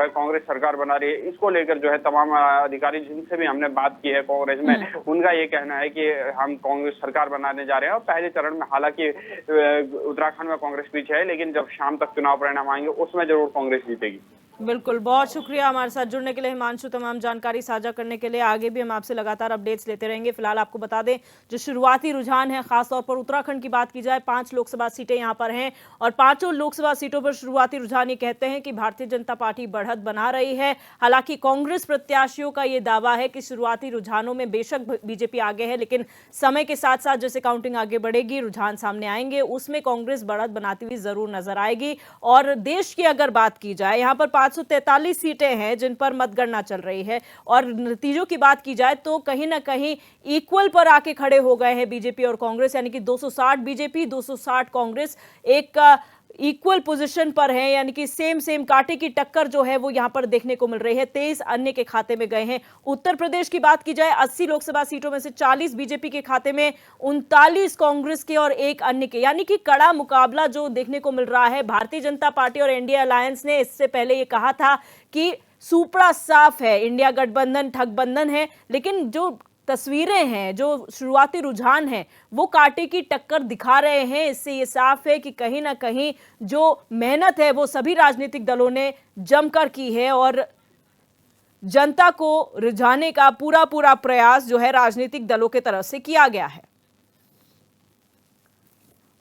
Speaker 15: कांग्रेस सरकार बना रही है। इसको लेकर जो है तमाम अधिकारी जिनसे भी हमने बात की है कांग्रेस में, उनका ये कहना है कि हम कांग्रेस सरकार बनाने जा रहे हैं और पहले चरण में हालांकि उत्तराखंड में कांग्रेस पीछे है, लेकिन जब शाम तक चुनाव परिणाम आएंगे उसमें जरूर कांग्रेस जीतेगी।
Speaker 6: बिल्कुल, बहुत शुक्रिया हमारे साथ जुड़ने के लिए हिमांशु, तमाम जानकारी साझा करने के लिए। आगे भी हम आपसे लगातार अपडेट्स लेते रहेंगे। फिलहाल आपको बता दें जो शुरुआती रुझान है, खासतौर पर उत्तराखंड की बात की जाए, 5 लोकसभा सीटें यहां पर हैं और 5 लोकसभा सीटों पर शुरुआती रुझान ये कहते हैं कि भारतीय जनता पार्टी बढ़त बना रही है। हालांकि कांग्रेस प्रत्याशियों का ये दावा है कि शुरुआती रुझानों में बेशक बीजेपी आगे है, लेकिन समय के साथ साथ जैसे काउंटिंग आगे बढ़ेगी, रुझान सामने आएंगे, उसमें कांग्रेस बढ़त बनाती हुई जरूर नजर आएगी। और देश की अगर बात की जाए, यहाँ पर 543 सीटें हैं जिन पर मतगणना चल रही है और नतीजों की बात की जाए तो कहीं ना कहीं इक्वल पर आके खड़े हो गए हैं बीजेपी और कांग्रेस, यानी कि 260 बीजेपी 260 कांग्रेस। एक इक्वल पोजीशन पर हैं, यानी कि सेम कांटे की टक्कर जो है वो यहां पर देखने को मिल रही है। 23 अन्य के खाते में गए हैं। उत्तर प्रदेश की बात की जाए, 80 लोकसभा सीटों में से 40 बीजेपी के खाते में, 39 कांग्रेस के और 1 अन्य के, यानी कि कड़ा मुकाबला जो देखने को मिल रहा है। भारतीय जनता पार्टी और इंडिया अलायंस ने इससे पहले ये कहा था कि सूपड़ा साफ है, इंडिया गठबंधन ठगबंधन है, लेकिन जो तस्वीरें हैं, जो शुरुआती रुझान हैं, वो कांटे की टक्कर दिखा रहे हैं। इससे ये साफ है कि कहीं ना कहीं जो मेहनत है वो सभी राजनीतिक दलों ने जमकर की है और जनता को रिझाने का पूरा प्रयास जो है राजनीतिक दलों के तरफ से किया गया है।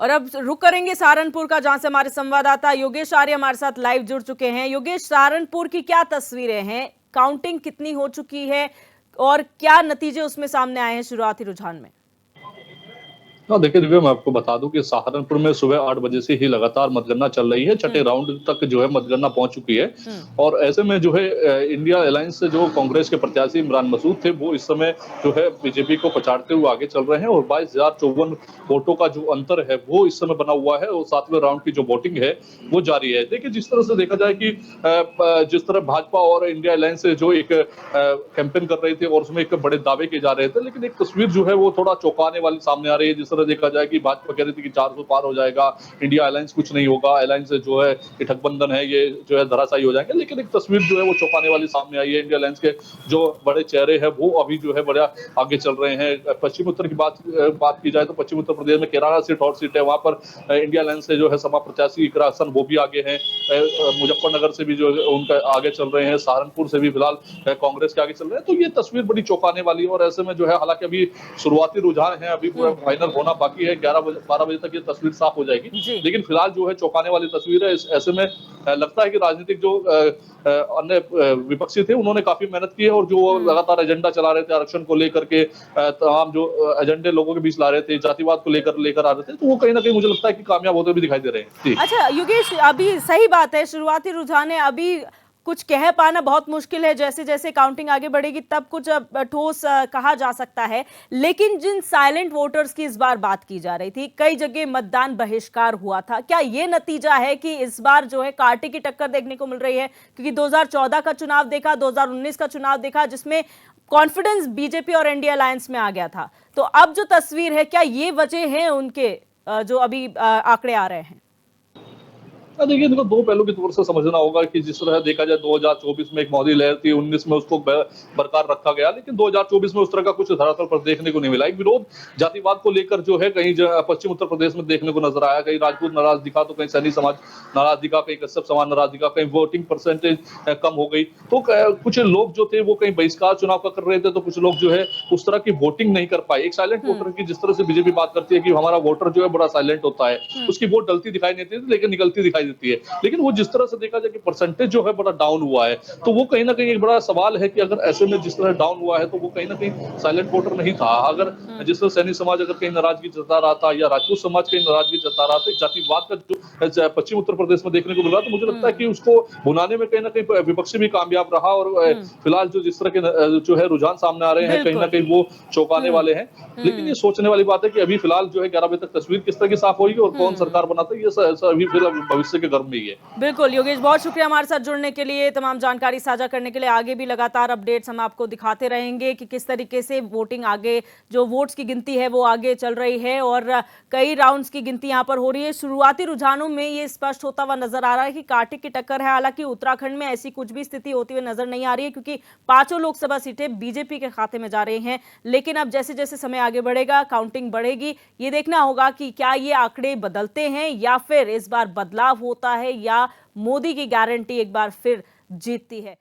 Speaker 6: और अब रुक करेंगे सहारनपुर का, जहां से हमारे संवाददाता योगेश आर्य हमारे साथ लाइव जुड़ चुके हैं। योगेश, सहारनपुर की क्या तस्वीरें हैं? काउंटिंग कितनी हो चुकी है और क्या नतीजे उसमें सामने आए हैं शुरुआती रुझान में?
Speaker 16: हाँ, देखिए दिव्या, मैं आपको बता दूं कि सहारनपुर में सुबह 8 बजे से ही लगातार मतगणना चल रही है। छठे राउंड तक जो है मतगणना पहुंच चुकी है और ऐसे में जो है इंडिया अलायंस से जो कांग्रेस के प्रत्याशी इमरान मसूद थे वो इस समय जो है बीजेपी को पछाड़ते हुए आगे चल रहे हैं और 22,054 वोटों का जो अंतर है वो इस समय बना हुआ है और 7वें राउंड की जो वोटिंग है वो जारी है। देखिए, जिस तरह से देखा जाए कि जिस तरह भाजपा और इंडिया अलायंस से जो एक कैंपेन कर रहे थे और उसमें एक बड़े दावे किए जा रहे थे, लेकिन एक तस्वीर जो है वो थोड़ा चौंकाने वाली सामने आ रही है। जिस तरह देखा जाए कि भाजपा कह रही थी कि 400 पार हो जाएगा, इंडिया अलायंस कुछ नहीं होगा, अलायंस जो है ये ठगबंधन है, ये जो है धराशायी हो जाएंगे, लेकिन एक तस्वीर जो है वो चौंकाने वाली सामने आई है। इंडिया अलायंस के जो बड़े चेहरे हैं वो अभी जो है बड़ा आगे चल रहे हैं। पश्चिम उत्तर की बात की जाए तो पश्चिम उत्तर प्रदेश में कैराना सीट हॉट सीट है, वहां पर इंडिया अलायंस से जो है सपा प्रत्याशी इकरा हसन वो भी आगे हैं। मुजफ्फरनगर से भी जो है उनका आगे चल रहे हैं, सहारनपुर से भी फिलहाल कांग्रेस के आगे चल रहे हैं। तो ये तस्वीर बड़ी चौंकाने वाली है और ऐसे में जो है, हालांकि अभी शुरुआती रुझान है, अभी पूरा फाइनल होना बाकी है, 12 बजे तक ये तस्वीर साफ हो जाएगी, लेकिन फिलहाल जो है चौंकाने वाली तस्वीर है। ऐसे में लगता है कि राजनीतिक जो अन्य विपक्षी थे उन्होंने काफी मेहनत की है और जो लगातार एजेंडा चला रहे थे आरक्षण को लेकर के, तमाम जो एजेंडे लोगों के बीच ला रहे थे, जातिवाद को लेकर आ रहे थे, तो वो कहीं ना कहीं मुझे लगता है कि कामयाब होते भी दिखाई दे रहे हैं।
Speaker 6: अच्छा योगेश, अभी सही बात है, शुरुआती रुझान है, अभी कुछ कह पाना बहुत मुश्किल है। जैसे जैसे काउंटिंग आगे बढ़ेगी तब कुछ ठोस कहा जा सकता है, लेकिन जिन साइलेंट वोटर्स की इस बार बात की जा रही थी, कई जगह मतदान बहिष्कार हुआ था, क्या ये नतीजा है कि इस बार जो है कांटे की टक्कर देखने को मिल रही है? क्योंकि 2014 का चुनाव देखा, 2019 का चुनाव देखा, जिसमें कॉन्फिडेंस बीजेपी और इंडिया अलायंस में आ गया था। तो अब जो तस्वीर है, क्या ये वजह है उनके जो अभी आंकड़े आ रहे हैं?
Speaker 16: देखिए, इनको दो पहलू के तौर से समझना होगा कि जिस तरह देखा जाए 2024 में एक मोदी लहर थी, 19 में उसको बरकरार रखा गया, लेकिन 2024 में उस तरह का कुछ धरातल पर देखने को नहीं मिला। एक विरोध जातिवाद को लेकर जो है कहीं पश्चिम उत्तर प्रदेश में देखने को नजर आया, कहीं राजपूत नाराज दिखा तो कहीं सैनी समाज नाराज दिखा, कहीं कश्यप समाज नाराज दिखा, कहीं वोटिंग परसेंटेज कम हो गई। तो कुछ लोग जो थे वो कहीं बहिष्कार चुनाव का कर रहे थे, तो कुछ लोग जो है उस तरह की वोटिंग नहीं कर पाए। एक साइलेंट वोटर की जिस तरह से बीजेपी बात करती है कि हमारा वोटर जो है बड़ा साइलेंट होता है, उसकी वोट डलती दिखाई नहीं देती लेकिन निकलती दिखाई देती है, लेकिन वो जिस तरह से देखा जाए कि परसेंटेज जो है बड़ा डाउन हुआ है, तो वो कहीं ना कहीं एक बड़ा सवाल है कि अगर ऐसे में जिस तरह डाउन हुआ है तो वो कहीं ना कहीं साइलेंट वोटर नहीं था। अगर जिस तरह सैनी समाज अगर कहीं नाराजगी जता रहा था या राजपूत समाज कहीं नाराजगी जता रहा था, जातिवाद का जो पश्चिम उत्तर प्रदेश में देखने को मिला, तो मुझे लगता है कि उसको भुनाने में कहीं ना कहीं विपक्षी भी कामयाब रहा और फिलहाल जो जिस तरह के जो है रुझान सामने आ रहे हैं कहीं ना कहीं वो चौंकाने वाले हैं। लेकिन ये सोचने वाली बात है कि अभी फिलहाल जो है 11 बजे तक तस्वीर किस तरह की साफ होगी और कौन सरकार बनाता है, ये अभी फिलहाल भविष्य के गर्भ में ही है।
Speaker 6: बिल्कुल योगेश, बहुत शुक्रिया हमारे साथ जुड़ने के लिए, तमाम जानकारी साझा करने के लिए। आगे भी लगातार अपडेट्स हम आपको दिखाते रहेंगे कि किस तरीके से वोटिंग आगे, जो वोट्स की गिनती है वो आगे चल रही है और कई राउंड्स की गिनती यहाँ पर हो रही है। शुरुआती रुझानों में ये स्पष्ट होता हुआ नजर आ रहा है कि कांटे की टक्कर है। हालांकि उत्तराखंड में ऐसी कुछ भी स्थिति होती हुई नजर नहीं आ रही है, क्योंकि 5 लोकसभा सीटें बीजेपी के खाते में जा रही हैं। लेकिन अब जैसे जैसे समय आगे बढ़ेगा, काउंटिंग बढ़ेगी, ये देखना होगा कि क्या ये आंकड़े बदलते हैं या फिर इस बार बदलाव होता है या मोदी की गारंटी एक बार फिर जीतती है।